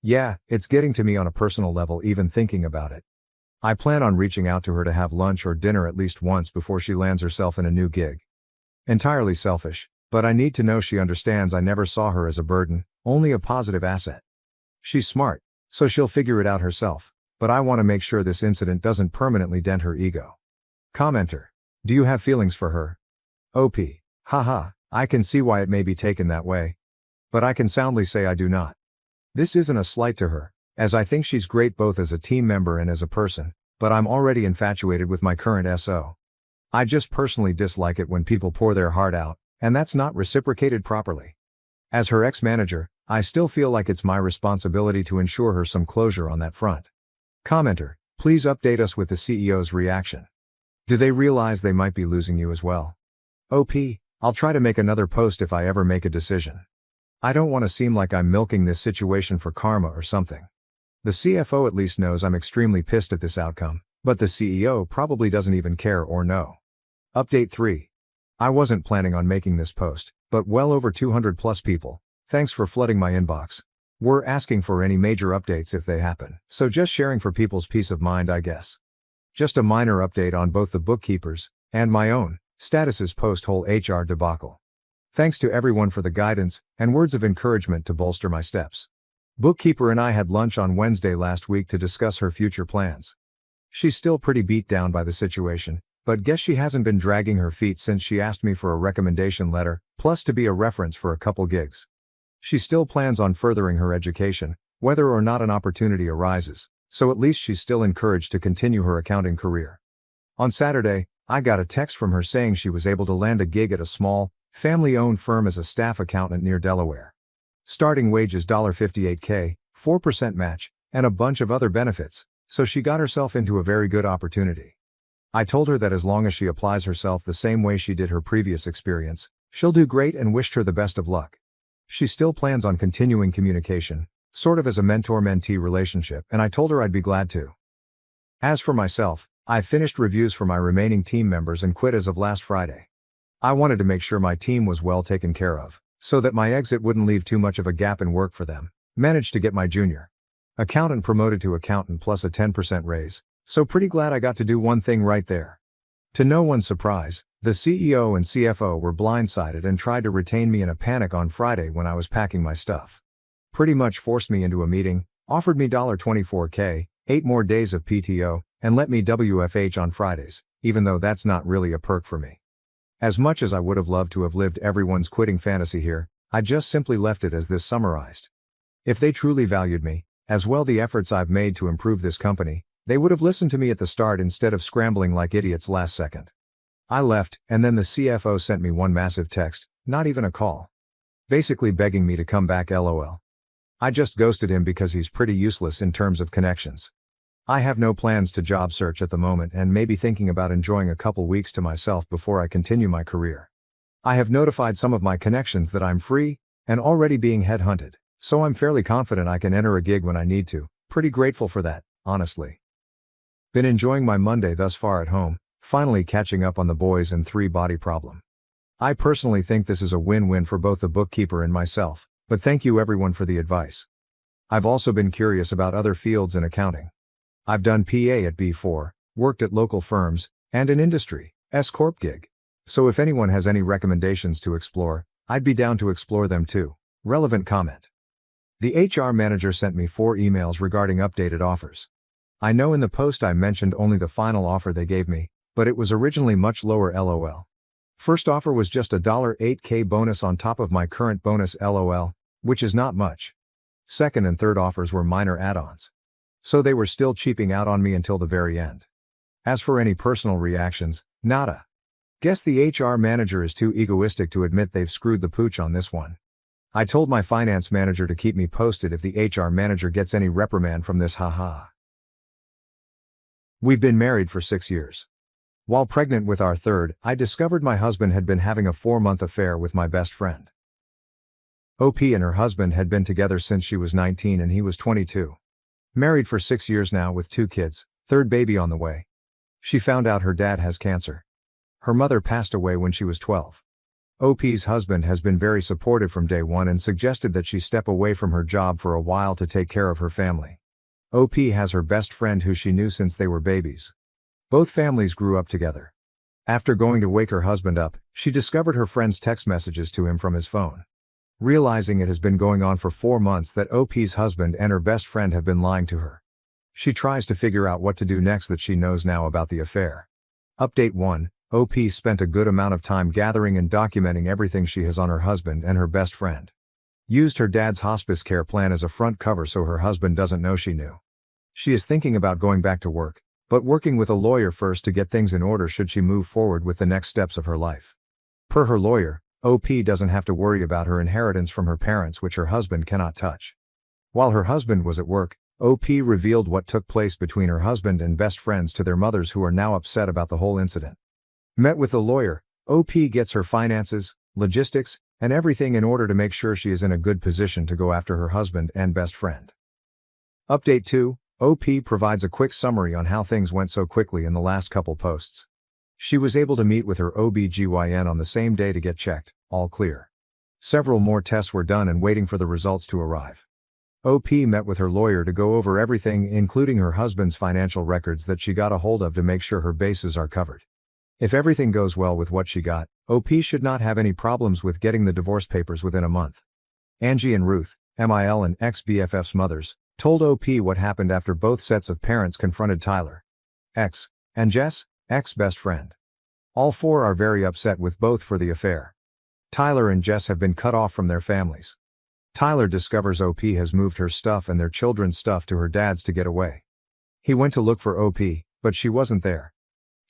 yeah, it's getting to me on a personal level even thinking about it. I plan on reaching out to her to have lunch or dinner at least once before she lands herself in a new gig. Entirely selfish, but I need to know she understands I never saw her as a burden, only a positive asset. She's smart, so she'll figure it out herself, but I want to make sure this incident doesn't permanently dent her ego. Commenter, do you have feelings for her? OP, haha, I can see why it may be taken that way. But I can soundly say I do not. This isn't a slight to her, as I think she's great both as a team member and as a person, but I'm already infatuated with my current SO. I just personally dislike it when people pour their heart out, and that's not reciprocated properly. As her ex-manager, I still feel like it's my responsibility to ensure her some closure on that front. Commenter, please update us with the CEO's reaction. Do they realize they might be losing you as well? OP, I'll try to make another post if I ever make a decision. I don't want to seem like I'm milking this situation for karma or something. The CFO at least knows I'm extremely pissed at this outcome, but the CEO probably doesn't even care or know. Update 3. I wasn't planning on making this post, but well over 200 plus people, thanks for flooding my inbox. We're asking for any major updates if they happen, so just sharing for people's peace of mind I guess. Just a minor update on both the bookkeepers, and my own, statuses post-whole HR debacle. Thanks to everyone for the guidance, and words of encouragement to bolster my steps. Bookkeeper and I had lunch on Wednesday last week to discuss her future plans. She's still pretty beat down by the situation, but guess she hasn't been dragging her feet since she asked me for a recommendation letter, plus to be a reference for a couple gigs. She still plans on furthering her education, whether or not an opportunity arises, so at least she's still encouraged to continue her accounting career. On Saturday, I got a text from her saying she was able to land a gig at a small, family-owned firm as a staff accountant near Delaware. Starting wage is $58K, 4% match, and a bunch of other benefits, so she got herself into a very good opportunity. I told her that as long as she applies herself the same way she did her previous experience, she'll do great and wished her the best of luck. She still plans on continuing communication, sort of as a mentor-mentee relationship, and I told her I'd be glad to. As for myself, I finished reviews for my remaining team members and quit as of last Friday. I wanted to make sure my team was well taken care of, so that my exit wouldn't leave too much of a gap in work for them. Managed to get my junior accountant promoted to accountant plus a 10% raise, so pretty glad I got to do one thing right there. To no one's surprise, the CEO and CFO were blindsided and tried to retain me in a panic on Friday when I was packing my stuff. Pretty much forced me into a meeting, offered me $24K, 8 more days of PTO, and let me WFH on Fridays, even though that's not really a perk for me. As much as I would have loved to have lived everyone's quitting fantasy here, I just simply left it as this summarized. If they truly valued me, as well the efforts I've made to improve this company, they would have listened to me at the start instead of scrambling like idiots last second. I left, and then the CFO sent me one massive text, not even a call. Basically begging me to come back LOL. I just ghosted him because he's pretty useless in terms of connections. I have no plans to job search at the moment and may be thinking about enjoying a couple weeks to myself before I continue my career. I have notified some of my connections that I'm free, and already being headhunted, so I'm fairly confident I can enter a gig when I need to. Pretty grateful for that, honestly. Been enjoying my Monday thus far at home, finally catching up on the boys and 3-body problem. I personally think this is a win-win for both the bookkeeper and myself, but thank you everyone for the advice. I've also been curious about other fields in accounting. I've done PA at B4, worked at local firms, and an industry S-Corp gig. So if anyone has any recommendations to explore, I'd be down to explore them too. Relevant comment. The HR manager sent me 4 emails regarding updated offers. I know in the post I mentioned only the final offer they gave me, but it was originally much lower LOL. First offer was just a $8K bonus on top of my current bonus LOL, which is not much. Second and third offers were minor add-ons. So they were still cheaping out on me until the very end. As for any personal reactions, nada. Guess the HR manager is too egoistic to admit they've screwed the pooch on this one. I told my finance manager to keep me posted if the HR manager gets any reprimand from this, haha. We've been married for 6 years. While pregnant with our third, I discovered my husband had been having a 4-month affair with my best friend. OP and her husband had been together since she was 19 and he was 22. Married for 6 years now with 2 kids, third baby on the way. She found out her dad has cancer. Her mother passed away when she was 12. OP's husband has been very supportive from day one and suggested that she step away from her job for a while to take care of her family. OP has her best friend who she knew since they were babies. Both families grew up together. After going to wake her husband up, she discovered her friend's text messages to him from his phone. Realizing it has been going on for 4 months that OP's husband and her best friend have been lying to her. She tries to figure out what to do next that she knows now about the affair. Update 1. OP spent a good amount of time gathering and documenting everything she has on her husband and her best friend. Used her dad's hospice care plan as a front cover so her husband doesn't know she knew. She is thinking about going back to work, but working with a lawyer first to get things in order should she move forward with the next steps of her life. Per her lawyer, OP doesn't have to worry about her inheritance from her parents, which her husband cannot touch. While her husband was at work, OP revealed what took place between her husband and best friends to their mothers, who are now upset about the whole incident. Met with the lawyer, OP gets her finances, logistics, and everything in order to make sure she is in a good position to go after her husband and best friend. Update 2. OP provides a quick summary on how things went so quickly in the last couple posts. She was able to meet with her OB/GYN on the same day to get checked, all clear. Several more tests were done and waiting for the results to arrive. OP met with her lawyer to go over everything, including her husband's financial records that she got a hold of to make sure her bases are covered. If everything goes well with what she got, OP should not have any problems with getting the divorce papers within a month. Angie and Ruth, MIL and ex-BFF's mothers, told OP what happened after both sets of parents confronted Tyler, ex, and Jess, ex-best friend. All 4 are very upset with both for the affair. Tyler and Jess have been cut off from their families. Tyler discovers OP has moved her stuff and their children's stuff to her dad's to get away. He went to look for OP, but she wasn't there.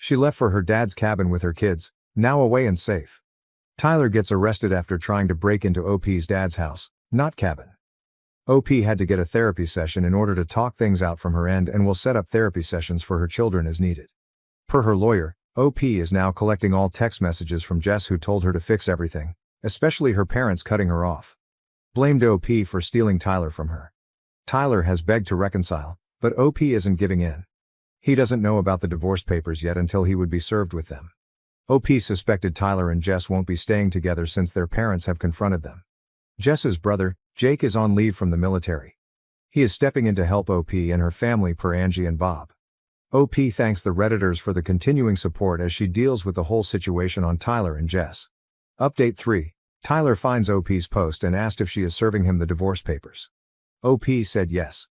She left for her dad's cabin with her kids, now away and safe. Tyler gets arrested after trying to break into OP's dad's house, not cabin. OP had to get a therapy session in order to talk things out from her end and will set up therapy sessions for her children as needed. Per her lawyer, OP is now collecting all text messages from Jess, who told her to fix everything, especially her parents cutting her off. Blamed OP for stealing Tyler from her. Tyler has begged to reconcile, but OP isn't giving in. He doesn't know about the divorce papers yet until he would be served with them. OP suspected Tyler and Jess won't be staying together since their parents have confronted them. Jess's brother, Jake, is on leave from the military. He is stepping in to help OP and her family per Angie and Bob. OP thanks the Redditors for the continuing support as she deals with the whole situation on Tyler and Jess. Update 3. Tyler finds OP's post and asked if she is serving him the divorce papers. OP said yes.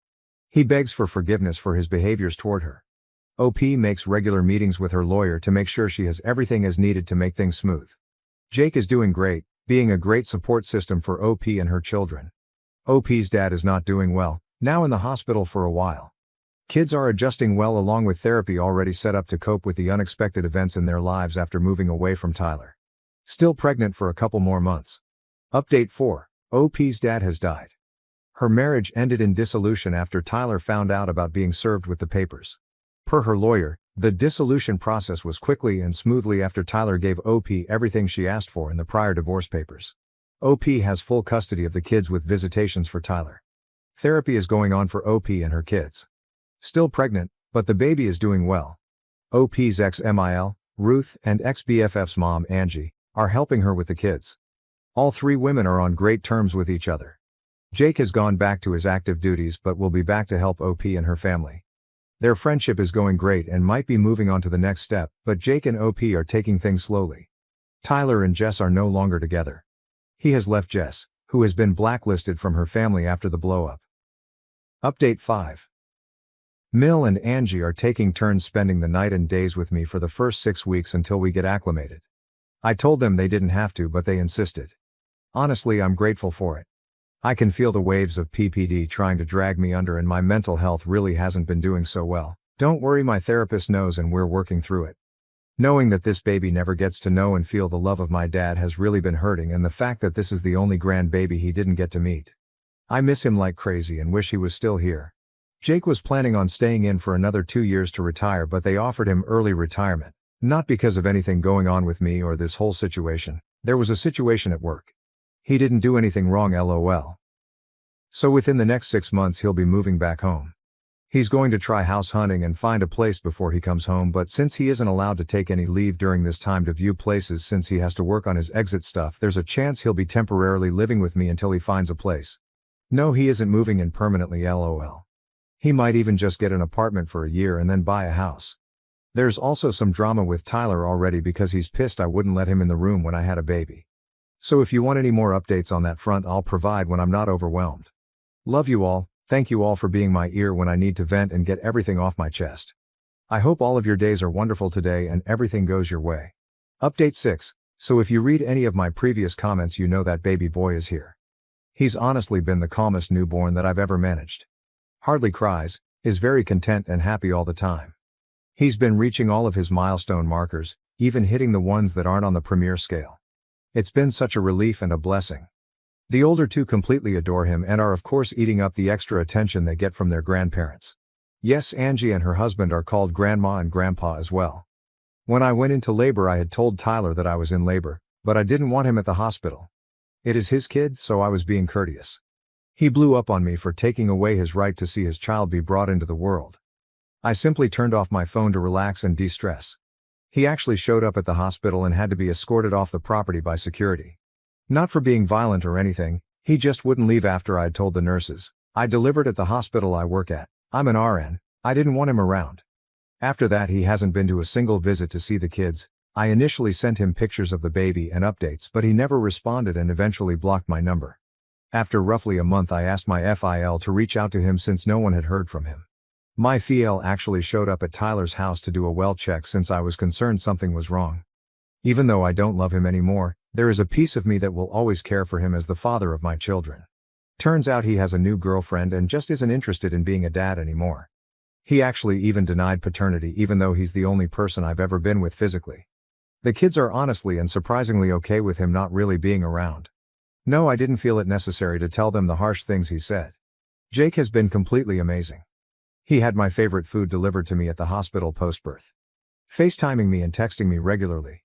He begs for forgiveness for his behaviors toward her. OP makes regular meetings with her lawyer to make sure she has everything as needed to make things smooth. Jake is doing great, being a great support system for OP and her children. OP's dad is not doing well, now in the hospital for a while. Kids are adjusting well along with therapy already set up to cope with the unexpected events in their lives after moving away from Tyler. Still pregnant for a couple more months. Update 4. OP's dad has died. Her marriage ended in dissolution after Tyler found out about being served with the papers. Per her lawyer, the dissolution process was quickly and smoothly after Tyler gave OP everything she asked for in the prior divorce papers. OP has full custody of the kids with visitations for Tyler. Therapy is going on for OP and her kids. Still pregnant, but the baby is doing well. OP's ex-MIL, Ruth, and ex-BFF's mom, Angie, are helping her with the kids. All three women are on great terms with each other. Jake has gone back to his active duties but will be back to help OP and her family. Their friendship is going great and might be moving on to the next step, but Jake and OP are taking things slowly. Tyler and Jess are no longer together. He has left Jess, who has been blacklisted from her family after the blow-up. Update 5. Mill and Angie are taking turns spending the night and days with me for the first 6 weeks until we get acclimated. I told them they didn't have to, but they insisted. Honestly, I'm grateful for it. I can feel the waves of PPD trying to drag me under and my mental health really hasn't been doing so well. Don't worry, my therapist knows and we're working through it. Knowing that this baby never gets to know and feel the love of my dad has really been hurting, and the fact that this is the only grandbaby he didn't get to meet. I miss him like crazy and wish he was still here. Jake was planning on staying in for another 2 years to retire, but they offered him early retirement. Not because of anything going on with me or this whole situation. There was a situation at work. He didn't do anything wrong, lol. So within the next 6 months he'll be moving back home. He's going to try house hunting and find a place before he comes home, but since he isn't allowed to take any leave during this time to view places since he has to work on his exit stuff, there's a chance he'll be temporarily living with me until he finds a place. No, he isn't moving in permanently, lol. He might even just get an apartment for a year and then buy a house. There's also some drama with Tyler already because he's pissed I wouldn't let him in the room when I had a baby. So if you want any more updates on that front, I'll provide when I'm not overwhelmed. Love you all, thank you all for being my ear when I need to vent and get everything off my chest. I hope all of your days are wonderful today and everything goes your way. Update 6. So if you read any of my previous comments, you know that baby boy is here. He's honestly been the calmest newborn that I've ever managed. Hardly cries, is very content and happy all the time. He's been reaching all of his milestone markers, even hitting the ones that aren't on the premier scale. It's been such a relief and a blessing. The older two completely adore him and are of course eating up the extra attention they get from their grandparents. Yes, Angie and her husband are called grandma and grandpa as well. When I went into labor, I had told Tyler that I was in labor, but I didn't want him at the hospital. It is his kid, so I was being courteous. He blew up on me for taking away his right to see his child be brought into the world. I simply turned off my phone to relax and de-stress. He actually showed up at the hospital and had to be escorted off the property by security. Not for being violent or anything, he just wouldn't leave after I'd told the nurses. I delivered at the hospital I work at. I'm an RN. I didn't want him around. After that, he hasn't been to a single visit to see the kids. I initially sent him pictures of the baby and updates, but he never responded and eventually blocked my number. After roughly a month, I asked my FIL to reach out to him since no one had heard from him. My FIL actually showed up at Tyler's house to do a well check since I was concerned something was wrong. Even though I don't love him anymore, there is a piece of me that will always care for him as the father of my children. Turns out he has a new girlfriend and just isn't interested in being a dad anymore. He actually even denied paternity even though he's the only person I've ever been with physically. The kids are honestly and surprisingly okay with him not really being around. No, I didn't feel it necessary to tell them the harsh things he said. Jake has been completely amazing. He had my favorite food delivered to me at the hospital post-birth. FaceTiming me and texting me regularly.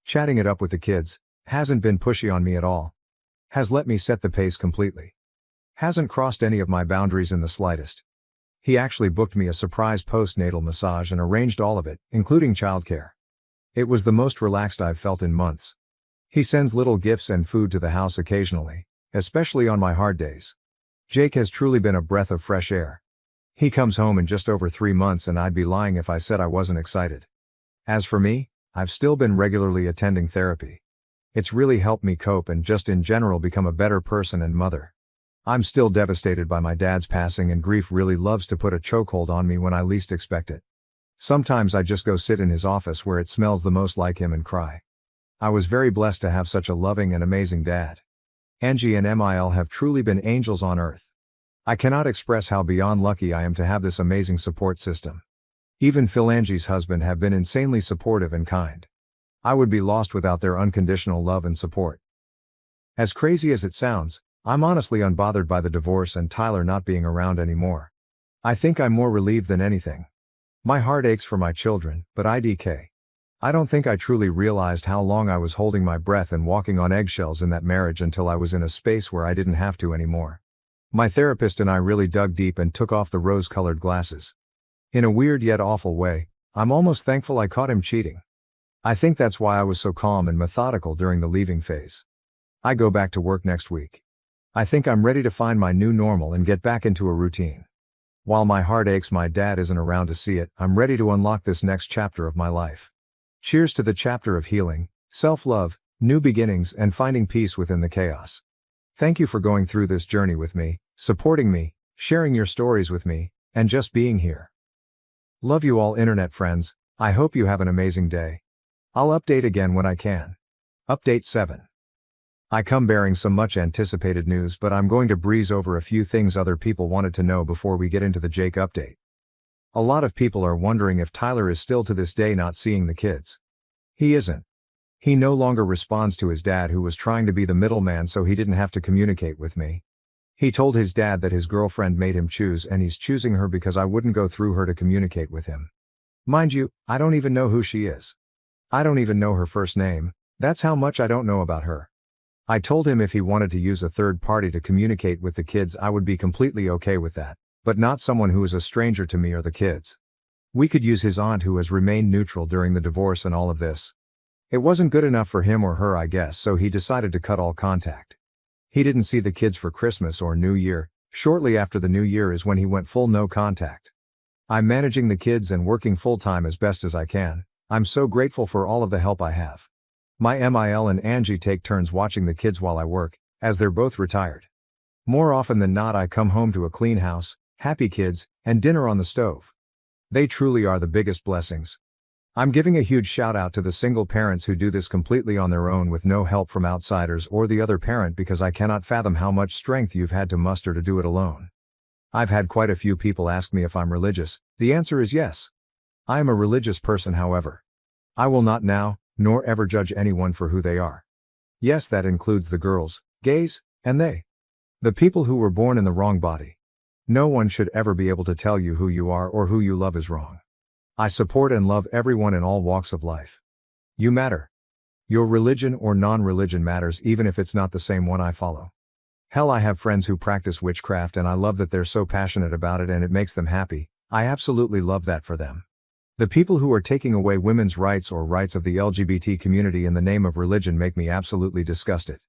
Chatting it up with the kids. Hasn't been pushy on me at all. Has let me set the pace completely. Hasn't crossed any of my boundaries in the slightest. He actually booked me a surprise postnatal massage and arranged all of it, including childcare. It was the most relaxed I've felt in months. He sends little gifts and food to the house occasionally, especially on my hard days. Jake has truly been a breath of fresh air. He comes home in just over 3 months and I'd be lying if I said I wasn't excited. As for me, I've still been regularly attending therapy. It's really helped me cope and just in general become a better person and mother. I'm still devastated by my dad's passing and grief really loves to put a chokehold on me when I least expect it. Sometimes I just go sit in his office where it smells the most like him and cry. I was very blessed to have such a loving and amazing dad. Angie and Mil have truly been angels on earth. I cannot express how beyond lucky I am to have this amazing support system. Even Phil, Angie's husband, have been insanely supportive and kind. I would be lost without their unconditional love and support. As crazy as it sounds, I'm honestly unbothered by the divorce and Tyler not being around anymore. I think I'm more relieved than anything. My heart aches for my children, but IDK. I don't think I truly realized how long I was holding my breath and walking on eggshells in that marriage until I was in a space where I didn't have to anymore. My therapist and I really dug deep and took off the rose-colored glasses. In a weird yet awful way, I'm almost thankful I caught him cheating. I think that's why I was so calm and methodical during the leaving phase. I go back to work next week. I think I'm ready to find my new normal and get back into a routine. While my heart aches my dad isn't around to see it, I'm ready to unlock this next chapter of my life. Cheers to the chapter of healing, self-love, new beginnings, and finding peace within the chaos. Thank you for going through this journey with me, supporting me, sharing your stories with me, and just being here. Love you all, internet friends. I hope you have an amazing day. I'll update again when I can. Update 7. I come bearing some much anticipated news, but I'm going to breeze over a few things other people wanted to know before we get into the Jake update. A lot of people are wondering if Tyler is still to this day not seeing the kids. He isn't. He no longer responds to his dad, who was trying to be the middleman so he didn't have to communicate with me. He told his dad that his girlfriend made him choose and he's choosing her because I wouldn't go through her to communicate with him. Mind you, I don't even know who she is. I don't even know her first name, that's how much I don't know about her. I told him if he wanted to use a third party to communicate with the kids I would be completely okay with that, but not someone who is a stranger to me or the kids. We could use his aunt, who has remained neutral during the divorce and all of this. It wasn't good enough for him or her, I guess, so he decided to cut all contact. He didn't see the kids for Christmas or New Year. Shortly after the New Year is when he went full no contact. I'm managing the kids and working full-time as best as I can. I'm so grateful for all of the help I have. My Mil and Angie take turns watching the kids while I work, as they're both retired. More often than not I come home to a clean house, happy kids, and dinner on the stove. They truly are the biggest blessings. I'm giving a huge shout out to the single parents who do this completely on their own with no help from outsiders or the other parent, because I cannot fathom how much strength you've had to muster to do it alone. I've had quite a few people ask me if I'm religious. The answer is yes. I am a religious person, however. I will not now, nor ever judge anyone for who they are. Yes, that includes the girls, gays, and they. The people who were born in the wrong body. No one should ever be able to tell you who you are or who you love is wrong. I support and love everyone in all walks of life. You matter. Your religion or non-religion matters, even if it's not the same one I follow. Hell, I have friends who practice witchcraft and I love that they're so passionate about it and it makes them happy. I absolutely love that for them. The people who are taking away women's rights or rights of the LGBT community in the name of religion make me absolutely disgusted.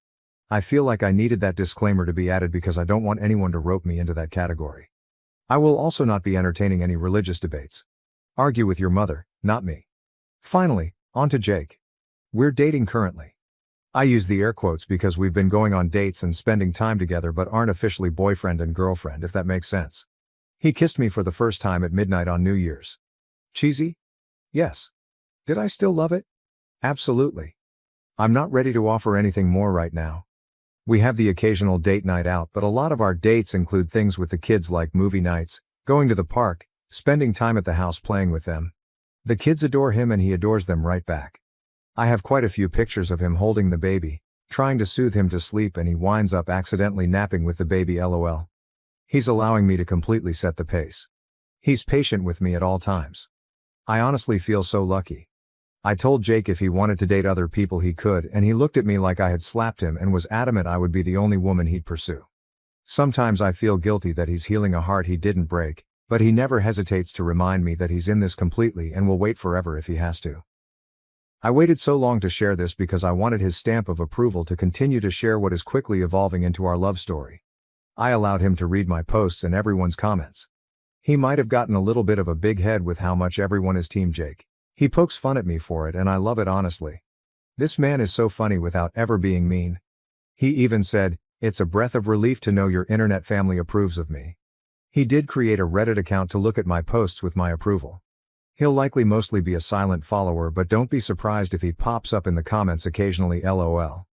I feel like I needed that disclaimer to be added because I don't want anyone to rope me into that category. I will also not be entertaining any religious debates. Argue with your mother, not me. Finally, on to Jake. We're dating currently. I use the air quotes because we've been going on dates and spending time together but aren't officially boyfriend and girlfriend, if that makes sense. He kissed me for the first time at midnight on New Year's. Cheesy? Yes. Did I still love it? Absolutely. I'm not ready to offer anything more right now. We have the occasional date night out, but a lot of our dates include things with the kids like movie nights, going to the park, spending time at the house playing with them. The kids adore him and he adores them right back. I have quite a few pictures of him holding the baby, trying to soothe him to sleep, and he winds up accidentally napping with the baby, lol. He's allowing me to completely set the pace. He's patient with me at all times. I honestly feel so lucky. I told Jake if he wanted to date other people he could, and he looked at me like I had slapped him and was adamant I would be the only woman he'd pursue. Sometimes I feel guilty that he's healing a heart he didn't break, but he never hesitates to remind me that he's in this completely and will wait forever if he has to. I waited so long to share this because I wanted his stamp of approval to continue to share what is quickly evolving into our love story. I allowed him to read my posts and everyone's comments. He might have gotten a little bit of a big head with how much everyone is Team Jake. He pokes fun at me for it and I love it honestly. This man is so funny without ever being mean. He even said, "It's a breath of relief to know your internet family approves of me." He did create a Reddit account to look at my posts with my approval. He'll likely mostly be a silent follower, but don't be surprised if he pops up in the comments occasionally lol.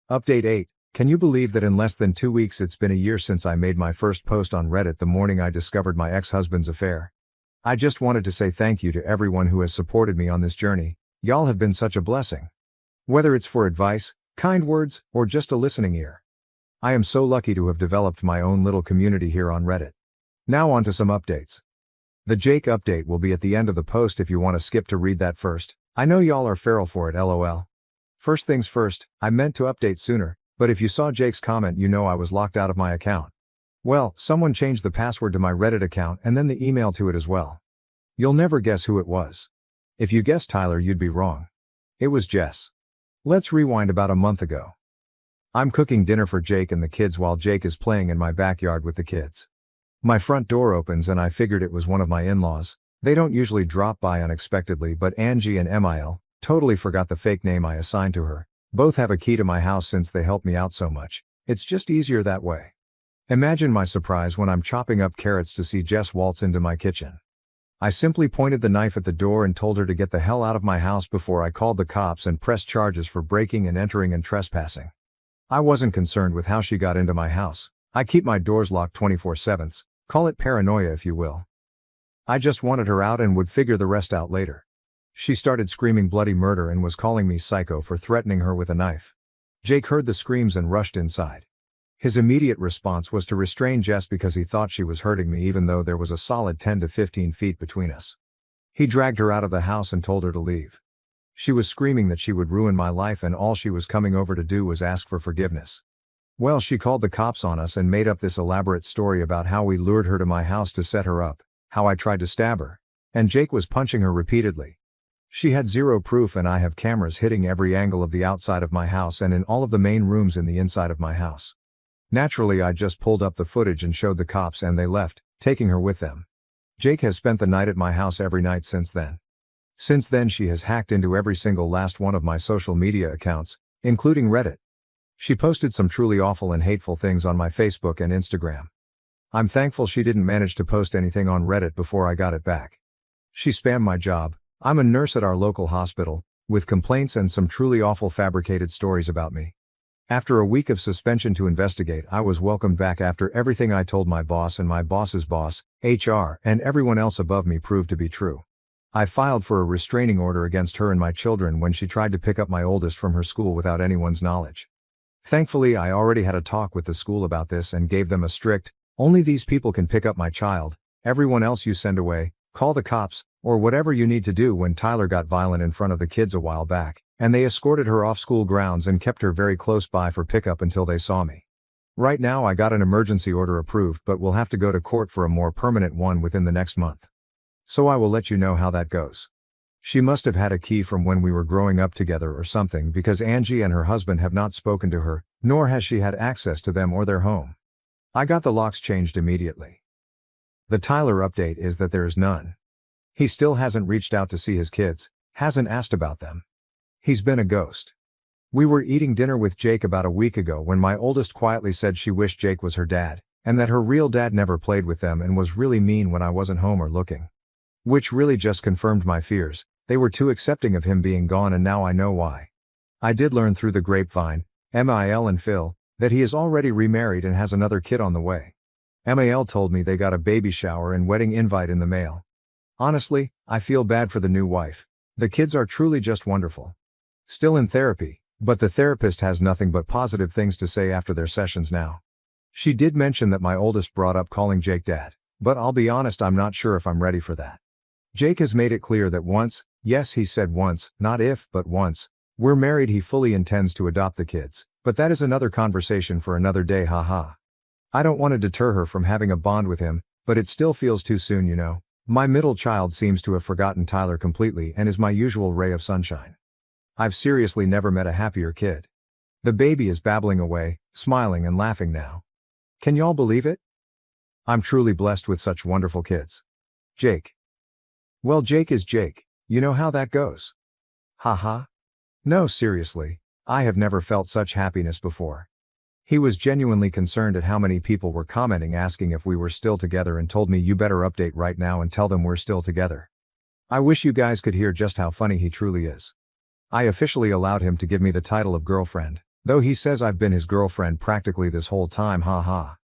Update 8. Can you believe that in less than 2 weeks it's been a year since I made my first post on Reddit the morning I discovered my ex-husband's affair? I just wanted to say thank you to everyone who has supported me on this journey. Y'all have been such a blessing. Whether it's for advice, kind words, or just a listening ear. I am so lucky to have developed my own little community here on Reddit. Now on to some updates. The Jake update will be at the end of the post if you want to skip to read that first. I know y'all are feral for it lol. First things first, I meant to update sooner, but if you saw Jake's comment you know I was locked out of my account. Well, someone changed the password to my Reddit account and then the email to it as well. You'll never guess who it was. If you guessed Tyler you'd be wrong. It was Jess. Let's rewind about a month ago. I'm cooking dinner for Jake and the kids while Jake is playing in my backyard with the kids. My front door opens and I figured it was one of my in-laws. They don't usually drop by unexpectedly, but Angie and Emil, totally forgot the fake name I assigned to her. Both have a key to my house since they help me out so much. It's just easier that way. Imagine my surprise when I'm chopping up carrots to see Jess waltz into my kitchen. I simply pointed the knife at the door and told her to get the hell out of my house before I called the cops and pressed charges for breaking and entering and trespassing. I wasn't concerned with how she got into my house. I keep my doors locked 24/7. Call it paranoia if you will. I just wanted her out and would figure the rest out later. She started screaming bloody murder and was calling me psycho for threatening her with a knife. Jake heard the screams and rushed inside. His immediate response was to restrain Jess because he thought she was hurting me even though there was a solid 10 to 15 feet between us. He dragged her out of the house and told her to leave. She was screaming that she would ruin my life and all she was coming over to do was ask for forgiveness. Well, she called the cops on us and made up this elaborate story about how we lured her to my house to set her up, how I tried to stab her, and Jake was punching her repeatedly. She had zero proof and I have cameras hitting every angle of the outside of my house and in all of the main rooms in the inside of my house. Naturally I just pulled up the footage and showed the cops and they left, taking her with them. Jake has spent the night at my house every night since then. Since then she has hacked into every single last one of my social media accounts, including Reddit. She posted some truly awful and hateful things on my Facebook and Instagram. I'm thankful she didn't manage to post anything on Reddit before I got it back. She spammed my job. I'm a nurse at our local hospital, with complaints and some truly awful fabricated stories about me. After a week of suspension to investigate, I was welcomed back after everything I told my boss and my boss's boss, HR, and everyone else above me proved to be true. I filed for a restraining order against her and my children when she tried to pick up my oldest from her school without anyone's knowledge. Thankfully, I already had a talk with the school about this and gave them a strict, only these people can pick up my child, everyone else you send away, call the cops, or whatever you need to do when Tyler got violent in front of the kids a while back, and they escorted her off school grounds and kept her very close by for pickup until they saw me. Right now I got an emergency order approved but will have to go to court for a more permanent one within the next month. So I will let you know how that goes. She must have had a key from when we were growing up together or something because Angie and her husband have not spoken to her, nor has she had access to them or their home. I got the locks changed immediately. The Tyler update is that there is none. He still hasn't reached out to see his kids, hasn't asked about them. He's been a ghost. We were eating dinner with Jake about a week ago when my oldest quietly said she wished Jake was her dad, and that her real dad never played with them and was really mean when I wasn't home or looking. Which really just confirmed my fears. They were too accepting of him being gone and now I know why. I did learn through the grapevine, Mil and Phil, that he is already remarried and has another kid on the way. Mil told me they got a baby shower and wedding invite in the mail. Honestly, I feel bad for the new wife. The kids are truly just wonderful. Still in therapy, but the therapist has nothing but positive things to say after their sessions now. She did mention that my oldest brought up calling Jake dad, but I'll be honest, I'm not sure if I'm ready for that. Jake has made it clear that once, yes he said once, not if, but once, we're married he fully intends to adopt the kids, but that is another conversation for another day haha. I don't want to deter her from having a bond with him, but it still feels too soon you know. My middle child seems to have forgotten Tyler completely and is my usual ray of sunshine. I've seriously never met a happier kid. The baby is babbling away, smiling and laughing now. Can y'all believe it? I'm truly blessed with such wonderful kids. Jake. Well, Jake is Jake. You know how that goes. Haha. No, seriously. I have never felt such happiness before. He was genuinely concerned at how many people were commenting asking if we were still together and told me you better update right now and tell them we're still together. I wish you guys could hear just how funny he truly is. I officially allowed him to give me the title of girlfriend, though he says I've been his girlfriend practically this whole time, haha.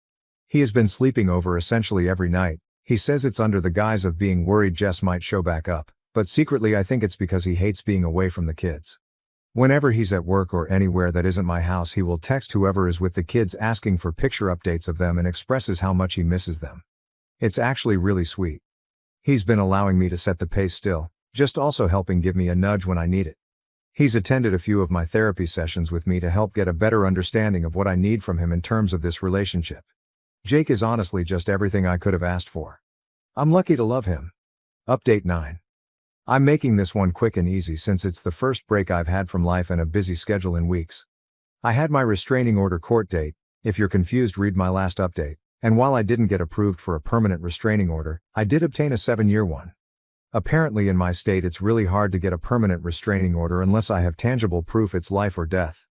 He has been sleeping over essentially every night. He says it's under the guise of being worried Jess might show back up, but secretly I think it's because he hates being away from the kids. Whenever he's at work or anywhere that isn't my house, he will text whoever is with the kids asking for picture updates of them and expresses how much he misses them. It's actually really sweet. He's been allowing me to set the pace still, just also helping give me a nudge when I need it. He's attended a few of my therapy sessions with me to help get a better understanding of what I need from him in terms of this relationship. Jake is honestly just everything I could have asked for. I'm lucky to love him. Update 9. I'm making this one quick and easy since it's the first break I've had from life and a busy schedule in weeks. I had my restraining order court date. If you're confused, read my last update. And while I didn't get approved for a permanent restraining order, I did obtain a 7-year one. Apparently in my state it's really hard to get a permanent restraining order unless I have tangible proof it's life or death.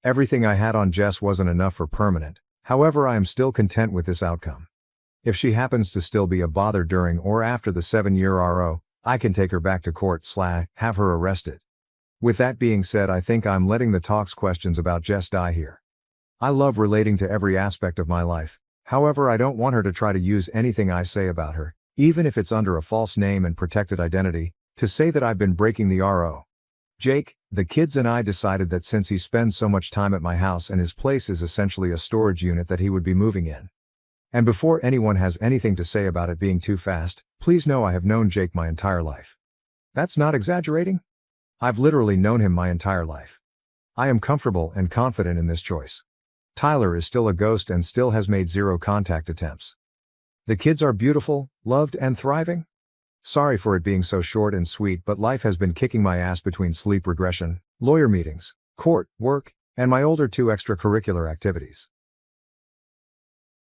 Everything I had on Jess wasn't enough for permanent, however I am still content with this outcome. If she happens to still be a bother during or after the 7-year RO, I can take her back to court / have her arrested. With that being said, I think I'm letting the talks questions about Jess die here. I love relating to every aspect of my life, however I don't want her to try to use anything I say about her, even if it's under a false name and protected identity, to say that I've been breaking the RO. Jake, the kids and I decided that since he spends so much time at my house and his place is essentially a storage unit that he would be moving in. And before anyone has anything to say about it being too fast, please know I have known Jake my entire life. That's not exaggerating? I've literally known him my entire life. I am comfortable and confident in this choice. Tyler is still a ghost and still has made 0 contact attempts. The kids are beautiful, loved and thriving. Sorry for it being so short and sweet, but life has been kicking my ass between sleep regression, lawyer meetings, court, work, and my older 2 extracurricular activities.